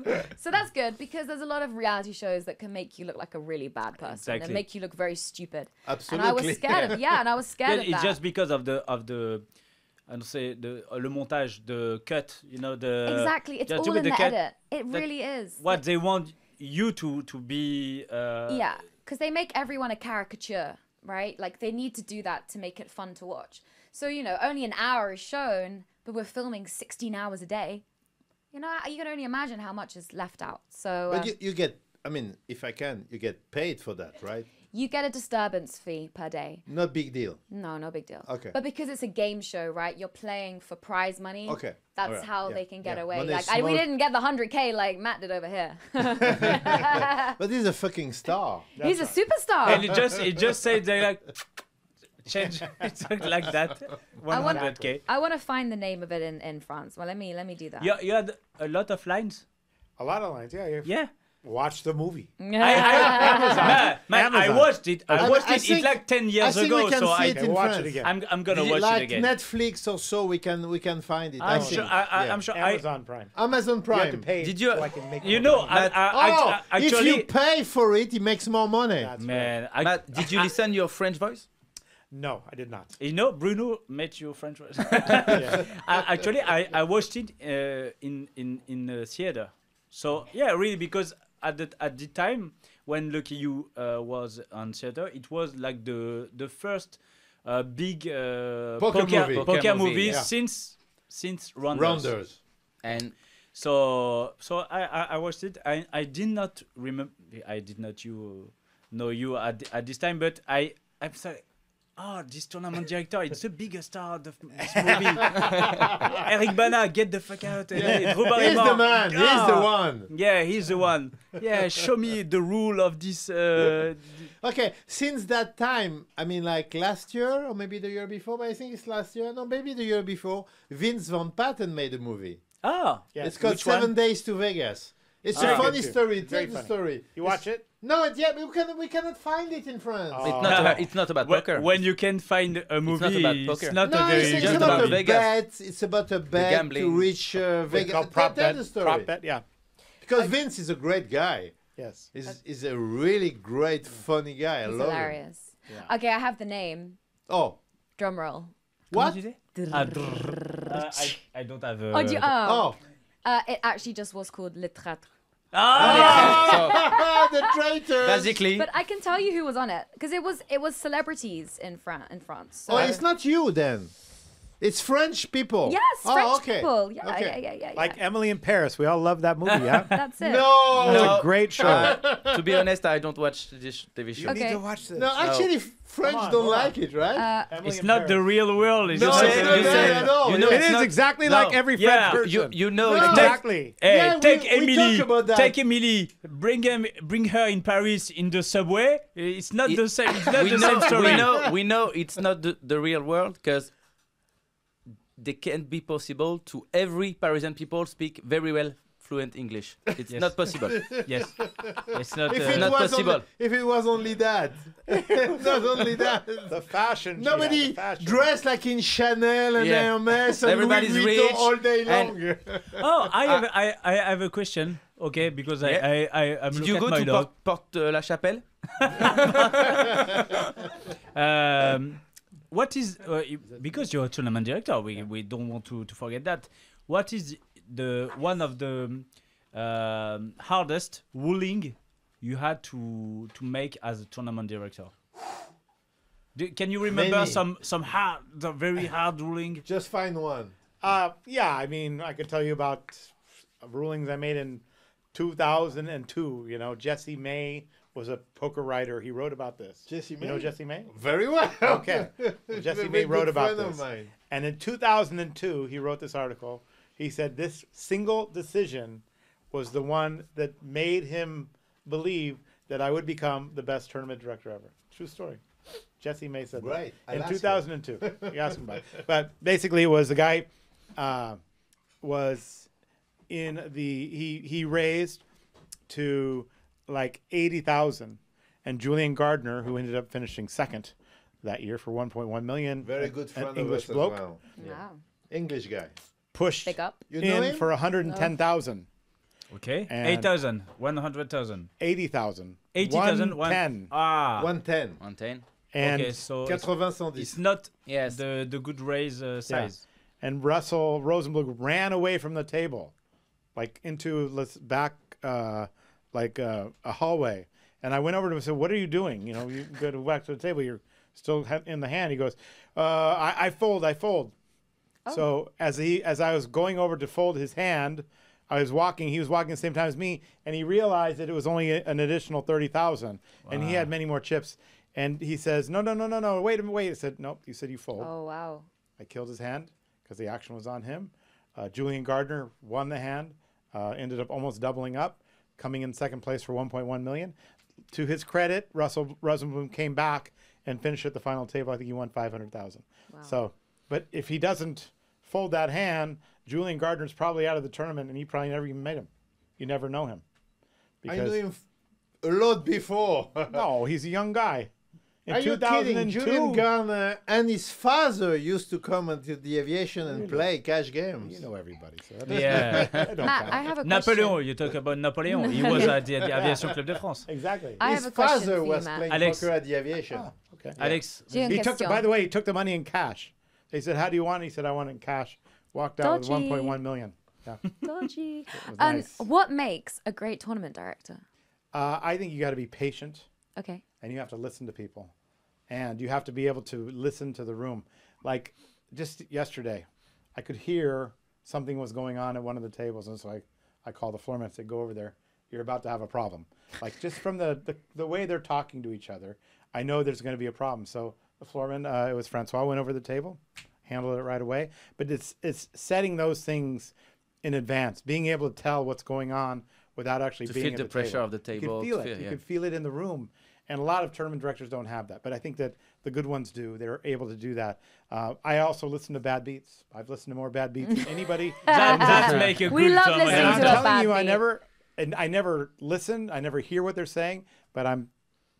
[SPEAKER 4] Amazing. So that's good because there's a lot of reality shows that can make you look like a really bad person
[SPEAKER 2] Exactly.
[SPEAKER 4] and make you look very stupid.
[SPEAKER 6] Absolutely.
[SPEAKER 4] And I was scared of and I was scared
[SPEAKER 2] Yeah,
[SPEAKER 4] of
[SPEAKER 2] it's
[SPEAKER 4] that.
[SPEAKER 2] just because of the I don't say le montage, the cut, the
[SPEAKER 4] Exactly. It's
[SPEAKER 2] just
[SPEAKER 4] all
[SPEAKER 2] with
[SPEAKER 4] in the
[SPEAKER 2] cut,
[SPEAKER 4] edit. It
[SPEAKER 2] that-
[SPEAKER 4] really is.
[SPEAKER 2] What they want you to be.
[SPEAKER 4] Yeah, because they make everyone a caricature, right? Like they need to do that to make it fun to watch. So, only an hour is shown, but we're filming 16 hours a day. You can only imagine how much is left out. So,
[SPEAKER 6] But you get I mean, if I can, you get paid for that, right?
[SPEAKER 4] You get a disturbance fee per day.
[SPEAKER 6] Not big deal.
[SPEAKER 4] No, no big deal.
[SPEAKER 6] Okay.
[SPEAKER 4] But because it's a game show, right? You're playing for prize money.
[SPEAKER 6] Okay.
[SPEAKER 4] That's
[SPEAKER 6] Alright.
[SPEAKER 4] how
[SPEAKER 6] Yeah.
[SPEAKER 4] they can get
[SPEAKER 6] Yeah.
[SPEAKER 4] away.
[SPEAKER 6] When they
[SPEAKER 4] Like we
[SPEAKER 6] smoke-
[SPEAKER 4] didn't get the 100K like Matt did over here.
[SPEAKER 6] But he's a fucking star.
[SPEAKER 4] He's a superstar.
[SPEAKER 2] And it just said they like change it's like that. 100K.
[SPEAKER 4] I want to find the name of it in France. Well, let me do that.
[SPEAKER 2] You had a lot of lines.
[SPEAKER 5] A lot of lines. Yeah.
[SPEAKER 2] Yeah.
[SPEAKER 5] Watch the movie.
[SPEAKER 2] Man, I
[SPEAKER 5] Amazon.
[SPEAKER 2] watched it. I watched
[SPEAKER 6] I
[SPEAKER 2] it.
[SPEAKER 6] think-
[SPEAKER 2] It's like 10
[SPEAKER 6] I
[SPEAKER 2] years
[SPEAKER 6] think
[SPEAKER 2] ago.
[SPEAKER 6] we can
[SPEAKER 2] So
[SPEAKER 6] see
[SPEAKER 2] I
[SPEAKER 6] it in
[SPEAKER 5] watch it
[SPEAKER 6] France.
[SPEAKER 5] again.
[SPEAKER 2] I'm gonna watch
[SPEAKER 6] like
[SPEAKER 2] it again.
[SPEAKER 6] Netflix or so, we can find it. I
[SPEAKER 2] I'm
[SPEAKER 6] think.
[SPEAKER 2] sure.
[SPEAKER 6] Yeah.
[SPEAKER 2] I'm sure.
[SPEAKER 5] Amazon Prime.
[SPEAKER 6] Amazon
[SPEAKER 5] You have to
[SPEAKER 6] Prime.
[SPEAKER 5] pay.
[SPEAKER 3] Did you-
[SPEAKER 5] So I can make
[SPEAKER 2] You
[SPEAKER 5] more
[SPEAKER 2] know,
[SPEAKER 5] money.
[SPEAKER 6] If
[SPEAKER 2] actually,
[SPEAKER 6] you pay for it, it makes more money.
[SPEAKER 5] That's
[SPEAKER 2] man,
[SPEAKER 3] Matt, did you listen your French voice?
[SPEAKER 5] No, I did not.
[SPEAKER 2] you know, Bruno met your French voice.
[SPEAKER 5] Yeah.
[SPEAKER 2] Actually, I watched it in the theater. So yeah, really, because at the time when Lucky You was on theater, it was like the first big poker movie
[SPEAKER 3] yeah.
[SPEAKER 2] since Rounders.
[SPEAKER 6] Rounders.
[SPEAKER 3] And
[SPEAKER 2] So I watched it. I did not remember. I did not know you at this time, but I'm sorry. Oh, this tournament director, it's the biggest star of this movie. Eric Bana, get the fuck out.
[SPEAKER 6] He's the man. He's the one.
[SPEAKER 2] Yeah, he's the one. Yeah, show me the rule of this.
[SPEAKER 6] Okay, since that time, I mean, like last year or maybe the year before, but I think it's last year. No, maybe the year before. Vince Van Patten made a movie.
[SPEAKER 2] Ah,
[SPEAKER 5] Yeah.
[SPEAKER 6] It's called
[SPEAKER 2] Which one?
[SPEAKER 6] 7 Days to Vegas. It's
[SPEAKER 5] Very
[SPEAKER 6] a
[SPEAKER 5] good
[SPEAKER 6] funny
[SPEAKER 5] too.
[SPEAKER 6] story.
[SPEAKER 5] Very
[SPEAKER 6] Tell the
[SPEAKER 5] funny.
[SPEAKER 6] story.
[SPEAKER 5] You watch it?
[SPEAKER 6] No, yeah, we cannot find it in France.
[SPEAKER 5] Oh.
[SPEAKER 3] it's not about poker.
[SPEAKER 2] when you can find a movie,
[SPEAKER 3] about poker.
[SPEAKER 2] it's not
[SPEAKER 6] No,
[SPEAKER 2] a very.
[SPEAKER 6] it's
[SPEAKER 3] just
[SPEAKER 6] about
[SPEAKER 3] about
[SPEAKER 6] a
[SPEAKER 3] Vegas.
[SPEAKER 6] bet. It's about a bet to
[SPEAKER 3] gambling.
[SPEAKER 6] reach
[SPEAKER 5] It's
[SPEAKER 6] Vegas.
[SPEAKER 5] called prop
[SPEAKER 6] Tell
[SPEAKER 5] bet.
[SPEAKER 6] the story.
[SPEAKER 5] Prop bet. Yeah.
[SPEAKER 6] Because Vince is a great guy.
[SPEAKER 5] Yes.
[SPEAKER 6] He's a really great, funny guy. I
[SPEAKER 4] It's
[SPEAKER 6] love him.
[SPEAKER 4] hilarious. Okay, I have the name.
[SPEAKER 6] Oh,
[SPEAKER 4] Drum roll.
[SPEAKER 6] what?
[SPEAKER 2] I don't have.
[SPEAKER 4] Oh, do you,
[SPEAKER 6] Oh,
[SPEAKER 4] it actually just was called Le Traître.
[SPEAKER 6] the traitor.
[SPEAKER 3] Basically,
[SPEAKER 4] But I can tell you who was on it because it was celebrities in France. So.
[SPEAKER 6] Oh, it's not you then. It's French people.
[SPEAKER 4] Yes,
[SPEAKER 6] Oh,
[SPEAKER 4] French
[SPEAKER 6] okay.
[SPEAKER 4] people. Yeah,
[SPEAKER 6] Okay.
[SPEAKER 4] yeah.
[SPEAKER 5] Like Emily in Paris. We all love that movie, yeah?
[SPEAKER 4] That's it.
[SPEAKER 6] No.
[SPEAKER 5] It's
[SPEAKER 3] No.
[SPEAKER 5] a great show.
[SPEAKER 3] to be honest, I don't watch this TV show.
[SPEAKER 4] Okay.
[SPEAKER 5] watch this.
[SPEAKER 6] No, actually, French
[SPEAKER 5] Come on,
[SPEAKER 6] don't
[SPEAKER 5] hold on.
[SPEAKER 6] like it, right?
[SPEAKER 5] Emily
[SPEAKER 2] It's
[SPEAKER 5] in
[SPEAKER 2] not the
[SPEAKER 5] Paris.
[SPEAKER 2] real world. It's
[SPEAKER 6] No,
[SPEAKER 2] just
[SPEAKER 6] it's
[SPEAKER 2] you
[SPEAKER 6] not
[SPEAKER 2] say-
[SPEAKER 6] at all.
[SPEAKER 3] you know,
[SPEAKER 5] It
[SPEAKER 3] it's
[SPEAKER 5] is
[SPEAKER 3] not-
[SPEAKER 5] exactly
[SPEAKER 3] No.
[SPEAKER 5] like every
[SPEAKER 2] Yeah,
[SPEAKER 5] French
[SPEAKER 3] You
[SPEAKER 5] person.
[SPEAKER 3] you know
[SPEAKER 6] No.
[SPEAKER 3] it's not
[SPEAKER 5] Exactly.
[SPEAKER 2] Hey,
[SPEAKER 6] Yeah,
[SPEAKER 2] take
[SPEAKER 6] we
[SPEAKER 2] Emily.
[SPEAKER 6] talk about that.
[SPEAKER 2] Take Emily. Bring her in Paris in the subway. It's not the same. It's not
[SPEAKER 3] we
[SPEAKER 2] the
[SPEAKER 3] know,
[SPEAKER 2] same story.
[SPEAKER 3] we know it's not the real world because they can't be possible to every Parisian people speak very well fluent English. It's
[SPEAKER 2] Yes.
[SPEAKER 3] not possible.
[SPEAKER 2] Yes, it's not.
[SPEAKER 6] If it
[SPEAKER 3] not
[SPEAKER 6] was
[SPEAKER 3] possible.
[SPEAKER 6] Only, if it was only that, not only that.
[SPEAKER 5] The fashion.
[SPEAKER 6] Nobody
[SPEAKER 5] the fashion.
[SPEAKER 6] dressed like in Chanel and
[SPEAKER 3] Yeah.
[SPEAKER 6] Hermes and
[SPEAKER 3] Everybody's
[SPEAKER 6] Louis Vuitton
[SPEAKER 3] rich
[SPEAKER 6] all day long.
[SPEAKER 2] Oh, I have a question. Okay, because
[SPEAKER 3] Yeah.
[SPEAKER 2] I'm
[SPEAKER 3] Did you
[SPEAKER 2] looking
[SPEAKER 3] go
[SPEAKER 2] at my
[SPEAKER 3] to
[SPEAKER 2] dog.
[SPEAKER 3] Porte la Chapelle?
[SPEAKER 2] What is because you're a tournament director, we don't want to forget that. What is the one of the hardest ruling you had to make as a tournament director? Can you remember
[SPEAKER 6] Many.
[SPEAKER 2] some very hard ruling?
[SPEAKER 6] Just find one.
[SPEAKER 5] Yeah, I mean, I could tell you about rulings I made in 2002. You know, Jesse May was a poker writer. He wrote about this.
[SPEAKER 6] Jesse
[SPEAKER 5] You know
[SPEAKER 6] May?
[SPEAKER 5] Jesse May?
[SPEAKER 6] Very well.
[SPEAKER 5] Okay. Jesse
[SPEAKER 6] Very
[SPEAKER 5] May wrote
[SPEAKER 6] good
[SPEAKER 5] about
[SPEAKER 6] friend of
[SPEAKER 5] this.
[SPEAKER 6] mine.
[SPEAKER 5] And in 2002, he wrote this article. He said this single decision was the one that made him believe that I would become the best tournament director ever. True story. Jesse May said
[SPEAKER 6] Right.
[SPEAKER 5] that. In
[SPEAKER 6] I'll ask
[SPEAKER 5] 2002. You asked him about it. But basically, it was the guy was in the, he raised to like 80,000. And Julian Gardner, who ended up finishing second that year for 1.1 million.
[SPEAKER 6] Very
[SPEAKER 5] an-
[SPEAKER 6] good
[SPEAKER 5] an
[SPEAKER 6] friend of
[SPEAKER 5] English
[SPEAKER 6] us as
[SPEAKER 5] bloke,
[SPEAKER 6] well.
[SPEAKER 4] Wow.
[SPEAKER 6] English guy.
[SPEAKER 5] pushed
[SPEAKER 4] Big up.
[SPEAKER 6] You know
[SPEAKER 5] in
[SPEAKER 6] him?
[SPEAKER 5] for 110,000.
[SPEAKER 2] Okay,
[SPEAKER 5] And-
[SPEAKER 2] 8,000, 100,000,
[SPEAKER 5] 80,000.
[SPEAKER 2] 80,000,
[SPEAKER 5] 110.
[SPEAKER 6] 110.
[SPEAKER 3] 110.
[SPEAKER 5] And,
[SPEAKER 2] okay, so
[SPEAKER 6] 80
[SPEAKER 2] it's
[SPEAKER 6] 110.
[SPEAKER 2] not
[SPEAKER 3] Yes.
[SPEAKER 2] the good raise size.
[SPEAKER 5] and Russell Rosenbluth ran away from the table, like into back, like a hallway. And I went over to him and said, "What are you doing? You know, you go back to the table. You're still in the hand." He goes, I fold.
[SPEAKER 4] Oh.
[SPEAKER 5] So as I was going over to fold his hand, He was walking the same time as me, and he realized that it was only an additional 30,000, and he had many more chips. And he says, no, wait a minute. I said, nope, you said you fold.
[SPEAKER 4] Oh, wow.
[SPEAKER 5] I killed his hand because the action was on him. Julian Gardner won the hand, ended up almost doubling up, coming in second place for 1.1 million. To his credit, Russell Rosenblum came back and finished at the final table. I think he won 500,000.
[SPEAKER 4] Wow.
[SPEAKER 5] So, but if he doesn't fold that hand, Julian Gardner's probably out of the tournament, and he probably never even met him. You never know him.
[SPEAKER 6] I knew him a lot before.
[SPEAKER 5] No, he's a young guy. In
[SPEAKER 6] Are you kidding?
[SPEAKER 5] 2002,
[SPEAKER 6] Julian Gardner and his father used to come into the aviation and play cash games.
[SPEAKER 5] you know everybody. So
[SPEAKER 2] Yeah.
[SPEAKER 5] that don't
[SPEAKER 4] Matt,
[SPEAKER 5] count.
[SPEAKER 4] I have a question.
[SPEAKER 2] Napoleon, you talk about Napoleon. He was at the Aviation Club de France.
[SPEAKER 5] Exactly.
[SPEAKER 4] I
[SPEAKER 6] His
[SPEAKER 4] have a question
[SPEAKER 6] father
[SPEAKER 4] for you,
[SPEAKER 6] was
[SPEAKER 4] Matt.
[SPEAKER 6] playing
[SPEAKER 2] Alex.
[SPEAKER 6] poker at the aviation.
[SPEAKER 5] Okay.
[SPEAKER 2] Alex,
[SPEAKER 4] J'ai une
[SPEAKER 5] He took,
[SPEAKER 4] question.
[SPEAKER 5] by the way, he took the money in cash. They said, "How do you want it?" He said, "I want it in cash." Walked out with
[SPEAKER 4] Dodgy.
[SPEAKER 5] 1.1 million. Yeah.
[SPEAKER 4] Dodgy.
[SPEAKER 5] was nice.
[SPEAKER 4] What makes a great tournament director?
[SPEAKER 5] I think you got to be patient,
[SPEAKER 4] Okay.
[SPEAKER 5] and you have to listen to people, and you have to be able to listen to the room. Like just yesterday, I could hear something was going on at one of the tables, and so I called the floorman and said, "Go over there. You're about to have a problem." Like just from the way they're talking to each other, I know there's going to be a problem. So the floorman, it was Francois, went over the table, handled it right away. But it's setting those things in advance, being able to tell what's going on without actually
[SPEAKER 3] To
[SPEAKER 5] being
[SPEAKER 3] feel
[SPEAKER 5] at
[SPEAKER 3] the pressure
[SPEAKER 5] table.
[SPEAKER 3] of the table,
[SPEAKER 5] You can feel
[SPEAKER 3] to
[SPEAKER 5] it.
[SPEAKER 3] feel-
[SPEAKER 5] You
[SPEAKER 3] yeah.
[SPEAKER 5] can feel it in the room. And a lot of tournament directors don't have that. But I think that the good ones do. They're able to do that. I also listen to bad beats. I've listened to more bad beats than anybody.
[SPEAKER 2] that make a
[SPEAKER 4] We
[SPEAKER 2] good
[SPEAKER 4] love
[SPEAKER 2] tournament.
[SPEAKER 4] listening
[SPEAKER 5] And I'm
[SPEAKER 4] to a
[SPEAKER 5] telling
[SPEAKER 4] bad
[SPEAKER 5] you,
[SPEAKER 4] beat.
[SPEAKER 5] I never listen. I never hear what they're saying, but I'm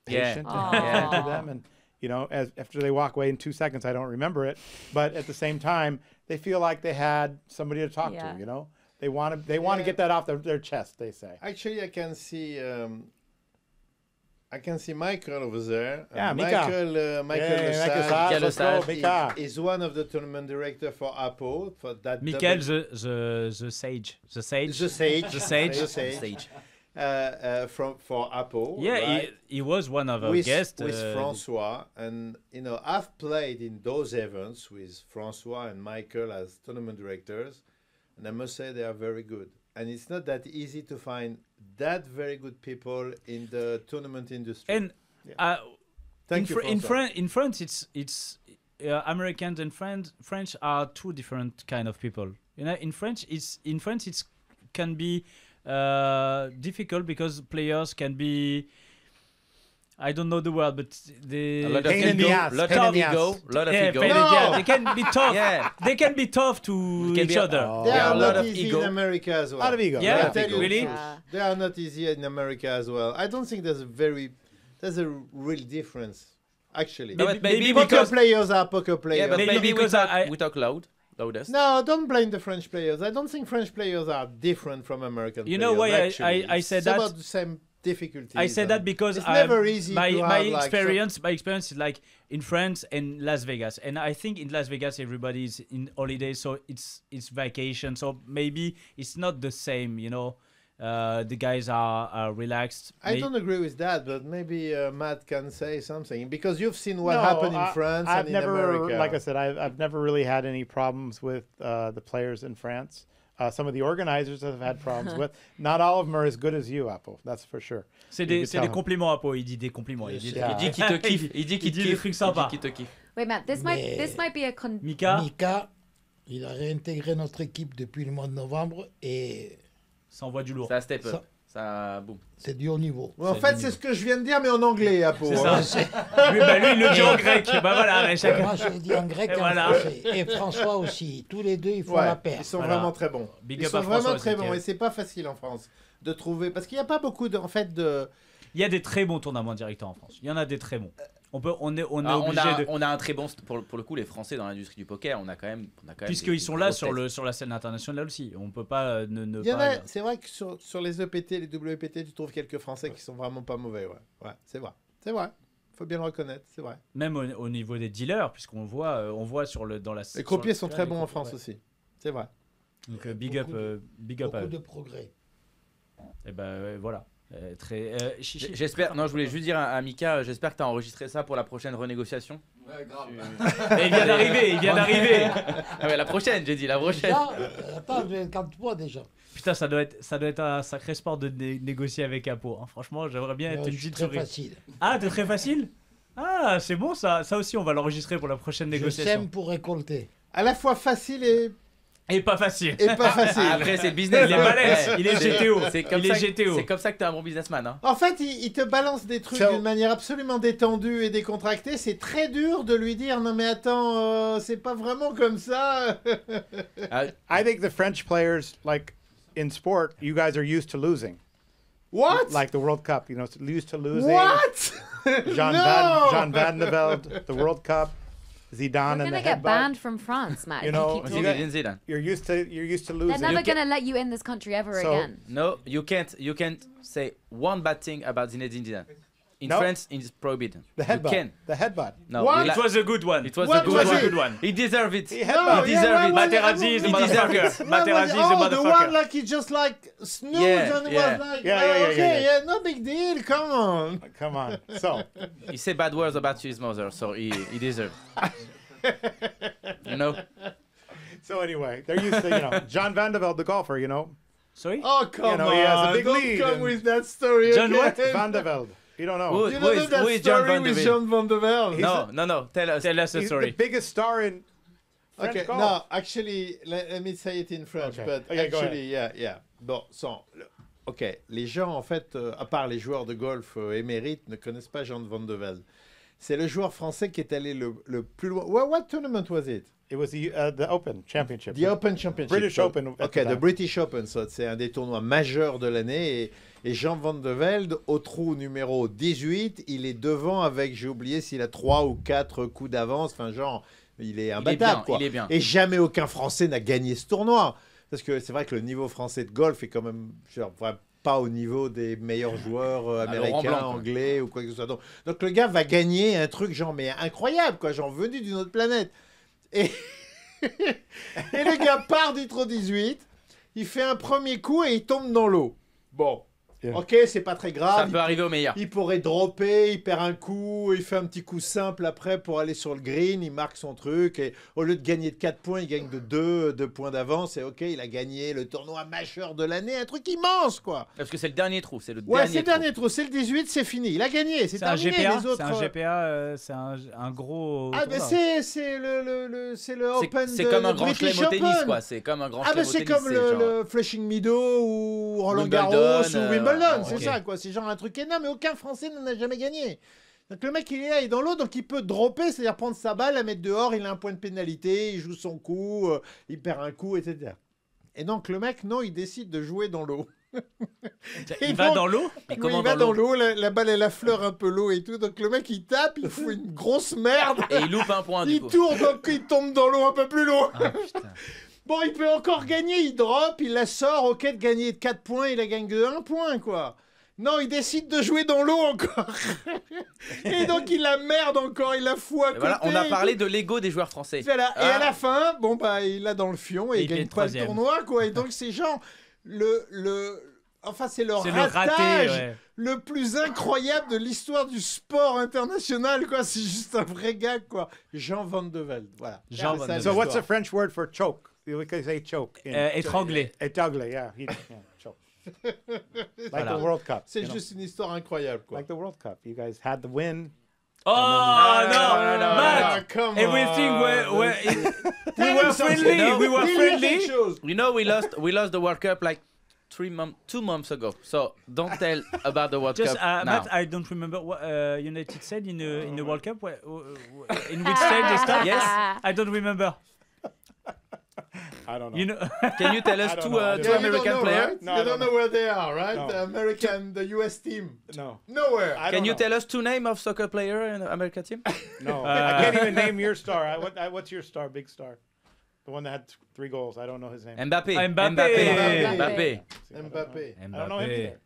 [SPEAKER 3] Yeah.
[SPEAKER 5] patient and
[SPEAKER 4] Aw.
[SPEAKER 5] listen to them. And you know, after they walk away in 2 seconds, I don't remember it. But at the same time, they feel like they had somebody to talk
[SPEAKER 4] Yeah.
[SPEAKER 5] to. You know, they want to get that off their chest. They say.
[SPEAKER 6] Actually, I can see Michael over there.
[SPEAKER 5] Yeah, Mika.
[SPEAKER 6] Michael
[SPEAKER 5] Yeah,
[SPEAKER 6] Lesage
[SPEAKER 5] let's go,
[SPEAKER 3] Lesage.
[SPEAKER 5] Mika.
[SPEAKER 6] is one of the tournament director for APO for that.
[SPEAKER 2] Michael,
[SPEAKER 6] double-
[SPEAKER 2] the sage.
[SPEAKER 6] the sage,
[SPEAKER 2] The sage.
[SPEAKER 6] the sage.
[SPEAKER 3] Stage.
[SPEAKER 6] For APO.
[SPEAKER 2] Yeah,
[SPEAKER 6] right?
[SPEAKER 2] he was one of our
[SPEAKER 6] with,
[SPEAKER 2] guests.
[SPEAKER 6] with Francois, and you know, I've played in those events with Francois and Michael as tournament directors, and I must say they are very good. And it's not that easy to find that very good people in the tournament industry.
[SPEAKER 2] And
[SPEAKER 6] Thank you, Francois.
[SPEAKER 2] in France, it's Americans and French are two different kind of people. You know, in France, it's can be difficult because players can be. I don't know the word, but they
[SPEAKER 3] A lot of
[SPEAKER 5] Pain in the
[SPEAKER 3] ego.
[SPEAKER 5] ass,
[SPEAKER 3] Lot
[SPEAKER 5] pain
[SPEAKER 3] of
[SPEAKER 5] in the
[SPEAKER 3] ego.
[SPEAKER 5] ass.
[SPEAKER 3] Lot of
[SPEAKER 2] yeah,
[SPEAKER 3] ego.
[SPEAKER 2] pain in the ass. They can be tough.
[SPEAKER 3] Yeah.
[SPEAKER 2] They can be tough to
[SPEAKER 3] can
[SPEAKER 2] each
[SPEAKER 3] be-
[SPEAKER 2] other.
[SPEAKER 6] They
[SPEAKER 3] Yeah,
[SPEAKER 6] are
[SPEAKER 3] a lot
[SPEAKER 6] not
[SPEAKER 3] of
[SPEAKER 6] easy
[SPEAKER 3] ego.
[SPEAKER 6] in America as well.
[SPEAKER 5] A lot of ego.
[SPEAKER 2] Yeah,
[SPEAKER 6] I'll tell you the
[SPEAKER 2] really?
[SPEAKER 6] truth. They are not easy in America as well. I don't think there's a real difference, actually.
[SPEAKER 3] No, but
[SPEAKER 2] Maybe
[SPEAKER 3] maybe
[SPEAKER 6] Poker
[SPEAKER 2] because
[SPEAKER 6] players are poker players.
[SPEAKER 3] Yeah, but
[SPEAKER 2] Maybe
[SPEAKER 3] maybe
[SPEAKER 2] because
[SPEAKER 3] we talk loudest.
[SPEAKER 6] No, don't blame the French players. I don't think French players are different from American players.
[SPEAKER 2] You know why
[SPEAKER 6] actually.
[SPEAKER 2] I said
[SPEAKER 6] It's
[SPEAKER 2] that?
[SPEAKER 6] about the same difficulties.
[SPEAKER 2] I said that because
[SPEAKER 6] it's never easy
[SPEAKER 2] my
[SPEAKER 6] to
[SPEAKER 2] my
[SPEAKER 6] have, like,
[SPEAKER 2] experience is like in France and Las Vegas, and I think in Las Vegas everybody is in holiday, so it's vacation, so maybe it's not the same, you know. The guys are relaxed.
[SPEAKER 6] I don't agree with that, but maybe Matt can say something because you've seen what
[SPEAKER 5] No,
[SPEAKER 6] happened in France
[SPEAKER 5] I've
[SPEAKER 6] and
[SPEAKER 5] never,
[SPEAKER 6] in America.
[SPEAKER 5] like I said, I've never really had any problems with the players in France. Some of the organizers have had problems with. Not all of them are as good as you, Apple. That's for sure.
[SPEAKER 2] C'est
[SPEAKER 5] You
[SPEAKER 2] des
[SPEAKER 5] could tell him.
[SPEAKER 2] compliments, Apo. Il dit des compliments. Il dit,
[SPEAKER 5] Yeah.
[SPEAKER 3] Il dit qu'il te kiffe. Il dit qu'il te
[SPEAKER 2] des
[SPEAKER 3] kiffe.
[SPEAKER 2] trucs sympas.
[SPEAKER 3] Il dit qu'il te kiffe.
[SPEAKER 4] Wait, Matt, this
[SPEAKER 7] Mais-
[SPEAKER 4] might be a
[SPEAKER 2] Mika,
[SPEAKER 7] Mika, il a réintégré notre équipe depuis le mois de novembre et
[SPEAKER 2] ça envoie du lourd.
[SPEAKER 3] Ça step up.
[SPEAKER 7] Ça-
[SPEAKER 3] Ça boum.
[SPEAKER 7] c'est du haut niveau.
[SPEAKER 6] En fait, c'est ce que je viens de dire, mais en anglais, Apo.
[SPEAKER 2] C'est
[SPEAKER 6] hein.
[SPEAKER 2] ça. lui, il le dit en grec. Bah voilà, mais chacun.
[SPEAKER 7] Moi, je l'ai dit en grec
[SPEAKER 2] Et
[SPEAKER 7] et en
[SPEAKER 2] voilà.
[SPEAKER 7] français. Et François aussi. Tous les deux, ils font
[SPEAKER 6] Ouais,
[SPEAKER 7] la paire.
[SPEAKER 6] ils sont
[SPEAKER 2] Voilà.
[SPEAKER 6] vraiment très bons.
[SPEAKER 2] Big
[SPEAKER 6] Ils
[SPEAKER 2] up
[SPEAKER 6] sont
[SPEAKER 2] à François
[SPEAKER 6] vraiment
[SPEAKER 2] aussi,
[SPEAKER 6] très bons
[SPEAKER 2] qui est-
[SPEAKER 6] et c'est pas facile en France de trouver parce qu'il n'y a pas beaucoup de
[SPEAKER 2] Il y a des très bons tournois directeurs en France. Il y en a des très bons. On est
[SPEAKER 3] Ah,
[SPEAKER 2] obligé de.
[SPEAKER 3] on a un très bon pour le coup les Français dans l'industrie du poker, on a quand même
[SPEAKER 2] Puisqu'ils sont là sur la scène internationale aussi. On peut pas ne
[SPEAKER 6] Il y en
[SPEAKER 2] pas.
[SPEAKER 6] a, c'est vrai que sur les EPT, les WPT, tu trouves quelques Français qui sont vraiment pas mauvais. Ouais, c'est vrai. C'est vrai. Faut bien le reconnaître, c'est vrai.
[SPEAKER 2] Même au niveau des dealers, puisqu'on voit dans la.
[SPEAKER 6] Les croupiers sont
[SPEAKER 2] sur-
[SPEAKER 6] très
[SPEAKER 2] les
[SPEAKER 6] bons en
[SPEAKER 2] croupiers,
[SPEAKER 6] France
[SPEAKER 2] ouais.
[SPEAKER 6] aussi. C'est vrai.
[SPEAKER 2] Donc big up à
[SPEAKER 7] Beaucoup
[SPEAKER 2] eux.
[SPEAKER 7] de progrès.
[SPEAKER 2] Et ben voilà.
[SPEAKER 3] J'espère. Non, je voulais juste dire à Mika, j'espère que tu as enregistré ça pour la prochaine renégociation.
[SPEAKER 8] Ouais, grave.
[SPEAKER 2] Mais il vient d'arriver.
[SPEAKER 3] Ah ouais, la prochaine, j'ai dit la prochaine.
[SPEAKER 7] Déjà, attends, j'ai 40 points déjà.
[SPEAKER 2] Putain, ça doit être un sacré sport de négocier avec APO. Hein. Franchement, j'aimerais bien être une petite
[SPEAKER 7] très
[SPEAKER 2] souris.
[SPEAKER 7] facile.
[SPEAKER 2] Ah, t'es très facile. Ah, c'est bon ça. Ça aussi, on va l'enregistrer pour la prochaine
[SPEAKER 7] Je
[SPEAKER 2] négociation.
[SPEAKER 7] sème pour récolter.
[SPEAKER 6] À la fois facile
[SPEAKER 2] Et pas facile.
[SPEAKER 6] et pas facile.
[SPEAKER 3] Après, c'est le business.
[SPEAKER 2] Il est balèze. Il est GTO.
[SPEAKER 3] C'est comme
[SPEAKER 2] Il
[SPEAKER 3] ça
[SPEAKER 2] est GTO.
[SPEAKER 3] C'est comme ça que t'es un bon businessman. Hein.
[SPEAKER 6] En fait, il te balance des trucs d'une manière absolument détendue et décontractée. C'est très dur de lui dire non mais attends, c'est pas vraiment comme ça.
[SPEAKER 5] I think the French players, like in sport, you guys are used to losing.
[SPEAKER 6] What?
[SPEAKER 5] Like the World Cup, you know, used to losing.
[SPEAKER 6] What?
[SPEAKER 5] Jean Van de Velde, the World Cup, Zidane
[SPEAKER 4] We're
[SPEAKER 5] and the
[SPEAKER 4] gonna get
[SPEAKER 5] headbutt.
[SPEAKER 4] banned from France, Matt.
[SPEAKER 5] You
[SPEAKER 4] if
[SPEAKER 5] know,
[SPEAKER 4] you keep
[SPEAKER 5] you
[SPEAKER 4] talking.
[SPEAKER 5] got-
[SPEAKER 3] Zidane.
[SPEAKER 5] You're used to
[SPEAKER 4] They're
[SPEAKER 5] losing.
[SPEAKER 4] never gonna let you in this country ever
[SPEAKER 5] So-
[SPEAKER 4] again.
[SPEAKER 3] No, you can't say one bad thing about Zinedine Zidane. In
[SPEAKER 5] No.
[SPEAKER 3] France, it's prohibited.
[SPEAKER 5] The
[SPEAKER 3] You
[SPEAKER 5] headbutt.
[SPEAKER 3] can.
[SPEAKER 5] The headbutt.
[SPEAKER 3] No,
[SPEAKER 6] What?
[SPEAKER 3] we
[SPEAKER 2] It was a good one.
[SPEAKER 3] It was
[SPEAKER 6] What
[SPEAKER 3] a good
[SPEAKER 6] was
[SPEAKER 3] one.
[SPEAKER 6] it?
[SPEAKER 2] Good one.
[SPEAKER 3] He deserved it.
[SPEAKER 5] He
[SPEAKER 6] No,
[SPEAKER 5] headbutt.
[SPEAKER 3] He deserved it.
[SPEAKER 2] Materazzi is the
[SPEAKER 6] He
[SPEAKER 3] deserved
[SPEAKER 2] motherfucker.
[SPEAKER 3] it.
[SPEAKER 2] Materazzi is the
[SPEAKER 6] the one
[SPEAKER 2] motherfucker.
[SPEAKER 6] like he just like snoozed
[SPEAKER 3] Yeah,
[SPEAKER 6] and
[SPEAKER 3] yeah.
[SPEAKER 6] was like,
[SPEAKER 5] Yeah,
[SPEAKER 6] okay,
[SPEAKER 5] yeah.
[SPEAKER 6] no big deal, come on.
[SPEAKER 5] Come on. So,
[SPEAKER 3] He said bad words about his mother, so he deserved. You know.
[SPEAKER 5] so anyway, they're used to, you know, John Van de Velde, the golfer, you know,
[SPEAKER 2] Sorry?
[SPEAKER 6] Oh, come
[SPEAKER 5] know,
[SPEAKER 6] on,
[SPEAKER 5] he has a big
[SPEAKER 6] don't
[SPEAKER 5] lead
[SPEAKER 6] come
[SPEAKER 5] and-
[SPEAKER 6] with that story
[SPEAKER 2] John
[SPEAKER 6] again.
[SPEAKER 2] what?
[SPEAKER 5] Van de Velde. You don't know.
[SPEAKER 3] Who-
[SPEAKER 6] You don't know that
[SPEAKER 3] who is John
[SPEAKER 6] story
[SPEAKER 3] Van de
[SPEAKER 6] with
[SPEAKER 3] Velde?
[SPEAKER 6] Jean Van de Velde?
[SPEAKER 3] No. Tell us.
[SPEAKER 2] Tell us a
[SPEAKER 5] He's
[SPEAKER 2] story.
[SPEAKER 5] the biggest star in French
[SPEAKER 6] Okay,
[SPEAKER 5] golf.
[SPEAKER 6] no, actually, let me say it in French,
[SPEAKER 5] Okay.
[SPEAKER 6] but
[SPEAKER 5] Okay, go
[SPEAKER 6] actually, yeah. Bon, ok, les gens, en fait, à part les joueurs de golf émérites, ne connaissent pas Jean Van de Velde. C'est le joueur français qui est allé le plus loin. What tournament was it?
[SPEAKER 5] It was the Open Championship.
[SPEAKER 6] The Open Championship.
[SPEAKER 5] British Open at
[SPEAKER 6] Ok,
[SPEAKER 5] the
[SPEAKER 6] the
[SPEAKER 5] time.
[SPEAKER 6] British Open, so c'est un des tournois majeurs de l'année. Et Jean Van de Velde, au trou numéro 18, il est devant avec, j'ai oublié s'il a 3 ou 4 coups d'avance. Enfin, genre, il est imbattable, quoi.
[SPEAKER 3] Il est bien.
[SPEAKER 6] Et jamais aucun Français n'a gagné ce tournoi. Parce que c'est vrai que le niveau français de golf est quand même genre, pas au niveau des meilleurs joueurs américains,
[SPEAKER 3] Blanc, quoi.
[SPEAKER 6] anglais ou quoi que ce soit. Donc le gars va gagner un truc genre mais incroyable, quoi, genre venu d'une autre planète. Et, et le gars part du trou 18, il fait un premier coup et il tombe dans l'eau. Bon,
[SPEAKER 5] Yeah.
[SPEAKER 6] ok, c'est pas très grave.
[SPEAKER 3] Ça peut arriver au meilleur.
[SPEAKER 6] Il pourrait dropper, il perd un coup, il fait un petit coup simple après pour aller sur le green, il marque son truc et au lieu de gagner de 4 points, il gagne de 2 points d'avance et ok, il a gagné le tournoi majeur de l'année, un truc immense quoi.
[SPEAKER 3] Parce que c'est le dernier trou. C'est le
[SPEAKER 6] Ouais,
[SPEAKER 3] dernier
[SPEAKER 6] c'est le
[SPEAKER 3] trou.
[SPEAKER 6] dernier trou, c'est le 18, c'est fini, il a gagné, c'est
[SPEAKER 2] C'est un
[SPEAKER 6] terminé
[SPEAKER 2] GPA.
[SPEAKER 6] les autres.
[SPEAKER 2] C'est un GPA. C'est un gros.
[SPEAKER 6] Ah, mais
[SPEAKER 2] tournoi.
[SPEAKER 6] c'est le Open
[SPEAKER 3] C'est
[SPEAKER 6] de-
[SPEAKER 3] comme un
[SPEAKER 6] le
[SPEAKER 3] grand
[SPEAKER 6] British
[SPEAKER 3] chelem au tennis,
[SPEAKER 6] Open.
[SPEAKER 3] quoi. C'est comme un grand
[SPEAKER 6] Ah,
[SPEAKER 3] chelem
[SPEAKER 6] mais
[SPEAKER 3] au
[SPEAKER 6] c'est
[SPEAKER 3] tennis.
[SPEAKER 6] comme
[SPEAKER 3] genre-
[SPEAKER 6] le Flushing Meadows ou Roland
[SPEAKER 3] Wimbledon,
[SPEAKER 6] Garros ou Wimbledon, c'est
[SPEAKER 3] ok.
[SPEAKER 6] ça, quoi. C'est genre un truc énorme, mais aucun Français n'en a jamais gagné. Donc le mec, il est là, il est dans l'eau, donc il peut dropper, c'est-à-dire prendre sa balle, la mettre dehors, il a un point de pénalité, il joue son coup, il perd un coup, etc. Et donc le mec, non, il décide de jouer dans l'eau.
[SPEAKER 2] Il va dans l'eau.
[SPEAKER 3] Mais
[SPEAKER 6] Oui,
[SPEAKER 3] comment
[SPEAKER 6] il va dans
[SPEAKER 3] l'eau
[SPEAKER 6] l'eau, la balle, elle affleure un peu l'eau et tout, donc le mec, il tape, il fout une grosse merde.
[SPEAKER 3] Et il loupe un point, du
[SPEAKER 6] Il
[SPEAKER 3] coup.
[SPEAKER 6] tourne, donc il tombe dans l'eau un peu plus loin.
[SPEAKER 3] Ah, putain.
[SPEAKER 6] Bon, il peut encore gagner, il drop, il la sort, ok, de gagner de 4 points, il a gagné de 1 point, quoi. Non, il décide de jouer dans l'eau encore. Et donc, il la merde encore, il la fout à
[SPEAKER 3] Et
[SPEAKER 6] côté.
[SPEAKER 3] voilà, on a
[SPEAKER 6] et
[SPEAKER 3] parlé
[SPEAKER 6] tout.
[SPEAKER 3] de l'ego des joueurs français.
[SPEAKER 6] Voilà. Et
[SPEAKER 3] Ah.
[SPEAKER 6] à la fin, bon, bah, il l'a dans le fion et
[SPEAKER 2] Et
[SPEAKER 6] il
[SPEAKER 2] il
[SPEAKER 6] gagne
[SPEAKER 2] est
[SPEAKER 6] pas le
[SPEAKER 2] troisième.
[SPEAKER 6] tournoi, quoi. Et donc, c'est genre, enfin, c'est le
[SPEAKER 2] C'est le raté.
[SPEAKER 6] ratage
[SPEAKER 2] Ouais.
[SPEAKER 6] le plus incroyable de l'histoire du sport international, quoi. C'est juste un vrai gag, quoi. Jean Van de Velde, voilà.
[SPEAKER 2] Jean
[SPEAKER 6] C'est
[SPEAKER 2] Van
[SPEAKER 6] ça,
[SPEAKER 2] de
[SPEAKER 5] So what's the
[SPEAKER 6] l'histoire.
[SPEAKER 5] French word for choke? We can say choke.
[SPEAKER 2] Étranglé.
[SPEAKER 5] Étranglé, yeah. Choke. Like
[SPEAKER 2] Voilà.
[SPEAKER 5] the World Cup.
[SPEAKER 6] C'est
[SPEAKER 5] you know?
[SPEAKER 6] juste une histoire incroyable, quoi.
[SPEAKER 5] Like the World Cup. You guys had the win.
[SPEAKER 2] Oh non, Matt.
[SPEAKER 6] come
[SPEAKER 2] Everything
[SPEAKER 6] on.
[SPEAKER 2] we
[SPEAKER 6] Tell
[SPEAKER 2] were
[SPEAKER 6] him something.
[SPEAKER 2] friendly.
[SPEAKER 3] No.
[SPEAKER 2] We were
[SPEAKER 6] Dis-lui
[SPEAKER 2] friendly.
[SPEAKER 6] quelque chose.
[SPEAKER 3] You know, we lost the World Cup like 2 months ago. So don't tell about the World
[SPEAKER 2] Just
[SPEAKER 3] Cup now.
[SPEAKER 2] Matt, I don't remember what United said in the World Cup. In which stage they start? Yes, I don't remember.
[SPEAKER 5] I don't know.
[SPEAKER 2] You know,
[SPEAKER 3] Can you tell us
[SPEAKER 5] I don't
[SPEAKER 3] two,
[SPEAKER 5] know. I
[SPEAKER 3] two
[SPEAKER 5] don't know.
[SPEAKER 3] American players?
[SPEAKER 6] Right?
[SPEAKER 5] No,
[SPEAKER 6] you
[SPEAKER 5] I
[SPEAKER 6] don't
[SPEAKER 5] don't
[SPEAKER 6] know where they are, right?
[SPEAKER 5] No.
[SPEAKER 6] The American, the US team.
[SPEAKER 5] No.
[SPEAKER 6] Nowhere.
[SPEAKER 5] I
[SPEAKER 3] Can
[SPEAKER 5] don't
[SPEAKER 3] you
[SPEAKER 5] know.
[SPEAKER 3] tell us 2 names of soccer player in the American team?
[SPEAKER 5] No. I can't even name your star. What's your star, big star? The one that had 3 goals. I don't know his name.
[SPEAKER 3] Mbappé.
[SPEAKER 2] Mbappé.
[SPEAKER 3] Mbappé.
[SPEAKER 6] Mbappé.
[SPEAKER 5] I
[SPEAKER 6] Mbappé.
[SPEAKER 5] don't know him either.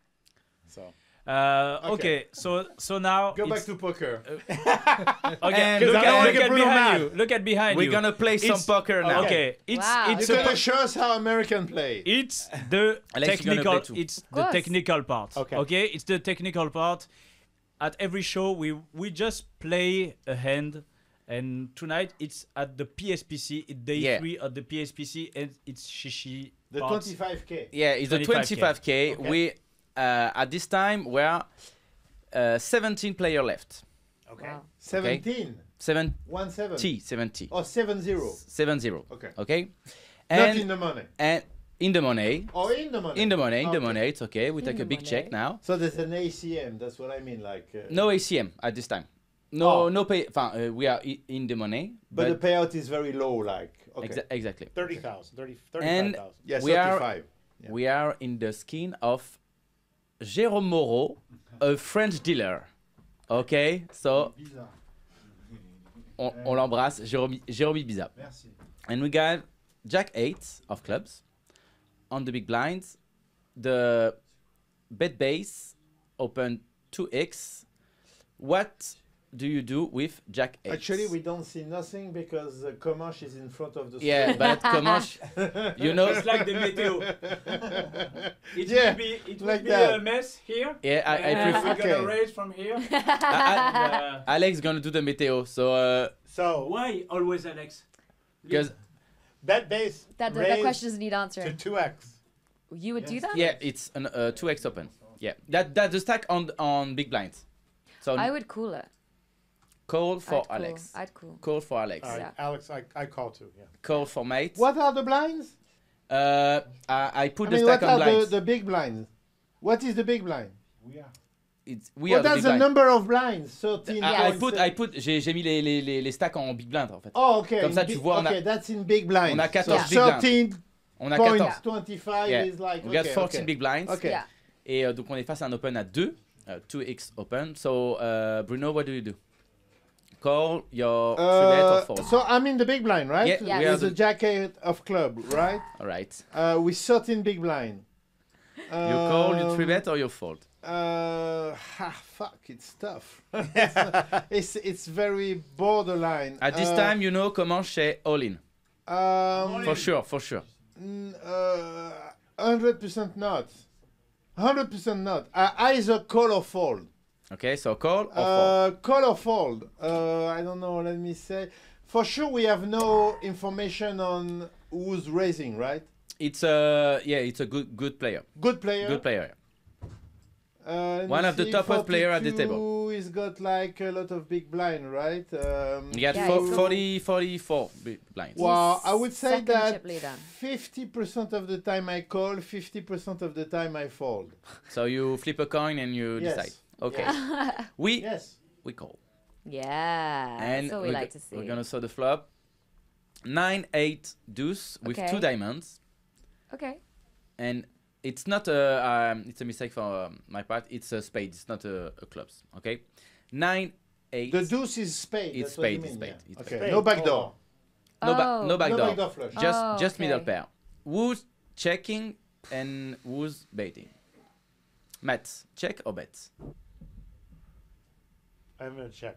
[SPEAKER 5] So.
[SPEAKER 2] Okay. So now
[SPEAKER 6] Go back
[SPEAKER 2] it's-
[SPEAKER 6] to poker.
[SPEAKER 2] Okay,
[SPEAKER 3] And
[SPEAKER 2] look
[SPEAKER 5] I don't wanna
[SPEAKER 2] at
[SPEAKER 5] get Bruno
[SPEAKER 2] behind
[SPEAKER 5] mad.
[SPEAKER 2] you. Look at behind
[SPEAKER 3] We're
[SPEAKER 2] you.
[SPEAKER 3] gonna play some
[SPEAKER 2] It's-
[SPEAKER 3] poker now.
[SPEAKER 2] Okay, it's
[SPEAKER 4] Wow.
[SPEAKER 2] it's
[SPEAKER 6] You're
[SPEAKER 2] a
[SPEAKER 6] gonna show us how American play.
[SPEAKER 2] it's the
[SPEAKER 3] Alex, you're gonna
[SPEAKER 2] technical.
[SPEAKER 3] play too.
[SPEAKER 2] It's the
[SPEAKER 4] course.
[SPEAKER 2] technical part.
[SPEAKER 5] Okay.
[SPEAKER 2] Okay, it's the technical part. At every show, we just play a hand, and tonight it's at the PSPC. It's day
[SPEAKER 3] Yeah.
[SPEAKER 2] 3 at the PSPC, and it's Shishi.
[SPEAKER 6] The
[SPEAKER 2] parts.
[SPEAKER 6] 25K.
[SPEAKER 3] Yeah, it's a
[SPEAKER 2] 25K.
[SPEAKER 3] 25K. We at this time we're 17 player left.
[SPEAKER 5] Okay.
[SPEAKER 4] Wow.
[SPEAKER 6] 17.
[SPEAKER 3] 70,
[SPEAKER 6] 1-7.
[SPEAKER 3] 70,
[SPEAKER 6] Or 7-0.
[SPEAKER 3] 70.
[SPEAKER 6] Okay.
[SPEAKER 3] Okay.
[SPEAKER 6] Not in the money.
[SPEAKER 3] And in the money.
[SPEAKER 6] Or in the money.
[SPEAKER 3] In the money, in the
[SPEAKER 6] Okay.
[SPEAKER 3] money, it's okay. We take
[SPEAKER 4] the
[SPEAKER 3] a big
[SPEAKER 4] money.
[SPEAKER 3] check now.
[SPEAKER 6] So there's an ACM. That's what I mean. Like.
[SPEAKER 3] No ACM at this time. No,
[SPEAKER 6] Oh.
[SPEAKER 3] no pay. We are in the money.
[SPEAKER 6] But the payout is very low. Like. Okay.
[SPEAKER 3] Exactly.
[SPEAKER 5] 30,000, 30,
[SPEAKER 3] And
[SPEAKER 5] 35,000.
[SPEAKER 6] Yeah.
[SPEAKER 3] we are-
[SPEAKER 6] 35. Yeah.
[SPEAKER 3] We are in the skin of Jérôme Moreau, a French dealer. Okay, so on l'embrasse, Jérôme Ibiza.
[SPEAKER 8] Merci.
[SPEAKER 3] And we got Jack 8 of clubs on the big blinds. The bet base open 2x. What do you do with Jack 8?
[SPEAKER 6] Actually, we don't see nothing because Comanche is in front of the
[SPEAKER 3] Yeah,
[SPEAKER 6] screen.
[SPEAKER 3] but Comanche, you know.
[SPEAKER 2] It's like the meteo. It
[SPEAKER 6] Yeah,
[SPEAKER 2] will be, it will
[SPEAKER 6] like
[SPEAKER 2] be
[SPEAKER 6] that.
[SPEAKER 2] a mess here.
[SPEAKER 3] Yeah, I
[SPEAKER 2] and
[SPEAKER 3] prefer.
[SPEAKER 2] we're gonna
[SPEAKER 6] Okay.
[SPEAKER 2] raise from here.
[SPEAKER 3] Alex gonna do the meteo, so
[SPEAKER 5] So
[SPEAKER 2] Why always Alex?
[SPEAKER 3] because
[SPEAKER 5] bet base
[SPEAKER 4] That
[SPEAKER 5] raised
[SPEAKER 4] question doesn't need
[SPEAKER 5] to
[SPEAKER 4] answering.
[SPEAKER 5] 2x.
[SPEAKER 4] You would do that?
[SPEAKER 3] yeah, it's an 2x open. Yeah, that's the stack on big blinds. So
[SPEAKER 4] I would cool it.
[SPEAKER 3] call for
[SPEAKER 4] I'd cool.
[SPEAKER 3] Alex.
[SPEAKER 4] I'd cool.
[SPEAKER 3] Call for Alex.
[SPEAKER 5] All right,
[SPEAKER 4] Yeah.
[SPEAKER 5] Alex, I call too. Yeah.
[SPEAKER 3] Call for mate.
[SPEAKER 6] What are the blinds?
[SPEAKER 3] I put
[SPEAKER 6] I
[SPEAKER 3] the
[SPEAKER 6] mean,
[SPEAKER 3] stack
[SPEAKER 6] what
[SPEAKER 3] on
[SPEAKER 6] are
[SPEAKER 3] blinds.
[SPEAKER 6] the big blinds? What is the big blind?
[SPEAKER 8] We are.
[SPEAKER 3] We
[SPEAKER 6] What
[SPEAKER 3] are the
[SPEAKER 6] does
[SPEAKER 3] big
[SPEAKER 6] the
[SPEAKER 3] blind.
[SPEAKER 6] number of blinds? 13.
[SPEAKER 3] I put, j'ai mis les stacks en big blind en fait.
[SPEAKER 6] Oh, okay.
[SPEAKER 3] Comme ça,
[SPEAKER 6] in
[SPEAKER 3] tu
[SPEAKER 6] big-
[SPEAKER 3] vois, on a-
[SPEAKER 6] okay, that's in big blinds.
[SPEAKER 3] on a 14
[SPEAKER 6] so
[SPEAKER 3] big blinds.
[SPEAKER 6] 13
[SPEAKER 3] On a
[SPEAKER 6] points
[SPEAKER 3] 14.
[SPEAKER 6] 25
[SPEAKER 3] Yeah.
[SPEAKER 6] is like.
[SPEAKER 3] We got
[SPEAKER 6] okay,
[SPEAKER 3] 14
[SPEAKER 6] okay.
[SPEAKER 3] big blinds.
[SPEAKER 6] Okay.
[SPEAKER 4] Yeah.
[SPEAKER 3] Et donc on est face à un open à 2. 2x open. So Bruno, what do you do? Call your 3-bet or fold.
[SPEAKER 6] So I'm in the big blind, right?
[SPEAKER 3] Yeah,
[SPEAKER 4] we are
[SPEAKER 6] With
[SPEAKER 3] the-
[SPEAKER 6] the jacket of club, right?
[SPEAKER 3] All right.
[SPEAKER 6] With 13 big blind.
[SPEAKER 3] You call, you 3-bet or you fold?
[SPEAKER 6] Fuck, it's tough. it's very borderline.
[SPEAKER 3] At this time, you know comment c'est all in. For sure, for sure.
[SPEAKER 6] 100% not. 100% not. Either call or fold.
[SPEAKER 3] Okay, so call or fold.
[SPEAKER 6] Call or fold. I don't know. Let me say. For sure, we have no information on who's raising, right?
[SPEAKER 3] It's a good player.
[SPEAKER 6] Good player.
[SPEAKER 3] Good player.
[SPEAKER 6] Let
[SPEAKER 3] One
[SPEAKER 6] me
[SPEAKER 3] of the
[SPEAKER 6] see,
[SPEAKER 3] topmost player at the
[SPEAKER 6] 42,
[SPEAKER 3] table.
[SPEAKER 6] He's got like a lot of big blind, right?
[SPEAKER 3] You got
[SPEAKER 4] Yeah, he's
[SPEAKER 3] 44 blinds.
[SPEAKER 6] Well, I would say
[SPEAKER 4] second
[SPEAKER 6] that
[SPEAKER 4] chip leader.
[SPEAKER 6] 50% of the time I call, 50% of the time I fold.
[SPEAKER 3] So you flip a coin and you
[SPEAKER 6] Yes.
[SPEAKER 3] decide. Okay. We
[SPEAKER 6] Yes.
[SPEAKER 3] call.
[SPEAKER 4] Yeah.
[SPEAKER 3] And
[SPEAKER 4] That's what we like to see.
[SPEAKER 3] we're gonna saw the flop. 9-8 deuce with
[SPEAKER 4] Okay.
[SPEAKER 3] 2 diamonds.
[SPEAKER 4] Okay.
[SPEAKER 3] And it's not a it's a mistake for my part. It's a spade. It's not a clubs. Okay, 9-8.
[SPEAKER 6] The deuce is spade.
[SPEAKER 3] It's
[SPEAKER 6] that's what you
[SPEAKER 3] spade,
[SPEAKER 6] mean,
[SPEAKER 3] it's spade,
[SPEAKER 6] yeah.
[SPEAKER 3] it's
[SPEAKER 6] Okay.
[SPEAKER 5] spade.
[SPEAKER 6] No backdoor.
[SPEAKER 3] No
[SPEAKER 4] Oh.
[SPEAKER 3] no backdoor.
[SPEAKER 6] No backdoor flush.
[SPEAKER 3] Just middle
[SPEAKER 4] okay.
[SPEAKER 3] pair. Who's checking and who's baiting? Matt, check or bet?
[SPEAKER 5] I'm gonna check.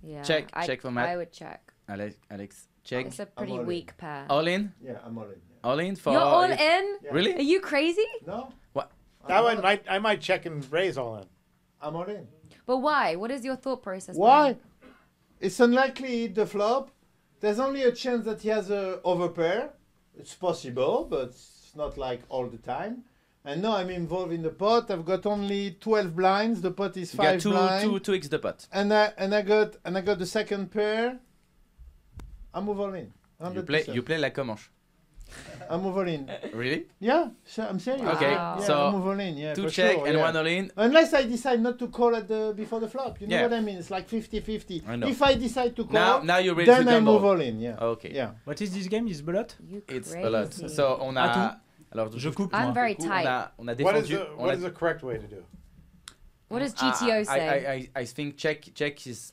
[SPEAKER 4] Yeah.
[SPEAKER 3] Check for Matt.
[SPEAKER 4] I would check.
[SPEAKER 3] Alex, check.
[SPEAKER 4] It's a pretty
[SPEAKER 6] all in.
[SPEAKER 4] weak pair.
[SPEAKER 3] All in?
[SPEAKER 6] Yeah, I'm all in. Yeah.
[SPEAKER 3] All in for.
[SPEAKER 4] You're all in?
[SPEAKER 6] Yeah.
[SPEAKER 3] Really?
[SPEAKER 4] Are you crazy?
[SPEAKER 6] No?
[SPEAKER 3] What?
[SPEAKER 5] That one I might check and raise all in.
[SPEAKER 6] I'm all in.
[SPEAKER 4] But why? What is your thought process?
[SPEAKER 6] Why?
[SPEAKER 4] behind-
[SPEAKER 6] It's unlikely he hit the flop. There's only a chance that he has a overpair. It's possible, but it's not like all the time. And now I'm involved in the pot. I've got only 12 blinds. The pot is
[SPEAKER 3] You got
[SPEAKER 6] 5 blinds.
[SPEAKER 3] two x the pot.
[SPEAKER 6] And I got the second pair. I move all in. 100%.
[SPEAKER 3] You play like Comanche.
[SPEAKER 6] I move all in.
[SPEAKER 3] Really?
[SPEAKER 6] Yeah, I'm serious.
[SPEAKER 3] Okay,
[SPEAKER 4] Wow.
[SPEAKER 6] Yeah,
[SPEAKER 3] so
[SPEAKER 6] I move all in. Yeah,
[SPEAKER 3] 2
[SPEAKER 6] for
[SPEAKER 3] check
[SPEAKER 6] sure,
[SPEAKER 3] and
[SPEAKER 6] yeah.
[SPEAKER 3] 1 all in.
[SPEAKER 6] Unless I decide not to call before the flop. You know
[SPEAKER 3] Yeah.
[SPEAKER 6] what I mean? It's like 50-50.
[SPEAKER 3] I know.
[SPEAKER 6] If I decide to call,
[SPEAKER 3] Now you're ready to
[SPEAKER 6] then I
[SPEAKER 3] gamble.
[SPEAKER 6] move all in. Yeah.
[SPEAKER 3] Okay.
[SPEAKER 6] Yeah.
[SPEAKER 2] What is this game? Is bullet?
[SPEAKER 4] You
[SPEAKER 3] It's
[SPEAKER 4] crazy.
[SPEAKER 3] a lot. So on a. Alors,
[SPEAKER 2] Je coupe.
[SPEAKER 4] I'm
[SPEAKER 2] moi.
[SPEAKER 4] very
[SPEAKER 3] du coup,
[SPEAKER 4] tight.
[SPEAKER 3] on a
[SPEAKER 5] What is
[SPEAKER 3] défendu.
[SPEAKER 5] the what is the correct way to do?
[SPEAKER 4] What does GTO say?
[SPEAKER 3] I think check is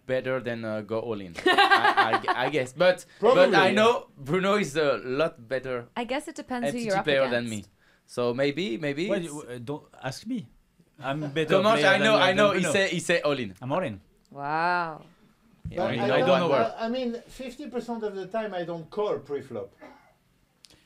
[SPEAKER 3] better than go all in. I guess, but
[SPEAKER 6] Probably.
[SPEAKER 3] I know Bruno is a lot better
[SPEAKER 4] I guess it depends who
[SPEAKER 3] FTT
[SPEAKER 4] you're up
[SPEAKER 3] player
[SPEAKER 4] against.
[SPEAKER 3] than me. So maybe
[SPEAKER 2] Well,
[SPEAKER 3] it's-
[SPEAKER 2] don't ask me. I'm better
[SPEAKER 3] Comment?
[SPEAKER 2] player
[SPEAKER 3] I know.
[SPEAKER 2] than Bruno.
[SPEAKER 3] He say all in.
[SPEAKER 2] I'm all in.
[SPEAKER 4] Wow.
[SPEAKER 3] Yeah,
[SPEAKER 6] But
[SPEAKER 3] I don't know where.
[SPEAKER 6] I mean, 50% of the time, I don't call pre-flop.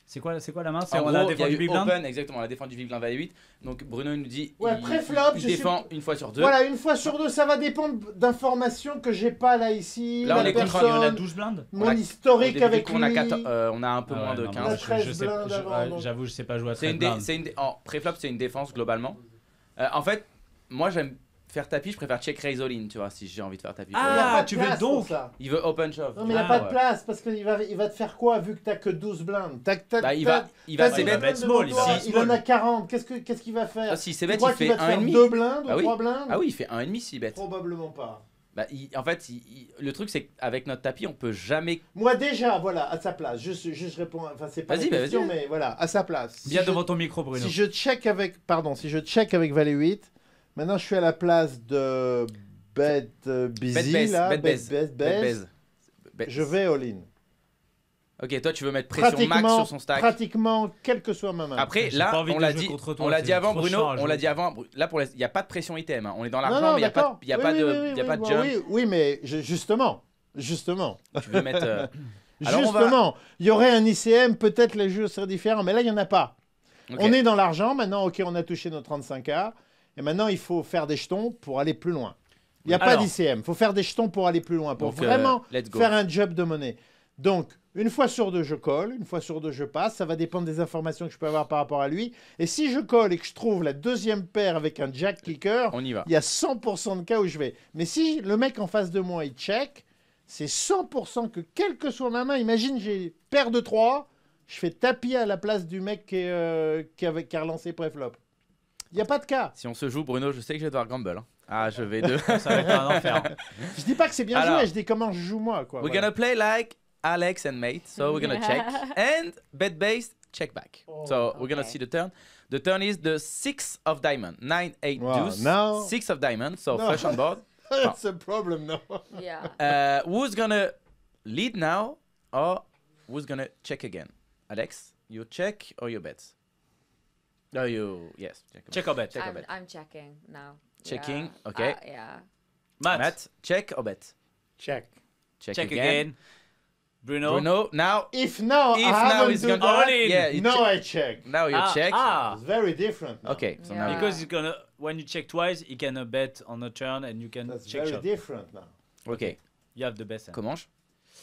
[SPEAKER 2] C'est quoi la main?
[SPEAKER 3] En
[SPEAKER 2] C'est on a
[SPEAKER 3] gros, il y a
[SPEAKER 2] défendu
[SPEAKER 3] eu
[SPEAKER 2] Big Blind.
[SPEAKER 3] open, exactement, on a défendu Big Blind Valet 8. Donc Bruno il nous dit
[SPEAKER 6] Ouais,
[SPEAKER 3] il,
[SPEAKER 6] pré-flop,
[SPEAKER 3] il
[SPEAKER 6] je
[SPEAKER 3] défend une fois sur deux.
[SPEAKER 6] Voilà, une fois sur deux, ça va dépendre d'informations que j'ai pas là ici.
[SPEAKER 3] Là, on
[SPEAKER 6] la
[SPEAKER 3] est contre-
[SPEAKER 2] On a
[SPEAKER 6] personne,
[SPEAKER 2] 12 blindes.
[SPEAKER 6] mon
[SPEAKER 3] Au
[SPEAKER 6] historique
[SPEAKER 3] début,
[SPEAKER 6] avec
[SPEAKER 3] du coup, on a,
[SPEAKER 6] lui.
[SPEAKER 3] 14, on a un peu moins de
[SPEAKER 2] non,
[SPEAKER 3] 15.
[SPEAKER 6] moi,
[SPEAKER 2] je
[SPEAKER 6] 13
[SPEAKER 2] sais,
[SPEAKER 6] blindes avant, donc.
[SPEAKER 2] j'avoue, je sais pas jouer à
[SPEAKER 3] C'est
[SPEAKER 2] 13
[SPEAKER 3] une,
[SPEAKER 2] blindes.
[SPEAKER 3] en pré-flop, c'est une défense globalement. En fait, moi j'aime faire tapis, je préfère check raise all in, tu vois, si j'ai envie de faire tapis.
[SPEAKER 6] Il y a
[SPEAKER 2] Ah,
[SPEAKER 6] pas de
[SPEAKER 2] tu veux
[SPEAKER 6] place
[SPEAKER 2] donc
[SPEAKER 6] pour ça.
[SPEAKER 3] Il veut open shove.
[SPEAKER 6] Non, mais il n'y a
[SPEAKER 2] Ah,
[SPEAKER 6] pas de
[SPEAKER 2] ouais.
[SPEAKER 6] place parce qu'il va te faire quoi vu que t'as que 12 blindes?
[SPEAKER 3] Bah, il
[SPEAKER 6] t'as
[SPEAKER 3] va
[SPEAKER 6] dix
[SPEAKER 3] c'est
[SPEAKER 2] va
[SPEAKER 3] bête.
[SPEAKER 2] bet small, il va bet
[SPEAKER 6] Il
[SPEAKER 2] small.
[SPEAKER 6] en a 40. Qu'est-ce qu'il va faire?
[SPEAKER 3] Ah, si c'est
[SPEAKER 6] Tu
[SPEAKER 3] bête,
[SPEAKER 6] crois
[SPEAKER 3] il
[SPEAKER 6] qu'il
[SPEAKER 3] fait
[SPEAKER 6] va te faire
[SPEAKER 3] 1,5.
[SPEAKER 6] 2 blindes
[SPEAKER 3] Ah
[SPEAKER 6] ou
[SPEAKER 3] oui.
[SPEAKER 6] 3 blindes?
[SPEAKER 3] Ah oui, il fait 1,5 si bête.
[SPEAKER 6] Probablement pas.
[SPEAKER 3] Bah, en fait, le truc c'est qu'avec notre tapis, on peut jamais.
[SPEAKER 6] Moi déjà, voilà, à sa place. Juste réponds. Enfin, c'est pas
[SPEAKER 3] Vas-y,
[SPEAKER 6] une
[SPEAKER 3] bah,
[SPEAKER 6] question,
[SPEAKER 3] vas-y.
[SPEAKER 6] mais voilà, à sa place.
[SPEAKER 2] Bien
[SPEAKER 6] Si
[SPEAKER 2] devant
[SPEAKER 6] je-
[SPEAKER 2] ton micro, Bruno.
[SPEAKER 6] Si je check avec Valet 8, maintenant je suis à la place de bet busy là, bet baise. Je vais all-in.
[SPEAKER 3] Ok, toi tu veux mettre pression max sur son stack.
[SPEAKER 6] Pratiquement, quelle que soit ma main.
[SPEAKER 3] Après,
[SPEAKER 2] J'ai
[SPEAKER 3] là,
[SPEAKER 2] pas envie
[SPEAKER 3] on
[SPEAKER 2] de
[SPEAKER 3] l'a
[SPEAKER 2] jouer
[SPEAKER 3] dit,
[SPEAKER 2] contre toi,
[SPEAKER 3] on l'a
[SPEAKER 2] c'est
[SPEAKER 3] dit avant,
[SPEAKER 2] trop
[SPEAKER 3] Bruno,
[SPEAKER 2] chiant à
[SPEAKER 3] on
[SPEAKER 2] jouer.
[SPEAKER 3] l'a dit avant. Là, il n'y a pas de pression item. Hein. On est dans
[SPEAKER 6] Non,
[SPEAKER 3] l'argent,
[SPEAKER 6] non,
[SPEAKER 3] mais il n'y a pas,
[SPEAKER 6] d'accord.
[SPEAKER 3] y a pas de, y a pas de jump.
[SPEAKER 6] Oui, mais justement.
[SPEAKER 3] Tu veux mettre. Alors,
[SPEAKER 6] Justement, il y aurait un ICM, peut-être les jeux seraient différents, mais là, il n'y en a pas.
[SPEAKER 3] Ok.
[SPEAKER 6] On est dans l'argent, maintenant, ok, on a touché nos 35K, et maintenant, il faut faire des jetons pour aller plus loin. Il n'y a pas
[SPEAKER 2] Alors.
[SPEAKER 6] d'ICM, il faut faire des jetons pour aller plus loin, pour
[SPEAKER 3] Donc,
[SPEAKER 6] vraiment
[SPEAKER 3] let's go.
[SPEAKER 6] faire un job de monnaie. Donc, une fois sur deux, je colle, une fois sur deux, je passe, ça va dépendre des informations que je peux avoir par rapport à lui, et si je colle et que je trouve la deuxième paire avec un jack kicker,
[SPEAKER 3] On y va.
[SPEAKER 6] il y a 100% de cas où je vais. Mais si le mec en face de moi, il check, c'est 100% que quelle que soit ma main, imagine j'ai paire de 3, je fais tapis à la place du mec qui a relancé pré-flop. Il n'y a pas de cas.
[SPEAKER 3] Si on se joue, Bruno, je sais que je vais devoir gamble. Hein. Ah, je vais de.
[SPEAKER 2] Ça va être un enfer.
[SPEAKER 6] Je dis pas que c'est bien
[SPEAKER 3] Alors.
[SPEAKER 6] joué, je dis comment je joue moi. Quoi,
[SPEAKER 3] We're
[SPEAKER 6] voilà.
[SPEAKER 3] gonna play like Alex and mate. So we're gonna check. And bet based, check back. So we're gonna
[SPEAKER 4] Okay.
[SPEAKER 3] see the turn. The turn is the 6 of diamond. 9, 8,
[SPEAKER 6] Wow,
[SPEAKER 3] deuce.
[SPEAKER 6] now-
[SPEAKER 3] 6 of diamond. So
[SPEAKER 6] No.
[SPEAKER 3] flush on board.
[SPEAKER 6] That's a problem, no.
[SPEAKER 4] Yeah.
[SPEAKER 3] Who's gonna lead now or who's gonna check again? Alex, you check or you bet? No, you yes.
[SPEAKER 2] Check or bet.
[SPEAKER 3] Check or bet.
[SPEAKER 4] I'm checking now.
[SPEAKER 3] Checking,
[SPEAKER 4] Yeah.
[SPEAKER 3] okay.
[SPEAKER 4] Yeah.
[SPEAKER 2] Matt,
[SPEAKER 3] check or bet?
[SPEAKER 5] Check.
[SPEAKER 2] check again. Bruno.
[SPEAKER 3] Bruno, now
[SPEAKER 6] If now
[SPEAKER 3] if
[SPEAKER 6] I
[SPEAKER 3] now
[SPEAKER 6] haven't
[SPEAKER 3] he's
[SPEAKER 6] done
[SPEAKER 3] gonna
[SPEAKER 2] all
[SPEAKER 6] that,
[SPEAKER 2] in.
[SPEAKER 3] yeah, you
[SPEAKER 6] now I check.
[SPEAKER 3] now you check.
[SPEAKER 6] It's very different. Now.
[SPEAKER 3] Okay, so
[SPEAKER 4] Yeah.
[SPEAKER 3] now
[SPEAKER 2] Because he's gonna, when you check twice, he can bet on a turn and you can
[SPEAKER 6] That's
[SPEAKER 2] check
[SPEAKER 6] very
[SPEAKER 2] shot.
[SPEAKER 6] different now.
[SPEAKER 3] ok.
[SPEAKER 2] You have the best hand.
[SPEAKER 3] Comment?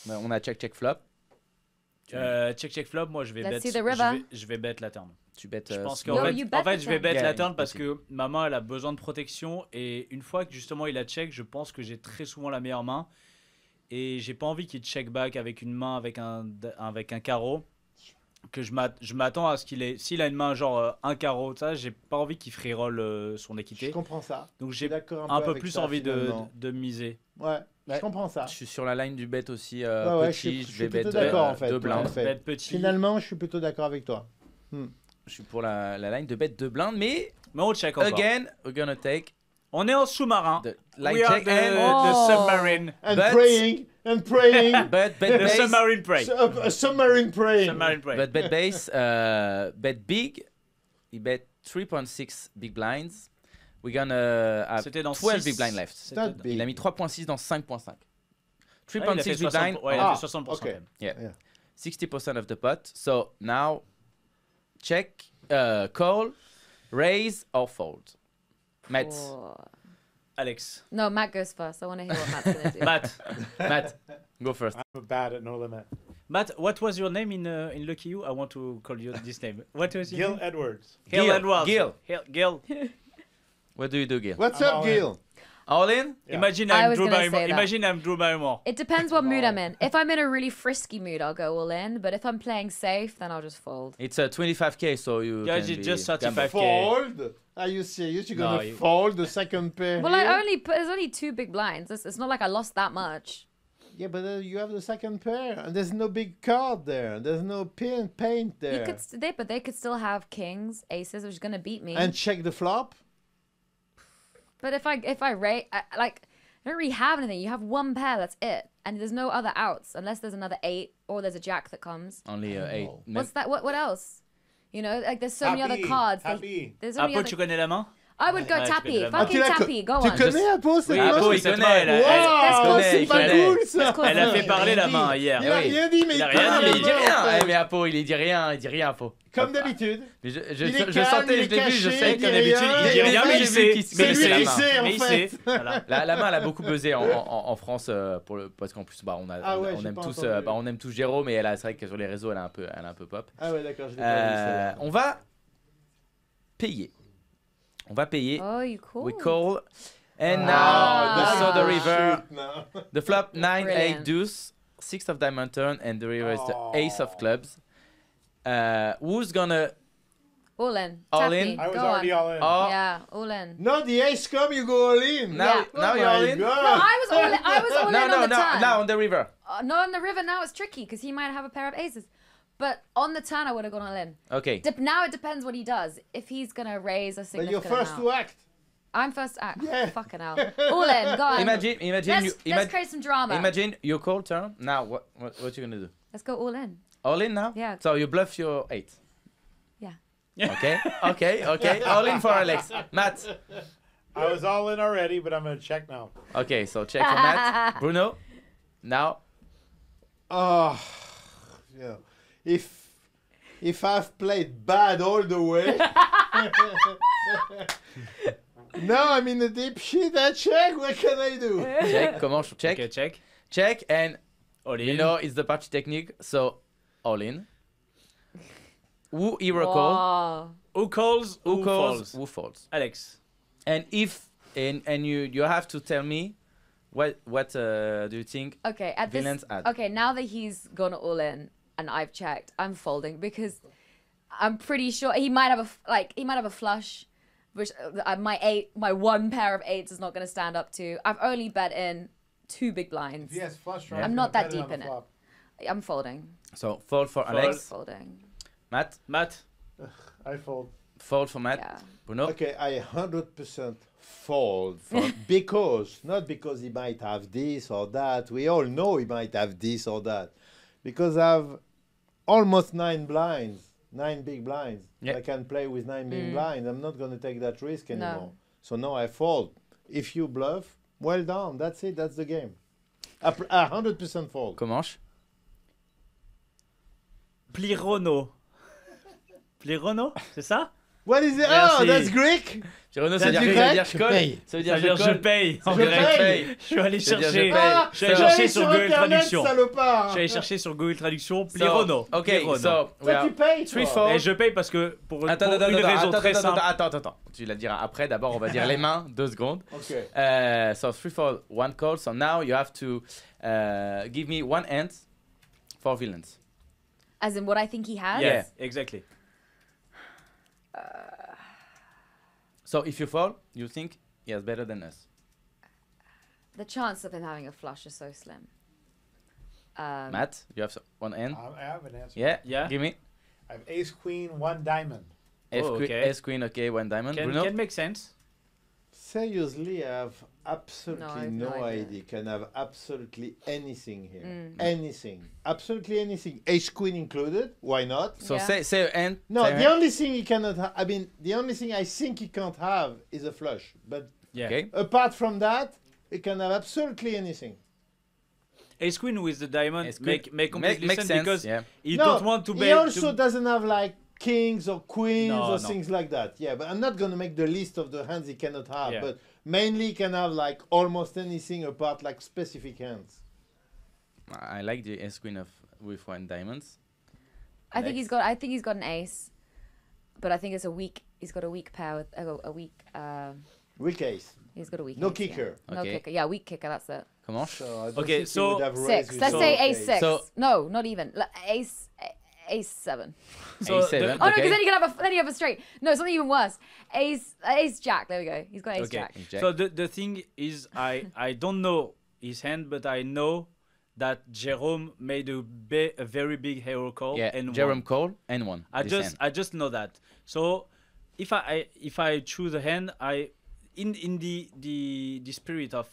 [SPEAKER 3] Ben, on a check flop.
[SPEAKER 2] Check flop, moi je vais
[SPEAKER 4] Let's
[SPEAKER 2] bet.
[SPEAKER 4] see the river.
[SPEAKER 2] Je vais bet la turn.
[SPEAKER 3] Tu bets.
[SPEAKER 2] Je pense
[SPEAKER 4] No,
[SPEAKER 2] qu'en
[SPEAKER 4] you
[SPEAKER 2] fait,
[SPEAKER 4] bet
[SPEAKER 2] en fait
[SPEAKER 4] the
[SPEAKER 2] je vais
[SPEAKER 4] turn.
[SPEAKER 2] bet
[SPEAKER 3] Yeah,
[SPEAKER 2] la turn parce
[SPEAKER 3] possible.
[SPEAKER 2] que ma main elle a besoin de protection et une fois que justement il a check, je pense que j'ai très souvent la meilleure main et j'ai pas envie qu'il check back avec une main avec un carreau. Que je m'attends à ce qu'il ait. S'il a une main genre un carreau, ça, j'ai pas envie qu'il free roll son
[SPEAKER 6] Je
[SPEAKER 2] équité.
[SPEAKER 6] comprends ça.
[SPEAKER 2] Donc
[SPEAKER 6] Je suis
[SPEAKER 2] j'ai
[SPEAKER 6] d'accord
[SPEAKER 2] un peu
[SPEAKER 6] avec
[SPEAKER 2] plus
[SPEAKER 6] ça,
[SPEAKER 2] envie
[SPEAKER 6] finalement.
[SPEAKER 2] de miser.
[SPEAKER 6] Ouais,
[SPEAKER 3] Ouais.
[SPEAKER 6] je comprends ça.
[SPEAKER 3] Je suis sur la line du bet aussi
[SPEAKER 6] ouais,
[SPEAKER 3] petit.
[SPEAKER 6] je
[SPEAKER 3] Je
[SPEAKER 6] suis
[SPEAKER 3] vais bet
[SPEAKER 6] plutôt d'accord, en fait,
[SPEAKER 3] deux
[SPEAKER 6] ouais.
[SPEAKER 3] blindes.
[SPEAKER 6] en fait.
[SPEAKER 2] Bet petit.
[SPEAKER 6] Finalement, je suis plutôt d'accord avec toi.
[SPEAKER 3] Je suis pour la line de bet deux blindes, mais
[SPEAKER 2] Mais on check encore.
[SPEAKER 3] again, we're gonna take
[SPEAKER 2] On est en sous-marin.
[SPEAKER 3] the line
[SPEAKER 2] We are
[SPEAKER 3] check
[SPEAKER 2] the,
[SPEAKER 3] and
[SPEAKER 2] the submarine.
[SPEAKER 6] And
[SPEAKER 3] But-
[SPEAKER 6] praying, and praying.
[SPEAKER 3] but bet
[SPEAKER 2] The
[SPEAKER 3] base.
[SPEAKER 2] submarine prey.
[SPEAKER 6] A submarine praying.
[SPEAKER 2] Submarine prey.
[SPEAKER 3] But bet base, bet big. He bet 3.6 big blinds. We're gonna have
[SPEAKER 2] C'était dans
[SPEAKER 3] 12
[SPEAKER 2] six.
[SPEAKER 3] big blinds left.
[SPEAKER 2] C'était
[SPEAKER 6] Not
[SPEAKER 2] dans-
[SPEAKER 6] big.
[SPEAKER 3] Il a mis 3.6 dans 5.5.
[SPEAKER 2] Ah, il a
[SPEAKER 3] 3.6
[SPEAKER 2] fait
[SPEAKER 3] big
[SPEAKER 2] 60,
[SPEAKER 3] blind.
[SPEAKER 2] ouais, il a
[SPEAKER 6] Ah,
[SPEAKER 2] fait 60%
[SPEAKER 6] ok.
[SPEAKER 2] quand même.
[SPEAKER 3] Yeah.
[SPEAKER 6] Yeah.
[SPEAKER 3] 60% of the pot. So now, check, call, raise or fold. Matt,
[SPEAKER 4] Oh.
[SPEAKER 2] Alex.
[SPEAKER 4] No, Matt goes first. I want to hear what Matt's gonna do.
[SPEAKER 2] Matt.
[SPEAKER 3] go first.
[SPEAKER 5] I'm bad at no limit.
[SPEAKER 2] Matt, what was your name in Lucky You? I want to call you this name. What was your
[SPEAKER 5] Gil
[SPEAKER 2] name?
[SPEAKER 5] Edwards.
[SPEAKER 2] Gil Edwards.
[SPEAKER 3] Gil.
[SPEAKER 2] Gil.
[SPEAKER 3] What do you do, Gil?
[SPEAKER 6] What's
[SPEAKER 5] I'm
[SPEAKER 6] up,
[SPEAKER 5] all
[SPEAKER 6] Gil?
[SPEAKER 3] All in?
[SPEAKER 5] Yeah.
[SPEAKER 2] Imagine
[SPEAKER 4] I
[SPEAKER 2] I'm
[SPEAKER 4] was
[SPEAKER 2] Drew
[SPEAKER 4] gonna
[SPEAKER 2] Barrymore.
[SPEAKER 4] say that.
[SPEAKER 2] Imagine I'm Drew Barrymore.
[SPEAKER 4] It depends what mood I'm in. If I'm in a really frisky mood, I'll go all in. But if I'm playing safe, then I'll just fold.
[SPEAKER 3] It's a 25k, so you
[SPEAKER 2] Yeah,
[SPEAKER 3] can
[SPEAKER 2] you
[SPEAKER 3] be
[SPEAKER 2] just
[SPEAKER 3] gamble.
[SPEAKER 2] 35K.
[SPEAKER 6] Fold? Are you serious? You're gonna
[SPEAKER 2] No, you-
[SPEAKER 6] fold the second pair?
[SPEAKER 4] Well,
[SPEAKER 6] here?
[SPEAKER 4] I only put. There's only 2 big blinds. It's not like I lost that much.
[SPEAKER 6] Yeah, but you have the second pair, and there's no big card there. There's no paint
[SPEAKER 4] You
[SPEAKER 6] there.
[SPEAKER 4] could, but they could still have kings, aces, which is gonna beat me.
[SPEAKER 6] And check the flop.
[SPEAKER 4] But if I rate, like, I don't really have anything. You have one pair, that's it, and there's no other outs unless there's another 8 or there's a jack that comes.
[SPEAKER 3] Only 8.
[SPEAKER 4] What's that? What else? You know, like there's so many other cards.
[SPEAKER 5] Happy.
[SPEAKER 4] There's
[SPEAKER 2] Ah,
[SPEAKER 4] only
[SPEAKER 2] Paul,
[SPEAKER 4] other...
[SPEAKER 2] tu connais la main?
[SPEAKER 4] I would go
[SPEAKER 2] Ouais,
[SPEAKER 4] tappy.
[SPEAKER 2] tu peux
[SPEAKER 4] Fucking tappy. Go
[SPEAKER 6] Tu
[SPEAKER 4] on.
[SPEAKER 6] connais Apo, c'est
[SPEAKER 2] Oui,
[SPEAKER 6] quoi?
[SPEAKER 2] Apo, il connaît.
[SPEAKER 6] Wow,
[SPEAKER 3] connaît,
[SPEAKER 6] c'est
[SPEAKER 3] il
[SPEAKER 6] pas
[SPEAKER 3] connaît.
[SPEAKER 6] cool ça.
[SPEAKER 2] Elle a fait parler la main hier.
[SPEAKER 6] Il a
[SPEAKER 3] oui.
[SPEAKER 6] rien dit, mais
[SPEAKER 2] Il a
[SPEAKER 6] il
[SPEAKER 2] rien
[SPEAKER 6] parle
[SPEAKER 2] dit,
[SPEAKER 3] Mais il dit
[SPEAKER 6] en
[SPEAKER 3] rien.
[SPEAKER 6] fait.
[SPEAKER 3] Eh, mais Apo, il dit rien, Apo.
[SPEAKER 6] Comme d'habitude.
[SPEAKER 3] Mais
[SPEAKER 6] Il est
[SPEAKER 3] je
[SPEAKER 6] calme,
[SPEAKER 3] sentais,
[SPEAKER 6] il
[SPEAKER 3] je
[SPEAKER 6] est
[SPEAKER 3] l'ai vu, je
[SPEAKER 6] caché,
[SPEAKER 3] sais
[SPEAKER 6] il
[SPEAKER 2] Comme
[SPEAKER 6] dit
[SPEAKER 2] d'habitude,
[SPEAKER 6] rien.
[SPEAKER 2] il dit rien, mais il sait.
[SPEAKER 3] C'est
[SPEAKER 6] C'est
[SPEAKER 2] Mais il
[SPEAKER 6] lui
[SPEAKER 2] sait.
[SPEAKER 6] qui sait, en
[SPEAKER 2] Mais il
[SPEAKER 6] fait.
[SPEAKER 2] sait. Voilà.
[SPEAKER 3] La main, elle a beaucoup buzzé en France parce qu'en plus, bah,
[SPEAKER 6] Ah ouais,
[SPEAKER 3] on
[SPEAKER 6] j'ai
[SPEAKER 3] aime
[SPEAKER 6] pas
[SPEAKER 3] tous,
[SPEAKER 6] entendu.
[SPEAKER 3] on aime tous Jérôme, et c'est vrai que sur les réseaux, elle est un peu pop.
[SPEAKER 6] Ah ouais, d'accord, je l'ai pas vu celle-là.
[SPEAKER 3] On va payer.
[SPEAKER 4] Oh, you cool.
[SPEAKER 3] We call. And
[SPEAKER 6] Ah,
[SPEAKER 3] now,
[SPEAKER 6] that's
[SPEAKER 3] so the
[SPEAKER 6] the
[SPEAKER 3] river,
[SPEAKER 6] shit now.
[SPEAKER 3] the flop 9, 8,
[SPEAKER 4] Brilliant.
[SPEAKER 3] deuce, 6 of diamond turn, and the river is the ace of clubs. Who's gonna
[SPEAKER 4] All in.
[SPEAKER 3] All
[SPEAKER 4] tappy.
[SPEAKER 3] in?
[SPEAKER 5] I was
[SPEAKER 4] Go
[SPEAKER 5] already
[SPEAKER 4] on.
[SPEAKER 5] all in.
[SPEAKER 3] Oh,
[SPEAKER 4] Yeah, all in.
[SPEAKER 6] No, the ace come, you go all in.
[SPEAKER 3] now,
[SPEAKER 4] Yeah.
[SPEAKER 3] now
[SPEAKER 6] Oh
[SPEAKER 3] you're all
[SPEAKER 6] my
[SPEAKER 3] in?
[SPEAKER 4] No,
[SPEAKER 6] God.
[SPEAKER 4] I was all in. I was all in on the turn.
[SPEAKER 3] Now on the river.
[SPEAKER 4] No, on the river now it's tricky because he might have a pair of aces. But on the turn I would have gone all in.
[SPEAKER 3] Okay.
[SPEAKER 4] Now it depends what he does. If he's gonna raise a
[SPEAKER 6] But
[SPEAKER 4] significant
[SPEAKER 6] you're first
[SPEAKER 4] amount.
[SPEAKER 6] to act.
[SPEAKER 4] I'm first.
[SPEAKER 6] Yeah.
[SPEAKER 4] Fucking hell. All in. Go on.
[SPEAKER 3] Imagine
[SPEAKER 4] Let's create some drama.
[SPEAKER 3] Imagine your call turn. Now what you gonna do?
[SPEAKER 4] Let's go all in.
[SPEAKER 3] All in now?
[SPEAKER 4] Yeah.
[SPEAKER 3] So you bluff your 8.
[SPEAKER 4] Yeah.
[SPEAKER 3] Okay. All in for Alex. Matt.
[SPEAKER 5] I was all in already, but I'm going to check now.
[SPEAKER 3] Okay, so check for Matt. Bruno. Now.
[SPEAKER 6] Oh, yeah. If I've played bad all the way, now I'm in a deep shit. I check. What can I do?
[SPEAKER 3] Check. Comment je check?
[SPEAKER 2] Okay, check.
[SPEAKER 3] Check, and
[SPEAKER 2] All in.
[SPEAKER 3] you know it's the party technique. So all in. Who hero call?
[SPEAKER 4] Wow.
[SPEAKER 2] Who calls?
[SPEAKER 3] Who
[SPEAKER 2] Who
[SPEAKER 3] calls?
[SPEAKER 2] falls?
[SPEAKER 3] Who falls?
[SPEAKER 2] Alex.
[SPEAKER 3] And if and you have to tell me what do you think?
[SPEAKER 4] Okay. At this.
[SPEAKER 3] Villains add.
[SPEAKER 4] Okay. Now that he's gone all in and I've checked, I'm folding because I'm pretty sure he might have a flush, which my one pair of eights is not going to stand up to. I've only bet in 2 big blinds.
[SPEAKER 5] Yes, flush draw.
[SPEAKER 4] I'm not that deep in it. I'm folding.
[SPEAKER 3] So fold for Alex.
[SPEAKER 4] Folding.
[SPEAKER 3] Matt.
[SPEAKER 5] I fold.
[SPEAKER 3] Fold for Matt.
[SPEAKER 4] Yeah.
[SPEAKER 3] Bruno.
[SPEAKER 6] Okay, I 100% fold because not because he might have this or that. We all know he might have this or that, because I have almost 9 blinds, 9 big blinds.
[SPEAKER 3] Yeah.
[SPEAKER 6] I can play with 9 big blinds. I'm not going to take that risk anymore.
[SPEAKER 4] No.
[SPEAKER 6] So now I fold. If you bluff, well done. That's it. That's the game. I 100% fold.
[SPEAKER 3] Commence.
[SPEAKER 2] Plirono. Plirono, c'est ça?
[SPEAKER 6] What is it?
[SPEAKER 2] Merci.
[SPEAKER 6] Oh, that's Greek.
[SPEAKER 3] Plirono, ça veut
[SPEAKER 6] That's
[SPEAKER 3] dire
[SPEAKER 6] du
[SPEAKER 3] quoi?
[SPEAKER 6] grec?
[SPEAKER 3] Ça veut dire je colle.
[SPEAKER 7] paye.
[SPEAKER 3] Ça veut
[SPEAKER 2] Ça
[SPEAKER 3] dire
[SPEAKER 2] veut dire
[SPEAKER 3] je
[SPEAKER 2] je
[SPEAKER 3] colle.
[SPEAKER 2] paye. En
[SPEAKER 6] Je
[SPEAKER 2] grec.
[SPEAKER 6] paye.
[SPEAKER 2] Je suis allé
[SPEAKER 3] Ça veut dire je
[SPEAKER 2] chercher.
[SPEAKER 3] paye.
[SPEAKER 6] Ah,
[SPEAKER 2] Je suis allé chercher sur Google
[SPEAKER 6] Internet,
[SPEAKER 2] Traduction.
[SPEAKER 6] salopard.
[SPEAKER 2] Je suis allé chercher sur Google Traduction.
[SPEAKER 3] So,
[SPEAKER 2] Plirono.
[SPEAKER 3] okay,
[SPEAKER 2] Plirono.
[SPEAKER 3] so we
[SPEAKER 6] Toi,
[SPEAKER 3] are
[SPEAKER 6] tu payes,
[SPEAKER 3] three
[SPEAKER 6] toi.
[SPEAKER 3] fold.
[SPEAKER 2] Et je paye parce que pour une
[SPEAKER 3] Attends,
[SPEAKER 2] raison très simple.
[SPEAKER 3] attends. Tu la diras après. D'abord, on va dire les mains. 2 secondes.
[SPEAKER 6] Okay.
[SPEAKER 3] So 3 fold, 1 call. So now you have to give me 1 hand for villains.
[SPEAKER 4] As in what I think he has.
[SPEAKER 3] Yeah.
[SPEAKER 2] Yes, exactly.
[SPEAKER 3] So if you fall, you think he has better than us.
[SPEAKER 4] The chance of him having a flush is so slim.
[SPEAKER 3] Matt, you have 1 hand.
[SPEAKER 5] I have an answer.
[SPEAKER 3] Yeah.
[SPEAKER 2] Yeah.
[SPEAKER 3] Give me.
[SPEAKER 5] I have ace, queen, 1 diamond.
[SPEAKER 2] Okay.
[SPEAKER 3] Ace queen. Okay, 1 diamond. Bruno.
[SPEAKER 2] Can make sense.
[SPEAKER 6] Seriously, I have absolutely
[SPEAKER 4] I have
[SPEAKER 6] no
[SPEAKER 4] no idea.
[SPEAKER 6] idea. Can have absolutely anything here. Anything. Absolutely anything. Ace queen included. Why not?
[SPEAKER 3] So
[SPEAKER 4] Yeah.
[SPEAKER 3] say a hand.
[SPEAKER 6] No,
[SPEAKER 3] say a
[SPEAKER 6] the
[SPEAKER 3] hand.
[SPEAKER 6] only thing he cannot have, I mean, the only thing I think he can't have is a flush. But
[SPEAKER 2] Yeah.
[SPEAKER 3] Okay.
[SPEAKER 6] apart from that, he can have absolutely anything.
[SPEAKER 2] Ace queen with the diamond
[SPEAKER 3] Ace queen.
[SPEAKER 2] make completely
[SPEAKER 3] Makes
[SPEAKER 2] sense,
[SPEAKER 3] sense,
[SPEAKER 2] because
[SPEAKER 3] yeah.
[SPEAKER 2] you
[SPEAKER 6] No,
[SPEAKER 2] don't want to
[SPEAKER 6] he
[SPEAKER 2] bet.
[SPEAKER 6] also doesn't have like kings or queens
[SPEAKER 2] No,
[SPEAKER 6] or
[SPEAKER 2] no.
[SPEAKER 6] things like that. Yeah, but I'm not going to make the list of the hands he cannot have.
[SPEAKER 2] Yeah.
[SPEAKER 6] But mainly he can have like almost anything apart like specific hands.
[SPEAKER 3] I like the ace queen with 1 diamonds.
[SPEAKER 4] I think he's got an ace, but I think it's a weak. He's got a weak pair with a weak.
[SPEAKER 6] Weak ace.
[SPEAKER 4] He's got a weak.
[SPEAKER 6] No
[SPEAKER 4] ace, yeah.
[SPEAKER 6] kicker.
[SPEAKER 4] No
[SPEAKER 3] Okay.
[SPEAKER 4] kicker. Yeah, weak kicker. That's it.
[SPEAKER 3] Comment?
[SPEAKER 6] So I don't
[SPEAKER 2] Okay,
[SPEAKER 6] think he
[SPEAKER 2] so
[SPEAKER 6] would have raised
[SPEAKER 4] 6.
[SPEAKER 6] with
[SPEAKER 4] Let's
[SPEAKER 6] no
[SPEAKER 4] say
[SPEAKER 6] ace.
[SPEAKER 4] ace 6.
[SPEAKER 3] So-
[SPEAKER 4] No, not even. Ace 7.
[SPEAKER 2] So
[SPEAKER 3] Ace 7.
[SPEAKER 2] the-
[SPEAKER 4] Oh no,
[SPEAKER 3] Okay.
[SPEAKER 4] because then you have a straight. No, something even worse. Ace Jack. There we go. He's got ace
[SPEAKER 2] Okay.
[SPEAKER 4] Jack.
[SPEAKER 3] Jack.
[SPEAKER 2] So the thing is, I don't know his hand, but I know that Jerome made a very big hero call.
[SPEAKER 3] Yeah.
[SPEAKER 2] and
[SPEAKER 3] Jerome
[SPEAKER 2] won.
[SPEAKER 3] Cole and 1.
[SPEAKER 2] I
[SPEAKER 3] this hand.
[SPEAKER 2] just know that. So if I choose a hand, in the spirit of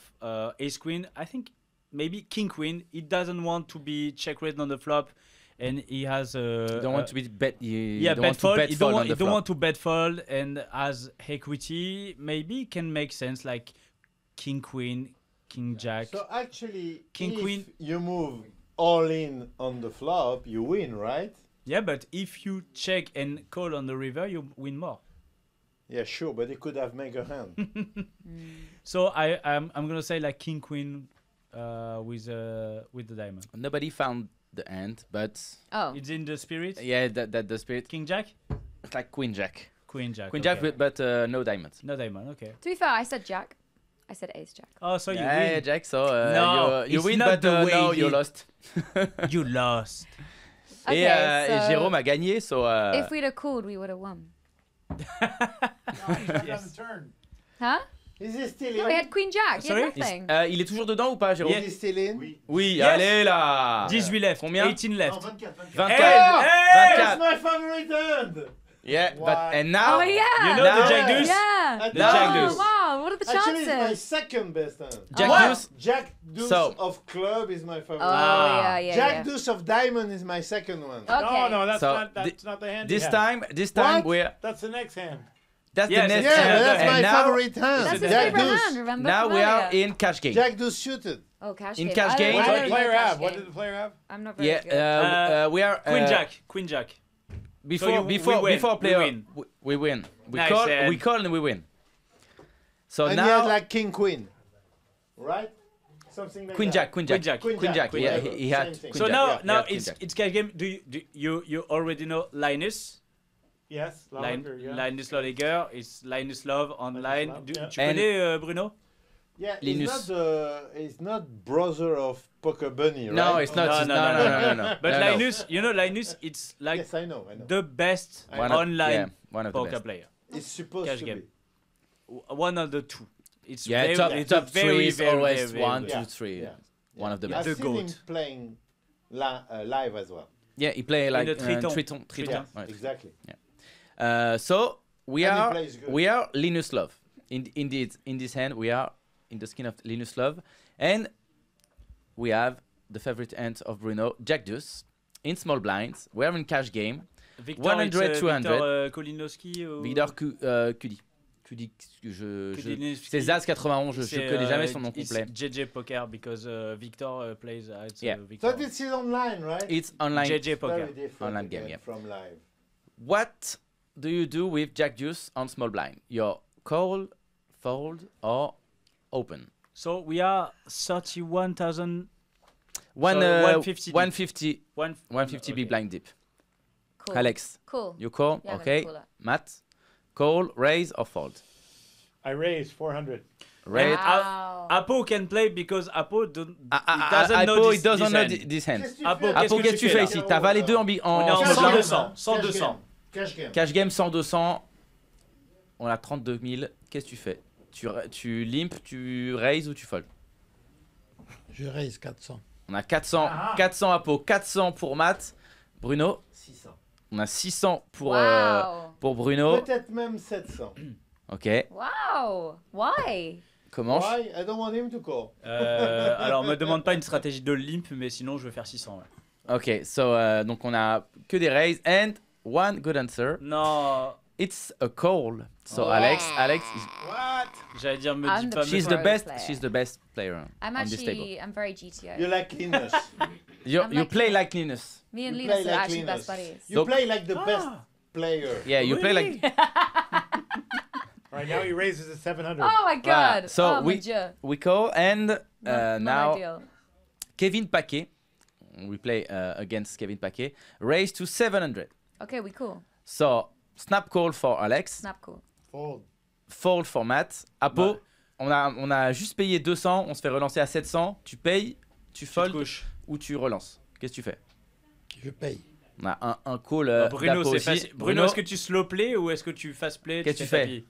[SPEAKER 2] ace queen, I think maybe king queen. He doesn't want to be check raised on the flop, and he has
[SPEAKER 3] You don't want to be bet.
[SPEAKER 2] yeah,
[SPEAKER 3] don't
[SPEAKER 2] bet
[SPEAKER 3] want to
[SPEAKER 2] fold.
[SPEAKER 3] bet
[SPEAKER 2] He don't
[SPEAKER 3] fold
[SPEAKER 2] want,
[SPEAKER 3] on
[SPEAKER 2] he
[SPEAKER 3] the
[SPEAKER 2] don't
[SPEAKER 3] flop.
[SPEAKER 2] want to bet fold, and as equity, maybe can make sense like king queen, king jack.
[SPEAKER 6] So actually,
[SPEAKER 2] King,
[SPEAKER 6] if
[SPEAKER 2] queen.
[SPEAKER 6] you move all in on the flop, you win, right?
[SPEAKER 2] Yeah, but if you check and call on the river, you win more.
[SPEAKER 6] Yeah, sure, but he could have made a hand.
[SPEAKER 2] So I'm gonna say like king queen with the diamond.
[SPEAKER 3] Nobody found the hand, but
[SPEAKER 4] Oh.
[SPEAKER 2] It's in the spirit.
[SPEAKER 3] yeah, that the spirit.
[SPEAKER 2] King jack,
[SPEAKER 3] It's like queen jack.
[SPEAKER 2] queen jack.
[SPEAKER 3] Queen jack,
[SPEAKER 2] okay.
[SPEAKER 3] but no diamonds.
[SPEAKER 2] No diamond. Okay.
[SPEAKER 4] To be fair, I said Jack. I said Ace Jack.
[SPEAKER 2] Oh, so you
[SPEAKER 3] Yeah,
[SPEAKER 2] win.
[SPEAKER 3] Jack. So
[SPEAKER 2] No,
[SPEAKER 3] you
[SPEAKER 2] it's
[SPEAKER 3] win,
[SPEAKER 2] not
[SPEAKER 3] but
[SPEAKER 2] the way
[SPEAKER 3] no,
[SPEAKER 2] it
[SPEAKER 3] you
[SPEAKER 2] is.
[SPEAKER 3] lost.
[SPEAKER 2] You lost.
[SPEAKER 4] Okay,
[SPEAKER 3] et
[SPEAKER 4] so
[SPEAKER 3] Jérôme a gagné, so.
[SPEAKER 4] if we'd have called, we would have won.
[SPEAKER 2] Yes.
[SPEAKER 4] Huh?
[SPEAKER 6] Is he still
[SPEAKER 4] No, we
[SPEAKER 6] in?
[SPEAKER 4] had Queen Jack.
[SPEAKER 2] Sorry?
[SPEAKER 4] You had nothing.
[SPEAKER 3] Il est toujours dedans ou pas, Jérôme?
[SPEAKER 6] Is he still in?
[SPEAKER 3] Oui,
[SPEAKER 2] Yes.
[SPEAKER 3] allez là.
[SPEAKER 2] 18 left.
[SPEAKER 3] Combien?
[SPEAKER 2] 18 left.
[SPEAKER 3] 24.
[SPEAKER 2] Hey!
[SPEAKER 6] That's
[SPEAKER 3] 24.
[SPEAKER 6] my favorite hand!
[SPEAKER 3] Yeah,
[SPEAKER 6] Why?
[SPEAKER 3] but and now.
[SPEAKER 4] Oh yeah.
[SPEAKER 2] You know
[SPEAKER 3] Now-
[SPEAKER 2] the jack deuce?
[SPEAKER 4] Yeah.
[SPEAKER 6] The
[SPEAKER 3] Jack deuce.
[SPEAKER 4] Wow. What are the
[SPEAKER 6] Actually, it's my
[SPEAKER 4] chances?
[SPEAKER 6] second best hand.
[SPEAKER 3] Jack
[SPEAKER 4] What?
[SPEAKER 3] deuce.
[SPEAKER 6] Jack deuce
[SPEAKER 3] So-
[SPEAKER 6] of club is my favorite.
[SPEAKER 4] Oh
[SPEAKER 6] hand.
[SPEAKER 4] yeah,
[SPEAKER 6] Jack
[SPEAKER 4] yeah.
[SPEAKER 6] deuce of diamond is my second one.
[SPEAKER 4] Okay.
[SPEAKER 5] No, that's
[SPEAKER 3] So,
[SPEAKER 5] not the hand.
[SPEAKER 3] This
[SPEAKER 5] he has.
[SPEAKER 3] this time
[SPEAKER 6] What?
[SPEAKER 3] we're
[SPEAKER 5] That's the next hand.
[SPEAKER 3] that's
[SPEAKER 2] Yes,
[SPEAKER 3] the next
[SPEAKER 2] yes,
[SPEAKER 6] Yeah,
[SPEAKER 3] hand.
[SPEAKER 6] but that's
[SPEAKER 3] and
[SPEAKER 6] my
[SPEAKER 3] now,
[SPEAKER 6] favorite hand.
[SPEAKER 4] That's his
[SPEAKER 6] Jack
[SPEAKER 4] favorite
[SPEAKER 6] deuce.
[SPEAKER 4] hand. Remember?
[SPEAKER 3] now
[SPEAKER 4] from
[SPEAKER 3] we are
[SPEAKER 4] earlier?
[SPEAKER 3] in cash game.
[SPEAKER 6] Jack deuce suited.
[SPEAKER 4] Oh, cash
[SPEAKER 3] in
[SPEAKER 4] game.
[SPEAKER 3] cash
[SPEAKER 4] I
[SPEAKER 3] game.
[SPEAKER 4] don't
[SPEAKER 5] What
[SPEAKER 4] know
[SPEAKER 5] did the player
[SPEAKER 4] cash
[SPEAKER 5] have? What
[SPEAKER 4] game.
[SPEAKER 5] did the player have?
[SPEAKER 4] I'm not very
[SPEAKER 3] Yeah,
[SPEAKER 4] good.
[SPEAKER 3] we are
[SPEAKER 2] Queen jack. Queen jack.
[SPEAKER 3] Before
[SPEAKER 2] So we win.
[SPEAKER 3] before
[SPEAKER 2] We
[SPEAKER 3] player
[SPEAKER 2] win.
[SPEAKER 3] we win. We
[SPEAKER 2] Nice,
[SPEAKER 3] call
[SPEAKER 2] and-
[SPEAKER 3] we call and we win. So
[SPEAKER 6] And
[SPEAKER 3] now
[SPEAKER 6] he had like king queen. Right? Something like
[SPEAKER 3] Queen
[SPEAKER 6] that.
[SPEAKER 3] jack, Queen jack,
[SPEAKER 2] Jack.
[SPEAKER 3] Queen jack.
[SPEAKER 6] Queen
[SPEAKER 3] Yeah,
[SPEAKER 6] jack.
[SPEAKER 3] he had
[SPEAKER 6] Same thing.
[SPEAKER 3] Queen
[SPEAKER 2] So
[SPEAKER 3] jack,
[SPEAKER 2] now
[SPEAKER 3] yeah,
[SPEAKER 2] now
[SPEAKER 3] Queen
[SPEAKER 2] it's
[SPEAKER 3] jack.
[SPEAKER 2] it's cash game. Do you already know Linus?
[SPEAKER 5] Yes. Lavender, yeah.
[SPEAKER 2] Linus Lolliger is Linus Love online.
[SPEAKER 5] Love,
[SPEAKER 2] Tu
[SPEAKER 5] yeah.
[SPEAKER 2] connais Bruno?
[SPEAKER 6] Yeah,
[SPEAKER 3] Linus.
[SPEAKER 6] he's not brother of Poker Bunny, right?
[SPEAKER 3] No, it's not.
[SPEAKER 2] No,
[SPEAKER 3] it's-
[SPEAKER 2] no,
[SPEAKER 3] no,
[SPEAKER 2] no,
[SPEAKER 3] no, no, no.
[SPEAKER 2] But
[SPEAKER 3] No, no.
[SPEAKER 2] Linus, you know Linus, it's like
[SPEAKER 6] Yes, I know.
[SPEAKER 2] the best
[SPEAKER 3] One of-
[SPEAKER 2] online
[SPEAKER 3] yeah, one of the
[SPEAKER 2] poker
[SPEAKER 3] best.
[SPEAKER 2] player.
[SPEAKER 6] It's supposed
[SPEAKER 2] Cash
[SPEAKER 6] to
[SPEAKER 2] game.
[SPEAKER 6] be.
[SPEAKER 2] One of the two. It's
[SPEAKER 3] Yeah,
[SPEAKER 2] very,
[SPEAKER 3] top
[SPEAKER 2] it's
[SPEAKER 3] top
[SPEAKER 2] a
[SPEAKER 3] three
[SPEAKER 2] very,
[SPEAKER 3] is
[SPEAKER 2] very,
[SPEAKER 3] always
[SPEAKER 2] very, very
[SPEAKER 3] one,
[SPEAKER 2] good.
[SPEAKER 3] two,
[SPEAKER 6] Yeah.
[SPEAKER 3] three.
[SPEAKER 6] Yeah.
[SPEAKER 3] One of the
[SPEAKER 6] I've
[SPEAKER 3] best.
[SPEAKER 2] The
[SPEAKER 6] seen him
[SPEAKER 2] goat.
[SPEAKER 6] playing live as well.
[SPEAKER 3] Yeah, he play like
[SPEAKER 2] the Triton.
[SPEAKER 3] Triton.
[SPEAKER 2] Triton.
[SPEAKER 3] Ouais.
[SPEAKER 6] Exactly.
[SPEAKER 3] So we
[SPEAKER 6] And he
[SPEAKER 3] are
[SPEAKER 6] plays good.
[SPEAKER 3] we are Linus Love. Indeed, in this hand we are in the skin of Linus Love, and we have the favorite hand of Bruno, Jack Deuce, in small blinds. We are in cash game.
[SPEAKER 2] Victor,
[SPEAKER 3] 100,
[SPEAKER 2] it's,
[SPEAKER 3] 200.
[SPEAKER 2] Victor Kolinowski ou...
[SPEAKER 3] Victor Cudi.
[SPEAKER 2] Kolinowski.
[SPEAKER 3] C'est Zaz 91. Je
[SPEAKER 2] C'est,
[SPEAKER 3] connais jamais son nom
[SPEAKER 2] it's
[SPEAKER 3] complet.
[SPEAKER 2] JJ Poker because Victor plays as
[SPEAKER 3] Yeah.
[SPEAKER 2] Victor.
[SPEAKER 6] So this is online, right?
[SPEAKER 3] It's online.
[SPEAKER 2] JJ Poker.
[SPEAKER 6] Very different
[SPEAKER 3] Online game,
[SPEAKER 6] again
[SPEAKER 3] yeah.
[SPEAKER 6] from live.
[SPEAKER 3] What do you do with Jack Deuce on small blind? Your call, fold, or open?
[SPEAKER 2] So we are 31,000.
[SPEAKER 3] One,
[SPEAKER 2] So 150 deep.
[SPEAKER 3] 150,
[SPEAKER 2] One,
[SPEAKER 3] 150 big
[SPEAKER 2] okay.
[SPEAKER 3] blind deep.
[SPEAKER 4] Cool.
[SPEAKER 3] Alex,
[SPEAKER 4] Cool.
[SPEAKER 3] you call?
[SPEAKER 4] Yeah, I'm
[SPEAKER 3] Okay.
[SPEAKER 4] gonna call it.
[SPEAKER 3] Matt, call, raise, or fold?
[SPEAKER 5] I raised 400.
[SPEAKER 3] Raise.
[SPEAKER 4] Wow.
[SPEAKER 2] Apo can play because Apo don't, it
[SPEAKER 3] Ah,
[SPEAKER 2] doesn't know
[SPEAKER 3] Apo,
[SPEAKER 2] this,
[SPEAKER 3] it doesn't
[SPEAKER 2] this
[SPEAKER 3] know
[SPEAKER 2] hand.
[SPEAKER 3] this hand.
[SPEAKER 2] Apo,
[SPEAKER 3] Apo, qu'est-ce que tu fais
[SPEAKER 2] là?
[SPEAKER 3] ici? T'as valé deux en
[SPEAKER 2] On est
[SPEAKER 3] en
[SPEAKER 2] en
[SPEAKER 3] small
[SPEAKER 2] 100,
[SPEAKER 3] blind.
[SPEAKER 2] 200. 100, 200.
[SPEAKER 6] Cash game.
[SPEAKER 3] Cash game 100, 200. On a 32 000. Qu'est-ce que tu fais? Tu limp, tu raise ou tu fold?
[SPEAKER 7] Je raise 400.
[SPEAKER 3] On a 400, 400 Apo, 400 pour Matt. Bruno?
[SPEAKER 6] 600.
[SPEAKER 3] On a 600
[SPEAKER 4] Wow.
[SPEAKER 3] pour Bruno.
[SPEAKER 6] Peut-être même 700.
[SPEAKER 3] Ok.
[SPEAKER 4] Wow. Why?
[SPEAKER 3] Comment?
[SPEAKER 6] Why? I don't want him to call.
[SPEAKER 2] Alors, me demande pas une stratégie de limp, mais sinon je vais faire 600. Ouais.
[SPEAKER 3] Ok, donc on a que des raises and one good answer.
[SPEAKER 2] Non,
[SPEAKER 3] It's a call. So
[SPEAKER 2] Oh.
[SPEAKER 3] Alex is,
[SPEAKER 2] j'allais dire me
[SPEAKER 4] I'm
[SPEAKER 2] dis
[SPEAKER 4] the
[SPEAKER 2] pas.
[SPEAKER 3] she's
[SPEAKER 2] me-
[SPEAKER 3] the
[SPEAKER 4] pro
[SPEAKER 3] best.
[SPEAKER 4] player.
[SPEAKER 3] She's the best player
[SPEAKER 4] I'm
[SPEAKER 3] on this table.
[SPEAKER 4] actually, I'm very GTO.
[SPEAKER 6] You like Linus.
[SPEAKER 3] You
[SPEAKER 4] I'm
[SPEAKER 3] you
[SPEAKER 4] like
[SPEAKER 3] play
[SPEAKER 4] Linus.
[SPEAKER 3] like Linus.
[SPEAKER 4] Me and
[SPEAKER 6] You
[SPEAKER 4] Linus
[SPEAKER 6] play
[SPEAKER 4] are
[SPEAKER 6] like
[SPEAKER 4] actually
[SPEAKER 6] Linus.
[SPEAKER 4] best buddies.
[SPEAKER 6] You
[SPEAKER 3] Donc-
[SPEAKER 6] play like the best player.
[SPEAKER 3] Yeah, you play like.
[SPEAKER 5] Right now he raises at 700.
[SPEAKER 4] Oh my god.
[SPEAKER 3] So
[SPEAKER 4] oh
[SPEAKER 3] we-
[SPEAKER 4] mon Dieu.
[SPEAKER 3] We call and
[SPEAKER 4] Not
[SPEAKER 3] now
[SPEAKER 4] ideal.
[SPEAKER 3] Kevin Paquet. We play against Kevin Paquet. Raised to 700.
[SPEAKER 4] Okay, we cool.
[SPEAKER 3] So snap call for Alex.
[SPEAKER 4] Snap cool.
[SPEAKER 5] Fold.
[SPEAKER 3] Fold for Matt. Apo, on a juste payé 200, on se fait relancer à 700. Tu payes, tu
[SPEAKER 2] Tu te
[SPEAKER 3] fold
[SPEAKER 2] couches.
[SPEAKER 3] ou tu relances. Qu'est-ce que tu fais?
[SPEAKER 7] Je paye.
[SPEAKER 3] On a un call
[SPEAKER 2] Bruno,
[SPEAKER 3] d'Apo
[SPEAKER 2] c'est
[SPEAKER 3] aussi.
[SPEAKER 2] facile. Bruno, est-ce que tu slow play ou est-ce que tu fast play?
[SPEAKER 3] Qu'est-ce que tu
[SPEAKER 2] fais
[SPEAKER 3] fais?
[SPEAKER 2] tapis?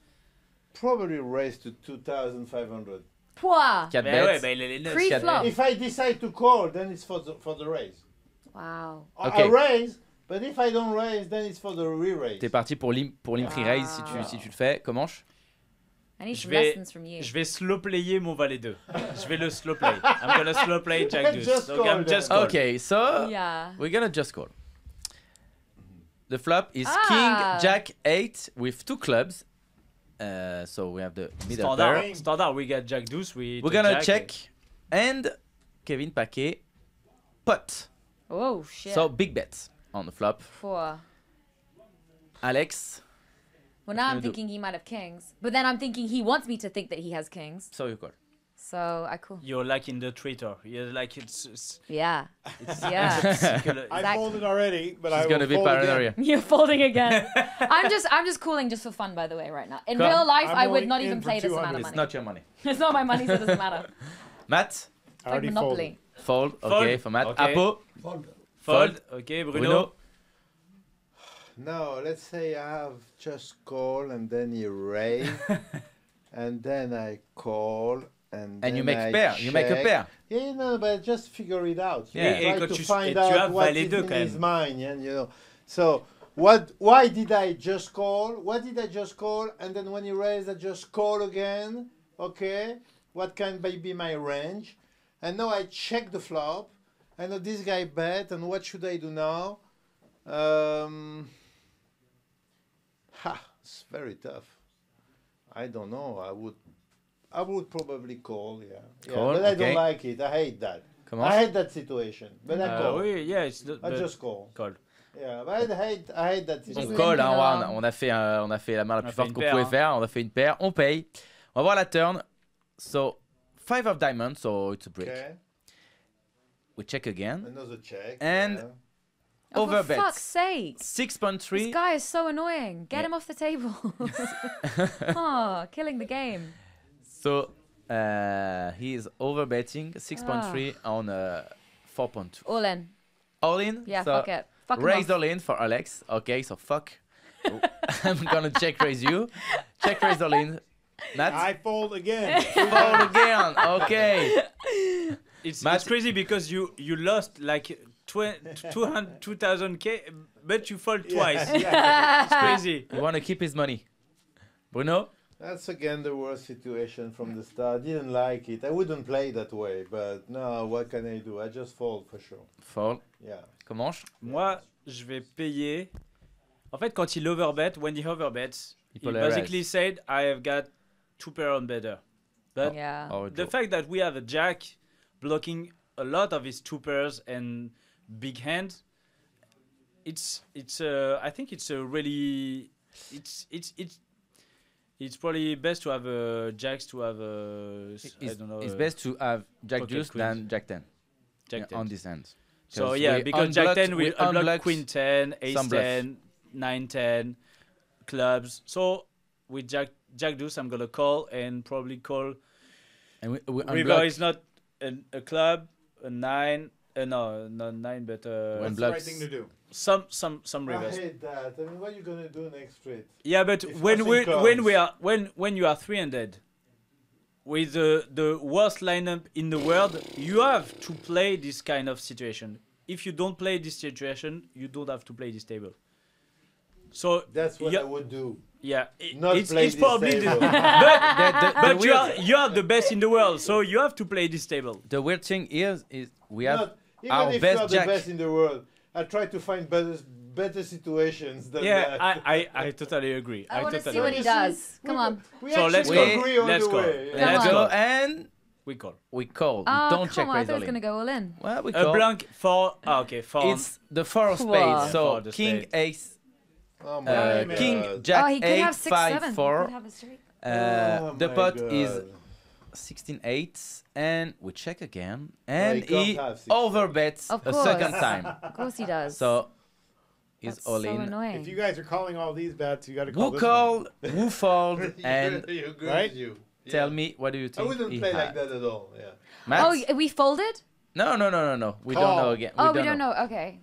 [SPEAKER 6] Probably raise to 2,500.
[SPEAKER 4] Pouah.
[SPEAKER 3] 4
[SPEAKER 2] Mais
[SPEAKER 3] bêtes.
[SPEAKER 2] ouais, bah il est les 9.
[SPEAKER 4] Pre-flop.
[SPEAKER 6] If I decide to call, then it's for the raise.
[SPEAKER 4] Wow.
[SPEAKER 3] Okay.
[SPEAKER 6] I raise, but if I don't raise, then it's for the re-raise.
[SPEAKER 3] T'es parti pour l'im pre-raise si tu le fais. Comment?
[SPEAKER 4] I need
[SPEAKER 2] Je
[SPEAKER 4] some
[SPEAKER 2] vais,
[SPEAKER 4] lessons from you.
[SPEAKER 2] je vais slow player mon valet 2. Je vais le slow play. I'm gonna slow play Jack Deuce.
[SPEAKER 6] Just
[SPEAKER 2] So
[SPEAKER 6] call
[SPEAKER 2] I'm
[SPEAKER 6] then.
[SPEAKER 2] just call.
[SPEAKER 3] Okay, so
[SPEAKER 4] Yeah.
[SPEAKER 3] we're gonna just call. The flop is
[SPEAKER 4] Ah.
[SPEAKER 3] King Jack 8 with 2 clubs. So we have the middle pair.
[SPEAKER 2] Standard. Standard. We got Jack Deuce.
[SPEAKER 3] We're
[SPEAKER 2] took
[SPEAKER 3] gonna
[SPEAKER 2] Jack.
[SPEAKER 3] check. And Kevin Paquet pot.
[SPEAKER 4] Oh shit.
[SPEAKER 3] So big bets on the flop.
[SPEAKER 4] 4.
[SPEAKER 3] Alex,
[SPEAKER 4] Well, now I'm
[SPEAKER 3] gonna do?
[SPEAKER 4] thinking he might have kings, but then I'm thinking he wants me to think that he has kings.
[SPEAKER 3] so you call.
[SPEAKER 4] So I call.
[SPEAKER 2] You're like in the traitor. You're like it's
[SPEAKER 4] Yeah. Yeah.
[SPEAKER 5] I
[SPEAKER 4] Zach-
[SPEAKER 5] folded already, but
[SPEAKER 3] She's
[SPEAKER 5] I
[SPEAKER 3] gonna
[SPEAKER 5] will
[SPEAKER 3] be
[SPEAKER 5] fold
[SPEAKER 3] paranoia.
[SPEAKER 5] again.
[SPEAKER 4] You're folding again. I'm just calling just for fun, by the way, right now. In
[SPEAKER 3] Come.
[SPEAKER 4] real life,
[SPEAKER 5] I'm
[SPEAKER 4] I would
[SPEAKER 5] only
[SPEAKER 4] not
[SPEAKER 5] in
[SPEAKER 4] even
[SPEAKER 5] for
[SPEAKER 4] play this
[SPEAKER 5] 200.
[SPEAKER 4] amount of
[SPEAKER 3] It's
[SPEAKER 4] money.
[SPEAKER 3] not your money.
[SPEAKER 4] It's not my money, so it doesn't matter.
[SPEAKER 3] Matt,
[SPEAKER 5] I
[SPEAKER 4] Like
[SPEAKER 5] already
[SPEAKER 4] Monopoly.
[SPEAKER 5] folded.
[SPEAKER 3] fold. Okay,
[SPEAKER 2] Fold.
[SPEAKER 3] for Matt.
[SPEAKER 2] Okay.
[SPEAKER 3] Apo,
[SPEAKER 7] Fold.
[SPEAKER 2] fold. Okay, Bruno.
[SPEAKER 3] Bruno.
[SPEAKER 6] No, let's say I have just call and then you raise, and then I call and then
[SPEAKER 3] And you make
[SPEAKER 6] I
[SPEAKER 3] pair. You make a
[SPEAKER 6] check.
[SPEAKER 3] pair.
[SPEAKER 6] Yeah, no, but just figure it out.
[SPEAKER 3] Yeah.
[SPEAKER 2] Et
[SPEAKER 6] Try
[SPEAKER 2] quand
[SPEAKER 6] to
[SPEAKER 2] tu-
[SPEAKER 6] find
[SPEAKER 2] et tu
[SPEAKER 6] out
[SPEAKER 2] as
[SPEAKER 6] what
[SPEAKER 2] valet
[SPEAKER 6] is
[SPEAKER 2] deux
[SPEAKER 6] in
[SPEAKER 2] quand
[SPEAKER 6] his
[SPEAKER 2] même.
[SPEAKER 6] mind, yeah, you know. So why did I just call? What did I just call? And then when you raise, I just call again. Okay, what can be my range? And now I check the flop. I know this guy bet, and what should I do now? It's very tough. I don't know. I would probably call, yeah.
[SPEAKER 3] Call,
[SPEAKER 6] But I
[SPEAKER 3] okay.
[SPEAKER 6] don't like it. I hate that.
[SPEAKER 3] Comment?
[SPEAKER 6] I hate that situation. But I call.
[SPEAKER 2] Oui, yeah, it's not,
[SPEAKER 6] I
[SPEAKER 2] but
[SPEAKER 6] just call.
[SPEAKER 2] call.
[SPEAKER 6] Yeah, but I hate that
[SPEAKER 3] On
[SPEAKER 6] situation.
[SPEAKER 3] colle, hein,
[SPEAKER 4] énorme.
[SPEAKER 3] on a fait la main la
[SPEAKER 2] On a
[SPEAKER 3] plus
[SPEAKER 2] fait
[SPEAKER 3] forte
[SPEAKER 2] une
[SPEAKER 3] qu'on
[SPEAKER 2] paire,
[SPEAKER 3] pouvait
[SPEAKER 2] hein.
[SPEAKER 3] faire. On a fait une paire, on paye. On va voir la turn. So, 5 of diamonds, so it's a break.
[SPEAKER 6] Okay,
[SPEAKER 3] We check again.
[SPEAKER 6] another check.
[SPEAKER 3] And-
[SPEAKER 6] yeah.
[SPEAKER 4] Oh,
[SPEAKER 3] Over
[SPEAKER 4] for fuck's sake.
[SPEAKER 3] 6.3.
[SPEAKER 4] This guy is so annoying. Get
[SPEAKER 3] Yeah.
[SPEAKER 4] him off the table. Oh, killing the game.
[SPEAKER 3] So, he is overbetting 6.3 on 4.2.
[SPEAKER 4] All in.
[SPEAKER 3] All in?
[SPEAKER 4] Yeah,
[SPEAKER 3] so
[SPEAKER 4] fuck it. Fuck him
[SPEAKER 3] raise
[SPEAKER 4] off.
[SPEAKER 3] all in for Alex. Okay, so fuck. I'm gonna check raise you. Check raise all in. Nat?
[SPEAKER 5] I fold again.
[SPEAKER 3] Fold again. Okay.
[SPEAKER 2] It's
[SPEAKER 3] Matt-
[SPEAKER 2] crazy because you lost like 2,000K, but you fold twice. It's crazy.
[SPEAKER 3] You want to keep his money. Bruno?
[SPEAKER 6] That's again the worst situation from the start. Didn't like it. I wouldn't play that way, but no, what can I do? I just fold for sure.
[SPEAKER 3] Fold.
[SPEAKER 6] Yeah.
[SPEAKER 3] Comment?
[SPEAKER 2] Moi, je vais payer. En fait, quand il overbet, when he overbets, he
[SPEAKER 3] polarize.
[SPEAKER 2] basically said, I have got 2 pair on better. But
[SPEAKER 4] Yeah.
[SPEAKER 3] Or
[SPEAKER 2] the
[SPEAKER 3] draw.
[SPEAKER 2] fact that we have a jack blocking a lot of his 2 pairs and big hand, I think it's a really, it's probably best to have jacks to have I don't know.
[SPEAKER 3] It's best to have Jack
[SPEAKER 2] pocket
[SPEAKER 3] Deuce
[SPEAKER 2] queens.
[SPEAKER 3] than Jack 10
[SPEAKER 2] Jack 10.
[SPEAKER 3] on this hand.
[SPEAKER 2] So
[SPEAKER 3] 'Cause
[SPEAKER 2] yeah,
[SPEAKER 3] we
[SPEAKER 2] because Jack 10 will unblock
[SPEAKER 3] unblock
[SPEAKER 2] Queen 10, Ace
[SPEAKER 3] some bluff.
[SPEAKER 2] 10, 9 10, clubs. So with Jack Deuce, I'm gonna call and probably call.
[SPEAKER 3] And we
[SPEAKER 2] River
[SPEAKER 3] unblock
[SPEAKER 2] is not a club, a 9. No, not 9, but
[SPEAKER 3] When
[SPEAKER 5] That's the right
[SPEAKER 3] blocks.
[SPEAKER 5] thing to do.
[SPEAKER 2] some
[SPEAKER 6] I
[SPEAKER 2] rivers.
[SPEAKER 6] hate that. I mean, what are you gonna do next street?
[SPEAKER 2] Yeah, but
[SPEAKER 6] If
[SPEAKER 2] when
[SPEAKER 6] nothing
[SPEAKER 2] we
[SPEAKER 6] comes.
[SPEAKER 2] are when you are 300 with the worst lineup in the world, you have to play this kind of situation. If you don't play this situation, you don't have to play this table. So
[SPEAKER 6] That's what
[SPEAKER 2] yeah,
[SPEAKER 6] I would do.
[SPEAKER 2] yeah,
[SPEAKER 6] Not play
[SPEAKER 2] it's
[SPEAKER 6] this
[SPEAKER 2] probably
[SPEAKER 6] table.
[SPEAKER 2] but
[SPEAKER 3] weird-
[SPEAKER 2] you are the best in the world, so you have to play this table.
[SPEAKER 3] The weird thing is we have
[SPEAKER 6] Not, even
[SPEAKER 3] our
[SPEAKER 6] if
[SPEAKER 3] best
[SPEAKER 6] you are
[SPEAKER 3] jack.
[SPEAKER 6] the best in the world, I try to find better situations than
[SPEAKER 2] Yeah,
[SPEAKER 6] that.
[SPEAKER 2] I totally agree.
[SPEAKER 4] I want to
[SPEAKER 2] totally
[SPEAKER 4] see what he
[SPEAKER 6] You see,
[SPEAKER 4] does. Come on.
[SPEAKER 6] We
[SPEAKER 2] So
[SPEAKER 6] actually
[SPEAKER 2] let's
[SPEAKER 3] go.
[SPEAKER 6] agree on
[SPEAKER 2] Let's
[SPEAKER 6] the
[SPEAKER 2] go.
[SPEAKER 6] way.
[SPEAKER 4] Come
[SPEAKER 3] Let's
[SPEAKER 4] on.
[SPEAKER 3] go and
[SPEAKER 2] We call
[SPEAKER 3] we call. We
[SPEAKER 4] Oh,
[SPEAKER 3] don't check
[SPEAKER 4] come on. I
[SPEAKER 3] raise
[SPEAKER 4] thought it
[SPEAKER 3] all
[SPEAKER 4] was going to
[SPEAKER 3] in.
[SPEAKER 4] go all in.
[SPEAKER 3] Well, we
[SPEAKER 2] a
[SPEAKER 3] call.
[SPEAKER 2] blank for okay for
[SPEAKER 3] It's the 4 of
[SPEAKER 4] Wow.
[SPEAKER 3] spades. So
[SPEAKER 2] For the
[SPEAKER 3] king,
[SPEAKER 2] spade.
[SPEAKER 3] ace,
[SPEAKER 6] Oh my God.
[SPEAKER 3] king, jack,
[SPEAKER 4] Oh, he could
[SPEAKER 3] 8,
[SPEAKER 4] have 6
[SPEAKER 3] 5,
[SPEAKER 4] 7.
[SPEAKER 3] 4.
[SPEAKER 4] He could have a straight.
[SPEAKER 6] Oh
[SPEAKER 3] The
[SPEAKER 6] my
[SPEAKER 3] pot
[SPEAKER 6] God.
[SPEAKER 3] is 16 eights, and we check again,
[SPEAKER 6] he
[SPEAKER 3] and
[SPEAKER 6] can't
[SPEAKER 3] he
[SPEAKER 6] have 6
[SPEAKER 3] overbets
[SPEAKER 4] Of
[SPEAKER 3] a
[SPEAKER 4] course.
[SPEAKER 3] second time.
[SPEAKER 4] Of course he does.
[SPEAKER 3] So he's
[SPEAKER 4] That's
[SPEAKER 3] all
[SPEAKER 4] so
[SPEAKER 3] in.
[SPEAKER 4] annoying.
[SPEAKER 5] If you guys are calling all these bets, you got to call
[SPEAKER 3] Who
[SPEAKER 5] this
[SPEAKER 3] call, who fold, and
[SPEAKER 6] You agree
[SPEAKER 5] Right?
[SPEAKER 6] with you.
[SPEAKER 3] tell
[SPEAKER 6] Yeah.
[SPEAKER 3] me what do you
[SPEAKER 6] I
[SPEAKER 3] think
[SPEAKER 6] wouldn't
[SPEAKER 3] he
[SPEAKER 6] play like
[SPEAKER 3] had?
[SPEAKER 6] that at all. Yeah.
[SPEAKER 3] Matt?
[SPEAKER 4] Oh, we folded?
[SPEAKER 3] No. We
[SPEAKER 6] Call.
[SPEAKER 3] don't know again.
[SPEAKER 4] Oh, we don't know. Okay.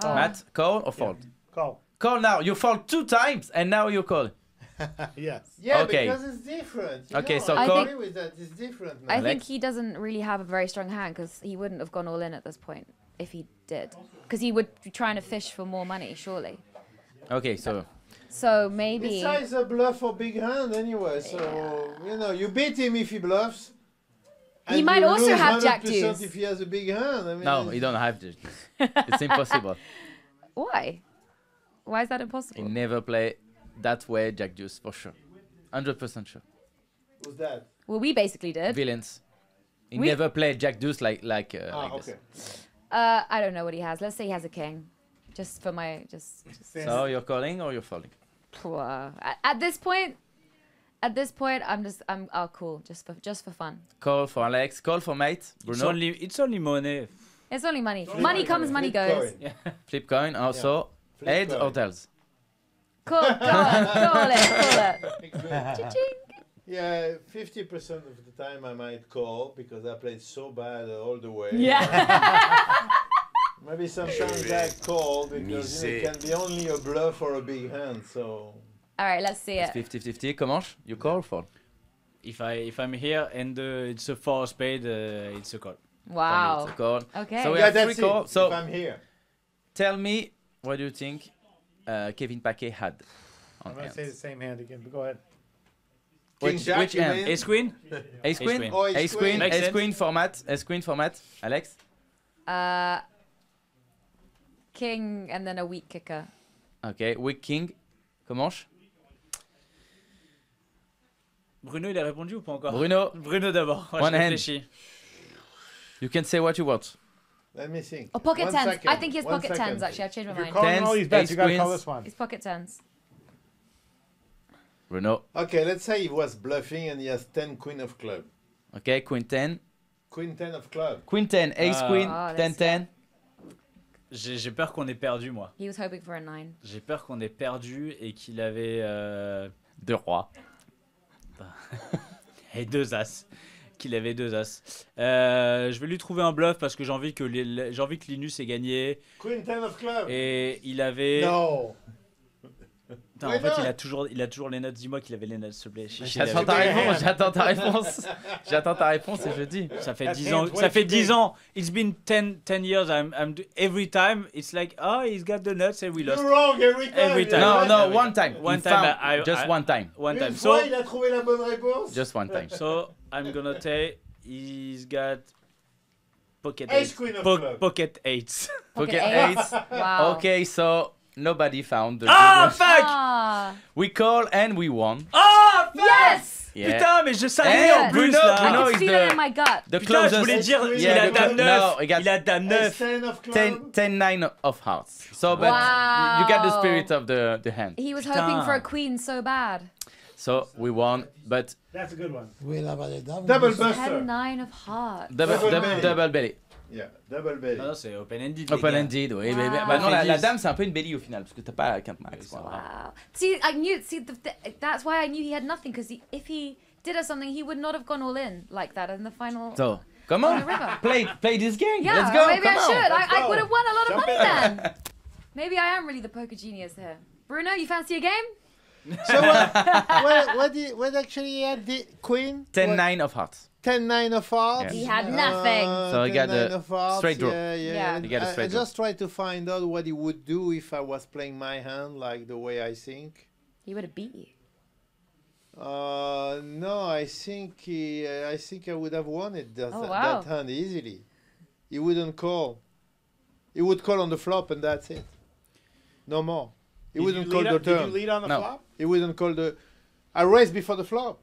[SPEAKER 3] Matt, call or fold?
[SPEAKER 5] one. Call.
[SPEAKER 3] Call now. You fold 2 times, and now you call.
[SPEAKER 5] Yes.
[SPEAKER 6] Yeah,
[SPEAKER 3] Okay.
[SPEAKER 6] because it's different. you
[SPEAKER 3] Okay,
[SPEAKER 6] know,
[SPEAKER 3] so
[SPEAKER 6] I
[SPEAKER 3] call-
[SPEAKER 6] agree with that. It's different now.
[SPEAKER 4] I think
[SPEAKER 3] Alex?
[SPEAKER 4] he doesn't really have a very strong hand because he wouldn't have gone all in at this point if he did. Because he would be trying to fish for more money, surely.
[SPEAKER 3] Okay, so
[SPEAKER 4] So maybe.
[SPEAKER 6] Besides a bluff or big hand anyway, so you know you beat him if he bluffs.
[SPEAKER 4] He
[SPEAKER 6] and
[SPEAKER 4] might
[SPEAKER 6] you
[SPEAKER 4] also
[SPEAKER 6] lose
[SPEAKER 4] have jack
[SPEAKER 6] 100%
[SPEAKER 4] deuce.
[SPEAKER 6] if he has a big hand. I mean,
[SPEAKER 3] No, you don't have to. It's impossible.
[SPEAKER 4] Why? Why is that
[SPEAKER 3] He
[SPEAKER 4] impossible?
[SPEAKER 3] never play that way Jack Deuce for sure. 100% sure.
[SPEAKER 6] Who's that?
[SPEAKER 4] Well, we basically did.
[SPEAKER 3] Villains. He
[SPEAKER 4] We-
[SPEAKER 3] never played Jack Deuce like like
[SPEAKER 6] Okay.
[SPEAKER 3] this.
[SPEAKER 4] I don't know what he has. Let's say he has a king. Just for my just.
[SPEAKER 3] So you're calling or you're folding?
[SPEAKER 4] At this point, I'm cool. Just for fun.
[SPEAKER 3] Call for Alex. Call for mate. Bruno.
[SPEAKER 2] It's only money.
[SPEAKER 4] It's only money. Money comes, money goes.
[SPEAKER 3] Flip coin. Also heads or tails.
[SPEAKER 4] Call it. Cha-ching.
[SPEAKER 6] Yeah, 50% of the time I might call because I played so bad all the way.
[SPEAKER 4] Yeah.
[SPEAKER 6] Maybe sometimes I call because it can be only a bluff or a big hand. So.
[SPEAKER 4] All right, let's see it.
[SPEAKER 3] It's 50-50. Comment? You call or fold?
[SPEAKER 2] If I'm here and it's a 4 spade, it's a call.
[SPEAKER 4] Wow.
[SPEAKER 3] It's a call.
[SPEAKER 4] Okay.
[SPEAKER 3] So we
[SPEAKER 6] Yeah,
[SPEAKER 3] have 3
[SPEAKER 6] that's
[SPEAKER 3] calls.
[SPEAKER 6] it.
[SPEAKER 3] So
[SPEAKER 6] If I'm here.
[SPEAKER 3] tell me, what do you think Kevin Paquet had on
[SPEAKER 5] I'm going to say the
[SPEAKER 3] hands?
[SPEAKER 5] same hand again, but go ahead.
[SPEAKER 6] King Jack,
[SPEAKER 3] which
[SPEAKER 6] you
[SPEAKER 3] hand?
[SPEAKER 6] mean?
[SPEAKER 2] Ace queen.
[SPEAKER 3] Ace queen?
[SPEAKER 2] queen.
[SPEAKER 6] Oh,
[SPEAKER 3] Ace queen.
[SPEAKER 2] Makes
[SPEAKER 3] Ace
[SPEAKER 2] sense.
[SPEAKER 3] queen format. Ace queen format. Alex?
[SPEAKER 4] King and then a weak kicker.
[SPEAKER 3] Ok. Weak king. Comment?
[SPEAKER 2] Bruno, il a répondu ou pas encore?
[SPEAKER 3] Bruno,
[SPEAKER 2] Bruno d'abord. Ouais,
[SPEAKER 3] One
[SPEAKER 2] je
[SPEAKER 3] hand.
[SPEAKER 2] réfléchis.
[SPEAKER 3] you can say what you want.
[SPEAKER 6] Let me think.
[SPEAKER 4] Oh, pocket
[SPEAKER 6] 1
[SPEAKER 4] tens.
[SPEAKER 6] second.
[SPEAKER 4] I think he has
[SPEAKER 6] 1
[SPEAKER 4] pocket
[SPEAKER 6] second.
[SPEAKER 4] tens, actually. I've changed
[SPEAKER 5] If
[SPEAKER 4] my
[SPEAKER 5] you're
[SPEAKER 4] mind.
[SPEAKER 5] calling all
[SPEAKER 3] Tens,
[SPEAKER 5] these bets,
[SPEAKER 3] ace
[SPEAKER 5] you got to call
[SPEAKER 3] queens.
[SPEAKER 5] this one.
[SPEAKER 4] It's pocket tens.
[SPEAKER 3] Bruno.
[SPEAKER 6] Okay, let's say he was bluffing and he has 10 queen of club.
[SPEAKER 3] Ok. Queen 10.
[SPEAKER 6] Queen 10 of club.
[SPEAKER 3] Queen 10. Ace queen.
[SPEAKER 4] Oh,
[SPEAKER 3] 10
[SPEAKER 4] that's-
[SPEAKER 3] 10.
[SPEAKER 2] J'ai peur qu'on ait perdu, moi.
[SPEAKER 4] He was hoping for a 9.
[SPEAKER 2] J'ai peur qu'on ait perdu et qu'il avait
[SPEAKER 3] Deux rois.
[SPEAKER 2] et 2 as. Qu'il avait 2 as. Je vais lui trouver un bluff parce que j'ai envie que Linus ait gagné.
[SPEAKER 6] Queen 10 of club.
[SPEAKER 2] Et il avait.
[SPEAKER 6] No.
[SPEAKER 2] Putain, en fait, il a toujours les notes. Dis-moi qu'il avait les notes, s'il te plaît.
[SPEAKER 3] J'attends ta réponse. J'attends ta réponse. J'attends ta réponse et je dis.
[SPEAKER 2] Ça fait
[SPEAKER 5] That
[SPEAKER 2] 10 ans.
[SPEAKER 5] hand's
[SPEAKER 2] Ça
[SPEAKER 5] way
[SPEAKER 2] fait
[SPEAKER 5] too
[SPEAKER 2] 10
[SPEAKER 5] big.
[SPEAKER 2] ans. It's been 10 years. Every time it's like, oh, he's got the nuts and we lost.
[SPEAKER 6] You're wrong every time.
[SPEAKER 2] Every time.
[SPEAKER 3] No,
[SPEAKER 6] You're
[SPEAKER 3] no,
[SPEAKER 6] right.
[SPEAKER 3] one time.
[SPEAKER 2] One
[SPEAKER 3] He
[SPEAKER 2] time,
[SPEAKER 3] found- just one time.
[SPEAKER 2] One time.
[SPEAKER 6] Une
[SPEAKER 2] So,
[SPEAKER 6] fois, il a trouvé la bonne réponse.
[SPEAKER 3] Just one time.
[SPEAKER 2] so I'm gonna say he's got pocket
[SPEAKER 6] Ace
[SPEAKER 2] eights.
[SPEAKER 6] queen of club.
[SPEAKER 2] Pocket eights.
[SPEAKER 3] Pocket
[SPEAKER 4] eights.
[SPEAKER 3] eights.
[SPEAKER 4] Wow.
[SPEAKER 3] Okay, so nobody found the.
[SPEAKER 2] Ah,
[SPEAKER 3] good one.
[SPEAKER 2] fuck!
[SPEAKER 4] Ah.
[SPEAKER 3] We call and we won.
[SPEAKER 2] Ah, fuck!
[SPEAKER 4] Yes!
[SPEAKER 3] Yeah.
[SPEAKER 2] Putain, mais je savais
[SPEAKER 3] Eh,
[SPEAKER 2] en plus
[SPEAKER 3] Bruno,
[SPEAKER 2] là.
[SPEAKER 4] I
[SPEAKER 3] Bruno
[SPEAKER 4] could
[SPEAKER 3] is
[SPEAKER 4] feel
[SPEAKER 3] the-
[SPEAKER 4] it in my gut.
[SPEAKER 3] The
[SPEAKER 2] Putain, je
[SPEAKER 3] closest.
[SPEAKER 2] voulais dire, il
[SPEAKER 3] Yeah,
[SPEAKER 2] a
[SPEAKER 3] the
[SPEAKER 2] dame
[SPEAKER 3] clo-
[SPEAKER 2] 9.
[SPEAKER 3] no, he got
[SPEAKER 2] Il a dame 9.
[SPEAKER 6] Ace 10 of club.
[SPEAKER 3] 10-9 of hearts. So, but you got the spirit of the hand.
[SPEAKER 4] He was
[SPEAKER 2] Putain.
[SPEAKER 4] hoping for a queen so bad.
[SPEAKER 3] So we won, but
[SPEAKER 5] That's a good one.
[SPEAKER 7] Oui, la valet d'âme.
[SPEAKER 6] Double
[SPEAKER 7] oui,
[SPEAKER 6] buster.
[SPEAKER 4] 10-9 of hearts.
[SPEAKER 3] double belly.
[SPEAKER 6] Yeah, double belly.
[SPEAKER 2] Non, c'est open-ended.
[SPEAKER 3] Open-ended, oui. Mais
[SPEAKER 4] Wow.
[SPEAKER 3] bah non, la
[SPEAKER 2] Fait 10.
[SPEAKER 3] dame, c'est un peu une belly au final, parce que t'as pas la quinte max. quoi.
[SPEAKER 4] Wow. See, I knew. See, that's why I knew he had nothing. Because if he did have something, he would not have gone all in like that in the final.
[SPEAKER 3] So, come
[SPEAKER 4] On
[SPEAKER 3] on,
[SPEAKER 4] the river.
[SPEAKER 3] play this game.
[SPEAKER 4] Yeah,
[SPEAKER 3] Let's go.
[SPEAKER 4] maybe
[SPEAKER 3] come
[SPEAKER 4] I
[SPEAKER 3] on.
[SPEAKER 4] should. I
[SPEAKER 6] go.
[SPEAKER 4] would have won a lot of
[SPEAKER 6] Jump
[SPEAKER 4] money
[SPEAKER 6] in.
[SPEAKER 4] then. Maybe I am really the poker genius here. Bruno, you fancy a game?
[SPEAKER 6] So what actually he had the queen?
[SPEAKER 3] 10-9 of hearts.
[SPEAKER 6] 10-9 of hearts.
[SPEAKER 3] Yeah.
[SPEAKER 4] He had nothing.
[SPEAKER 3] So he got
[SPEAKER 6] 10-9
[SPEAKER 3] the
[SPEAKER 6] of hearts,
[SPEAKER 3] straight draw.
[SPEAKER 4] Yeah.
[SPEAKER 3] You got a
[SPEAKER 6] I
[SPEAKER 3] straight draw.
[SPEAKER 6] just try to find out what he would do if I was playing my hand like the way I think.
[SPEAKER 4] He would have beat you.
[SPEAKER 6] No, I think I would have won it that,
[SPEAKER 4] Oh, wow.
[SPEAKER 6] that hand easily. He wouldn't call. He would call on the flop and that's it. No more. He wouldn't call the
[SPEAKER 5] Did you
[SPEAKER 6] turn.
[SPEAKER 5] lead on the
[SPEAKER 3] No.
[SPEAKER 5] flop?
[SPEAKER 6] He wouldn't call the. I raised before the flop.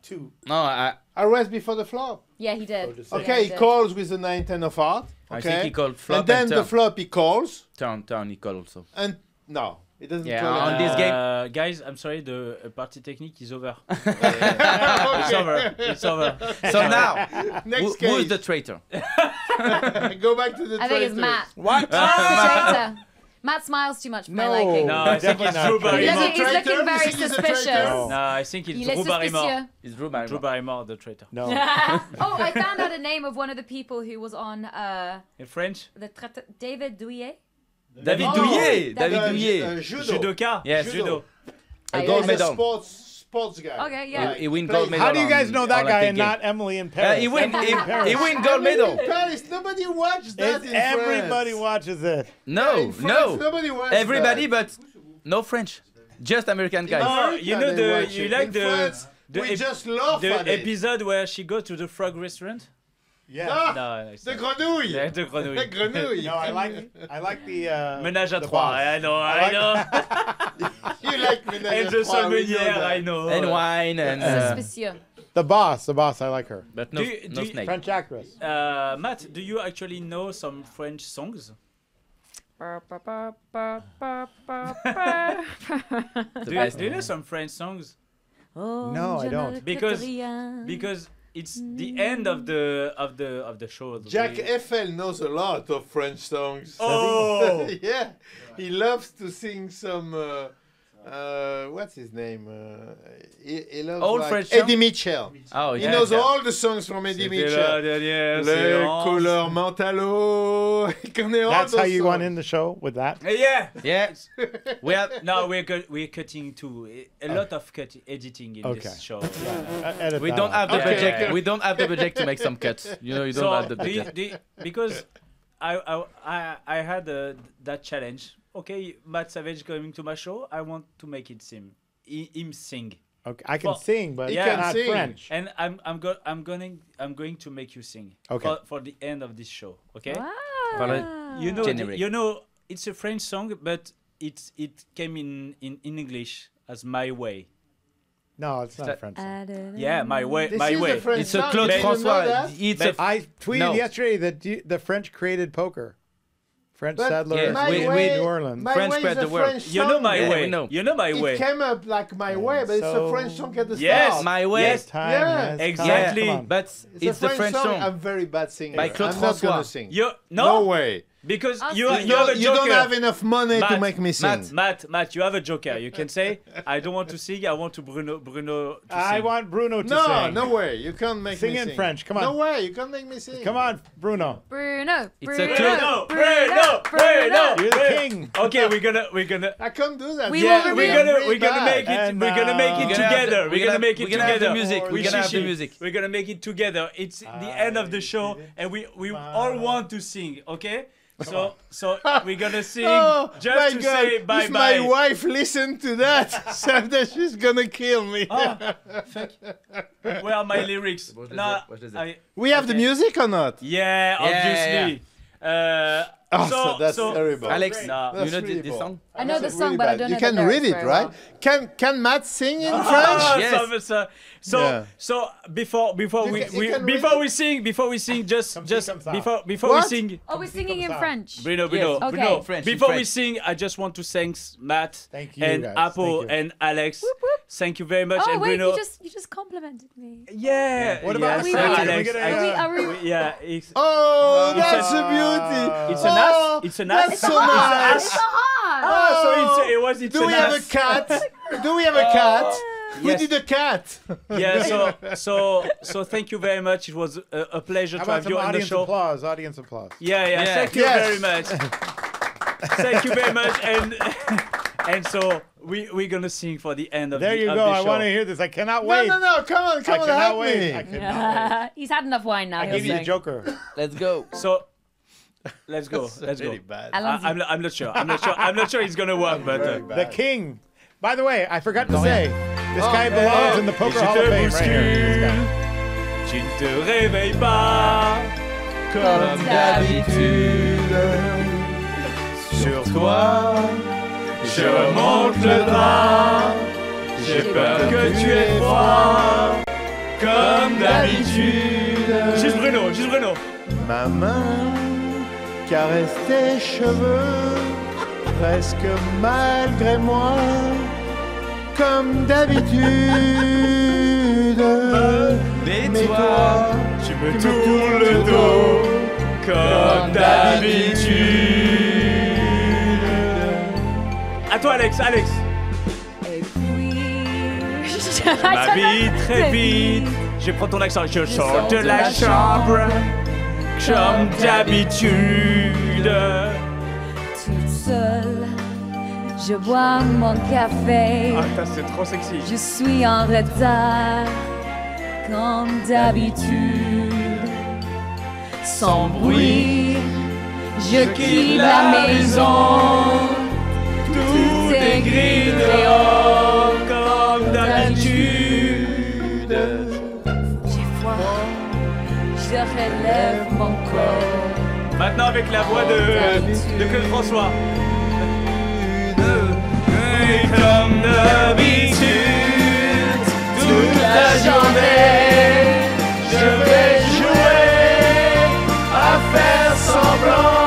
[SPEAKER 5] 2.
[SPEAKER 3] No, I
[SPEAKER 6] I raised before the flop.
[SPEAKER 4] Yeah, he did.
[SPEAKER 5] just-
[SPEAKER 4] Yeah,
[SPEAKER 6] Okay, he
[SPEAKER 4] did.
[SPEAKER 6] calls with the 9-10 of heart. Okay.
[SPEAKER 3] think he called flop
[SPEAKER 6] and then
[SPEAKER 3] and
[SPEAKER 6] the
[SPEAKER 3] turn.
[SPEAKER 6] flop he calls.
[SPEAKER 3] Turn, he called also.
[SPEAKER 6] And no, he doesn't
[SPEAKER 3] Yeah,
[SPEAKER 6] call.
[SPEAKER 3] on
[SPEAKER 6] it.
[SPEAKER 3] this game.
[SPEAKER 2] Guys, I'm sorry, the party technique is over. It's
[SPEAKER 6] Okay.
[SPEAKER 2] over. It's over.
[SPEAKER 3] So now,
[SPEAKER 6] Next
[SPEAKER 3] who is
[SPEAKER 6] case.
[SPEAKER 3] the traitor?
[SPEAKER 6] Go back to the
[SPEAKER 4] I think it's
[SPEAKER 6] traitors.
[SPEAKER 4] Matt.
[SPEAKER 5] What?
[SPEAKER 4] Traitor. Matt smiles too much for my
[SPEAKER 5] No.
[SPEAKER 4] liking.
[SPEAKER 2] No, I think
[SPEAKER 5] Definitely
[SPEAKER 2] it's
[SPEAKER 5] not
[SPEAKER 2] Drew
[SPEAKER 5] traitor.
[SPEAKER 4] He's
[SPEAKER 2] Barrymore.
[SPEAKER 4] looking, he's
[SPEAKER 6] Traitor?
[SPEAKER 4] looking very
[SPEAKER 6] You think he's a
[SPEAKER 4] suspicious.
[SPEAKER 6] traitor?
[SPEAKER 5] No.
[SPEAKER 2] No, I think it's
[SPEAKER 4] Il est
[SPEAKER 2] Drew Barrymore.
[SPEAKER 4] suspicieux.
[SPEAKER 3] It's Drew
[SPEAKER 2] Drew
[SPEAKER 3] Barrymore.
[SPEAKER 2] Barrymore, the traitor.
[SPEAKER 5] No.
[SPEAKER 4] Oh, I found out a name of one of the people who was on
[SPEAKER 2] In French?
[SPEAKER 4] the David Douillet.
[SPEAKER 3] David
[SPEAKER 6] Oh,
[SPEAKER 3] Douillet. David
[SPEAKER 6] Uh,
[SPEAKER 3] Douillet.
[SPEAKER 6] judo.
[SPEAKER 2] Judoka?
[SPEAKER 3] Yes.
[SPEAKER 2] Judo.
[SPEAKER 3] A
[SPEAKER 4] Yeah,
[SPEAKER 3] gold
[SPEAKER 4] he's a
[SPEAKER 3] medal.
[SPEAKER 6] Sports guy.
[SPEAKER 4] Okay, yeah.
[SPEAKER 3] He win
[SPEAKER 6] Play-
[SPEAKER 3] gold medal.
[SPEAKER 5] How do you guys know that guy
[SPEAKER 3] Olympic
[SPEAKER 5] and
[SPEAKER 3] game.
[SPEAKER 5] not Emily in Paris?
[SPEAKER 3] He win.
[SPEAKER 5] Emily in Paris.
[SPEAKER 3] He win gold medal.
[SPEAKER 6] Paris, nobody watches that in
[SPEAKER 5] Everybody
[SPEAKER 6] France.
[SPEAKER 5] watches it.
[SPEAKER 3] No,
[SPEAKER 6] In France,
[SPEAKER 3] no.
[SPEAKER 6] nobody watches
[SPEAKER 3] Everybody,
[SPEAKER 6] that.
[SPEAKER 3] but no French. Just American guys.
[SPEAKER 2] Oh, you know
[SPEAKER 6] They
[SPEAKER 2] you
[SPEAKER 6] watch
[SPEAKER 2] like
[SPEAKER 6] it. In France, we just laugh
[SPEAKER 2] the
[SPEAKER 6] at it.
[SPEAKER 2] episode where she goes to the frog restaurant?
[SPEAKER 5] Yeah.
[SPEAKER 2] No, it's
[SPEAKER 6] The
[SPEAKER 2] not.
[SPEAKER 6] grenouille.
[SPEAKER 2] Yeah, the grenouille.
[SPEAKER 6] The grenouille.
[SPEAKER 5] No, I like the
[SPEAKER 2] Ménage à
[SPEAKER 5] the
[SPEAKER 2] trois.
[SPEAKER 5] boss.
[SPEAKER 2] I know.
[SPEAKER 5] I
[SPEAKER 6] You like Ménage
[SPEAKER 2] And
[SPEAKER 6] à
[SPEAKER 2] the
[SPEAKER 6] Trois, we know
[SPEAKER 2] sommelière,
[SPEAKER 6] that.
[SPEAKER 2] I know.
[SPEAKER 3] And wine and.
[SPEAKER 4] Suspicieux.
[SPEAKER 5] The boss, I like her.
[SPEAKER 3] But no,
[SPEAKER 2] Do you-
[SPEAKER 3] no
[SPEAKER 2] do you-
[SPEAKER 3] snake.
[SPEAKER 5] French actress.
[SPEAKER 2] Matt, do you actually know some French songs?
[SPEAKER 3] The
[SPEAKER 2] Do
[SPEAKER 3] best.
[SPEAKER 2] you know some French songs?
[SPEAKER 4] Oh,
[SPEAKER 5] No, I
[SPEAKER 4] je ne
[SPEAKER 5] don't.
[SPEAKER 4] regrette
[SPEAKER 2] Because-
[SPEAKER 4] rien.
[SPEAKER 2] Because it's the end of the show.
[SPEAKER 6] Jack Eiffel knows a lot of French songs.
[SPEAKER 2] Oh!
[SPEAKER 6] Yeah, he loves to sing some. What's his name? He loves
[SPEAKER 3] Old
[SPEAKER 6] like
[SPEAKER 3] French
[SPEAKER 6] Eddie Mitchell.
[SPEAKER 3] Oh,
[SPEAKER 6] He
[SPEAKER 3] yeah.
[SPEAKER 6] knows
[SPEAKER 3] yeah.
[SPEAKER 6] all the songs from Eddie
[SPEAKER 2] C'était
[SPEAKER 6] Mitchell.
[SPEAKER 2] la dernière
[SPEAKER 6] Les
[SPEAKER 2] séance.
[SPEAKER 6] couleurs mentalo. He connaît all
[SPEAKER 5] That's
[SPEAKER 6] those
[SPEAKER 5] how you
[SPEAKER 6] songs.
[SPEAKER 5] went in the show with that.
[SPEAKER 2] Yeah.
[SPEAKER 3] Yeah. We have.
[SPEAKER 2] No, we're cutting too. A lot of editing in
[SPEAKER 5] Okay.
[SPEAKER 2] this show.
[SPEAKER 5] Edit
[SPEAKER 3] We
[SPEAKER 5] that
[SPEAKER 3] don't
[SPEAKER 5] out.
[SPEAKER 3] have the
[SPEAKER 6] Okay.
[SPEAKER 3] budget. We don't have the budget to make some cuts. You know, you don't have the budget.
[SPEAKER 2] Because I had that challenge. Okay, Matt Savage coming to my show. I want to make it him sing,
[SPEAKER 5] Okay, I can
[SPEAKER 2] For-
[SPEAKER 5] sing, but
[SPEAKER 6] He
[SPEAKER 2] Yeah.
[SPEAKER 6] can
[SPEAKER 5] not
[SPEAKER 6] sing.
[SPEAKER 5] French.
[SPEAKER 2] and I'm going to make you sing.
[SPEAKER 5] Okay.
[SPEAKER 2] For the end of this show. Okay.
[SPEAKER 4] Wow.
[SPEAKER 2] You know, it's a French song, but it came in English as My Way.
[SPEAKER 5] No, it's not a French song.
[SPEAKER 2] Yeah, My Way.
[SPEAKER 6] This
[SPEAKER 2] My
[SPEAKER 6] is
[SPEAKER 2] Way.
[SPEAKER 6] a French
[SPEAKER 3] It's a
[SPEAKER 6] song.
[SPEAKER 3] Claude
[SPEAKER 6] You didn't know
[SPEAKER 3] François.
[SPEAKER 6] that?
[SPEAKER 3] It's a.
[SPEAKER 5] I tweeted
[SPEAKER 3] No.
[SPEAKER 5] yesterday that the French created poker. French
[SPEAKER 6] But
[SPEAKER 5] settlers
[SPEAKER 3] Yeah,
[SPEAKER 6] My
[SPEAKER 3] we-
[SPEAKER 6] Way,
[SPEAKER 5] New Orleans.
[SPEAKER 6] My
[SPEAKER 3] French
[SPEAKER 6] Way
[SPEAKER 3] spread
[SPEAKER 6] is a
[SPEAKER 3] the word.
[SPEAKER 6] French
[SPEAKER 2] You know
[SPEAKER 6] song.
[SPEAKER 2] My
[SPEAKER 3] Yeah,
[SPEAKER 2] Way.
[SPEAKER 3] we know.
[SPEAKER 2] You know My
[SPEAKER 6] It
[SPEAKER 2] Way.
[SPEAKER 6] came up like My Way, but it's a
[SPEAKER 5] So-
[SPEAKER 6] French song at the
[SPEAKER 2] Yes,
[SPEAKER 6] start.
[SPEAKER 3] My Way.
[SPEAKER 2] Yes.
[SPEAKER 5] Time
[SPEAKER 6] Yeah,
[SPEAKER 5] has
[SPEAKER 2] exactly.
[SPEAKER 5] come. Come on.
[SPEAKER 3] But it's the French song.
[SPEAKER 6] I'm very bad singer.
[SPEAKER 3] By Claude
[SPEAKER 6] I'm not gonna
[SPEAKER 3] François.
[SPEAKER 6] sing.
[SPEAKER 2] You
[SPEAKER 6] No way.
[SPEAKER 2] because
[SPEAKER 4] I'll
[SPEAKER 2] you
[SPEAKER 4] sing.
[SPEAKER 2] you have a
[SPEAKER 6] You
[SPEAKER 2] joker.
[SPEAKER 6] don't have enough money to
[SPEAKER 2] Matt,
[SPEAKER 6] make me sing.
[SPEAKER 2] Matt, you have a joker. You can say, I don't want to sing. I want to Bruno to
[SPEAKER 5] I
[SPEAKER 2] sing.
[SPEAKER 5] want Bruno to
[SPEAKER 6] No,
[SPEAKER 5] sing.
[SPEAKER 6] no way. You can't make
[SPEAKER 5] Sing
[SPEAKER 6] me
[SPEAKER 5] in
[SPEAKER 6] sing.
[SPEAKER 5] French, come on.
[SPEAKER 6] No way. You can't make me sing.
[SPEAKER 5] Come on, Bruno.
[SPEAKER 4] Bruno.
[SPEAKER 3] It's a
[SPEAKER 4] Bruno.
[SPEAKER 3] Claude-
[SPEAKER 2] Bruno.
[SPEAKER 5] You're the king.
[SPEAKER 2] Okay, we're gonna.
[SPEAKER 6] I can't do that.
[SPEAKER 4] We
[SPEAKER 2] Yeah,
[SPEAKER 4] will
[SPEAKER 2] we're
[SPEAKER 4] really
[SPEAKER 2] gonna make it.
[SPEAKER 5] And,
[SPEAKER 2] We're gonna make it
[SPEAKER 3] We're gonna have
[SPEAKER 2] together.
[SPEAKER 3] the-
[SPEAKER 2] We're gonna make it
[SPEAKER 3] we're gonna have the
[SPEAKER 2] together.
[SPEAKER 3] music. We're
[SPEAKER 2] With
[SPEAKER 3] gonna have the
[SPEAKER 2] Shishi.
[SPEAKER 3] music.
[SPEAKER 2] We're gonna make it together. It's the end of the show, and we all want to sing. Okay. So we're gonna sing
[SPEAKER 6] Oh,
[SPEAKER 2] just
[SPEAKER 6] my
[SPEAKER 2] to
[SPEAKER 6] God.
[SPEAKER 2] say bye
[SPEAKER 6] If
[SPEAKER 2] bye.
[SPEAKER 6] my wife listened to that, someday she's gonna kill me.
[SPEAKER 2] Where are my lyrics?
[SPEAKER 3] Watch
[SPEAKER 2] No,
[SPEAKER 3] this.
[SPEAKER 6] We have the music or not?
[SPEAKER 2] yeah, obviously.
[SPEAKER 6] Oh, that's terrible.
[SPEAKER 3] Alex,
[SPEAKER 2] No.
[SPEAKER 6] That's
[SPEAKER 3] you know
[SPEAKER 6] really
[SPEAKER 3] this
[SPEAKER 6] poor.
[SPEAKER 3] song?
[SPEAKER 4] I know the
[SPEAKER 6] That's
[SPEAKER 4] song,
[SPEAKER 6] really
[SPEAKER 4] but I
[SPEAKER 6] bad.
[SPEAKER 4] don't
[SPEAKER 6] You
[SPEAKER 4] know
[SPEAKER 6] can
[SPEAKER 4] the
[SPEAKER 6] read
[SPEAKER 4] lyrics
[SPEAKER 6] it,
[SPEAKER 4] very
[SPEAKER 6] right?
[SPEAKER 4] well.
[SPEAKER 6] Can Matt sing in
[SPEAKER 2] Ah,
[SPEAKER 6] French?
[SPEAKER 3] Yes.
[SPEAKER 6] Yeah.
[SPEAKER 2] So before
[SPEAKER 6] You can read
[SPEAKER 2] we sing just
[SPEAKER 5] Come see, come sound.
[SPEAKER 2] before we
[SPEAKER 6] What?
[SPEAKER 2] sing.
[SPEAKER 4] Oh, we're singing in
[SPEAKER 5] Come
[SPEAKER 4] French.
[SPEAKER 2] Bruno,
[SPEAKER 3] Yes.
[SPEAKER 4] Okay.
[SPEAKER 2] Bruno.
[SPEAKER 3] French,
[SPEAKER 2] Before we
[SPEAKER 3] French.
[SPEAKER 2] sing, I just want to thank Matt
[SPEAKER 5] Thank you,
[SPEAKER 2] and
[SPEAKER 5] guys.
[SPEAKER 2] APO
[SPEAKER 5] Thank you.
[SPEAKER 2] and Alex.
[SPEAKER 4] Whoop, whoop.
[SPEAKER 2] Thank you very much.
[SPEAKER 4] Oh
[SPEAKER 2] and
[SPEAKER 4] wait,
[SPEAKER 2] Bruno.
[SPEAKER 4] you just complimented me.
[SPEAKER 2] Yeah.
[SPEAKER 5] What about
[SPEAKER 2] yes,
[SPEAKER 4] us?
[SPEAKER 2] Alex,
[SPEAKER 5] Can we get a-
[SPEAKER 4] Are we?
[SPEAKER 2] yeah.
[SPEAKER 6] Oh,
[SPEAKER 2] It's
[SPEAKER 6] that's
[SPEAKER 2] a-
[SPEAKER 6] a beauty.
[SPEAKER 2] It's an ass. It's an ass.
[SPEAKER 6] That's so nice.
[SPEAKER 4] It's a heart.
[SPEAKER 2] Ah, so it's
[SPEAKER 6] Do
[SPEAKER 2] an
[SPEAKER 6] we have a
[SPEAKER 2] ass.
[SPEAKER 6] cat? Do we have a cat? We
[SPEAKER 2] yes.
[SPEAKER 6] need a cat.
[SPEAKER 2] Yeah. So thank you very much. It was a pleasure
[SPEAKER 5] How
[SPEAKER 2] to
[SPEAKER 5] about
[SPEAKER 2] have
[SPEAKER 5] some
[SPEAKER 2] you on the
[SPEAKER 5] audience
[SPEAKER 2] show.
[SPEAKER 5] applause? Audience applause.
[SPEAKER 2] Yeah.
[SPEAKER 3] Yeah.
[SPEAKER 2] Thank you
[SPEAKER 6] Yes.
[SPEAKER 2] very much. Thank you very much. And so we're gonna sing for the end of
[SPEAKER 5] There
[SPEAKER 2] the
[SPEAKER 5] you
[SPEAKER 2] of
[SPEAKER 5] go.
[SPEAKER 2] the
[SPEAKER 5] I
[SPEAKER 2] show.
[SPEAKER 5] want to hear this. I cannot
[SPEAKER 6] No,
[SPEAKER 5] wait.
[SPEAKER 6] no, come on,
[SPEAKER 5] I
[SPEAKER 6] help
[SPEAKER 5] cannot wait.
[SPEAKER 6] me.
[SPEAKER 5] I cannot wait.
[SPEAKER 4] He's had enough wine now.
[SPEAKER 5] I
[SPEAKER 4] he'll
[SPEAKER 5] give you the
[SPEAKER 4] sing.
[SPEAKER 5] joker.
[SPEAKER 3] Let's go.
[SPEAKER 2] So let's go. Let's go.
[SPEAKER 6] Really bad.
[SPEAKER 4] Allons-y.
[SPEAKER 2] I'm not sure. I'm not sure it's gonna work, but.
[SPEAKER 6] Very
[SPEAKER 5] The
[SPEAKER 6] bad.
[SPEAKER 5] king. By the way, I forgot to say, this guy belongs in the Poker Hall of Fame right here. This guy.
[SPEAKER 2] Tu ne te réveilles pas
[SPEAKER 6] Comme d'habitude, sur toi,
[SPEAKER 2] je remonte le drap. J'ai peur que tu aies froid, comme d'habitude. Juste Bruno.
[SPEAKER 6] ma main caresse tes cheveux, presque malgré moi, comme d'habitude.
[SPEAKER 2] Mais toi, tu me tournes le dos, comme d'habitude. À toi, Alex.
[SPEAKER 4] Et puis.
[SPEAKER 2] M'habille très vite. Je prends ton accent. Je sors de la chambre, comme d'habitude.
[SPEAKER 4] Toute seule, je bois mon café.
[SPEAKER 2] Ah, putain, c'est trop sexy.
[SPEAKER 4] Je suis en retard, comme d'habitude. Sans bruit, je quitte la maison. Tout est
[SPEAKER 2] gris dehors comme d'habitude.
[SPEAKER 4] J'ai froid, je relève mon corps.
[SPEAKER 2] Maintenant avec la voix de Claude François. Et comme d'habitude, toute la journée, je vais jouer à faire semblant.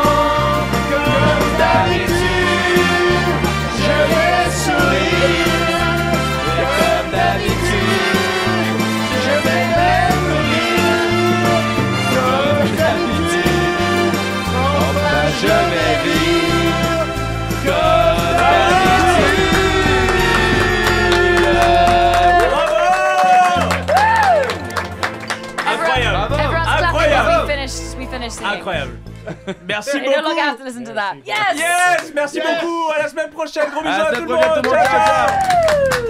[SPEAKER 2] Comme d'habitude, je vais sourire. Et comme d'habitude, je vais même rire. Comme d'habitude, enfin je vais vivre. Comme d'habitude. Incroyable. Incroyable.
[SPEAKER 4] We finished singing.
[SPEAKER 2] Incroyable. Merci
[SPEAKER 4] You no longer
[SPEAKER 2] beaucoup.
[SPEAKER 4] have to listen to that. Yes.
[SPEAKER 2] Yes, merci beaucoup. À la semaine prochaine. Gros bisous à tout le
[SPEAKER 3] prochaine,
[SPEAKER 2] monde.
[SPEAKER 3] tout le monde.
[SPEAKER 2] Ciao, ciao.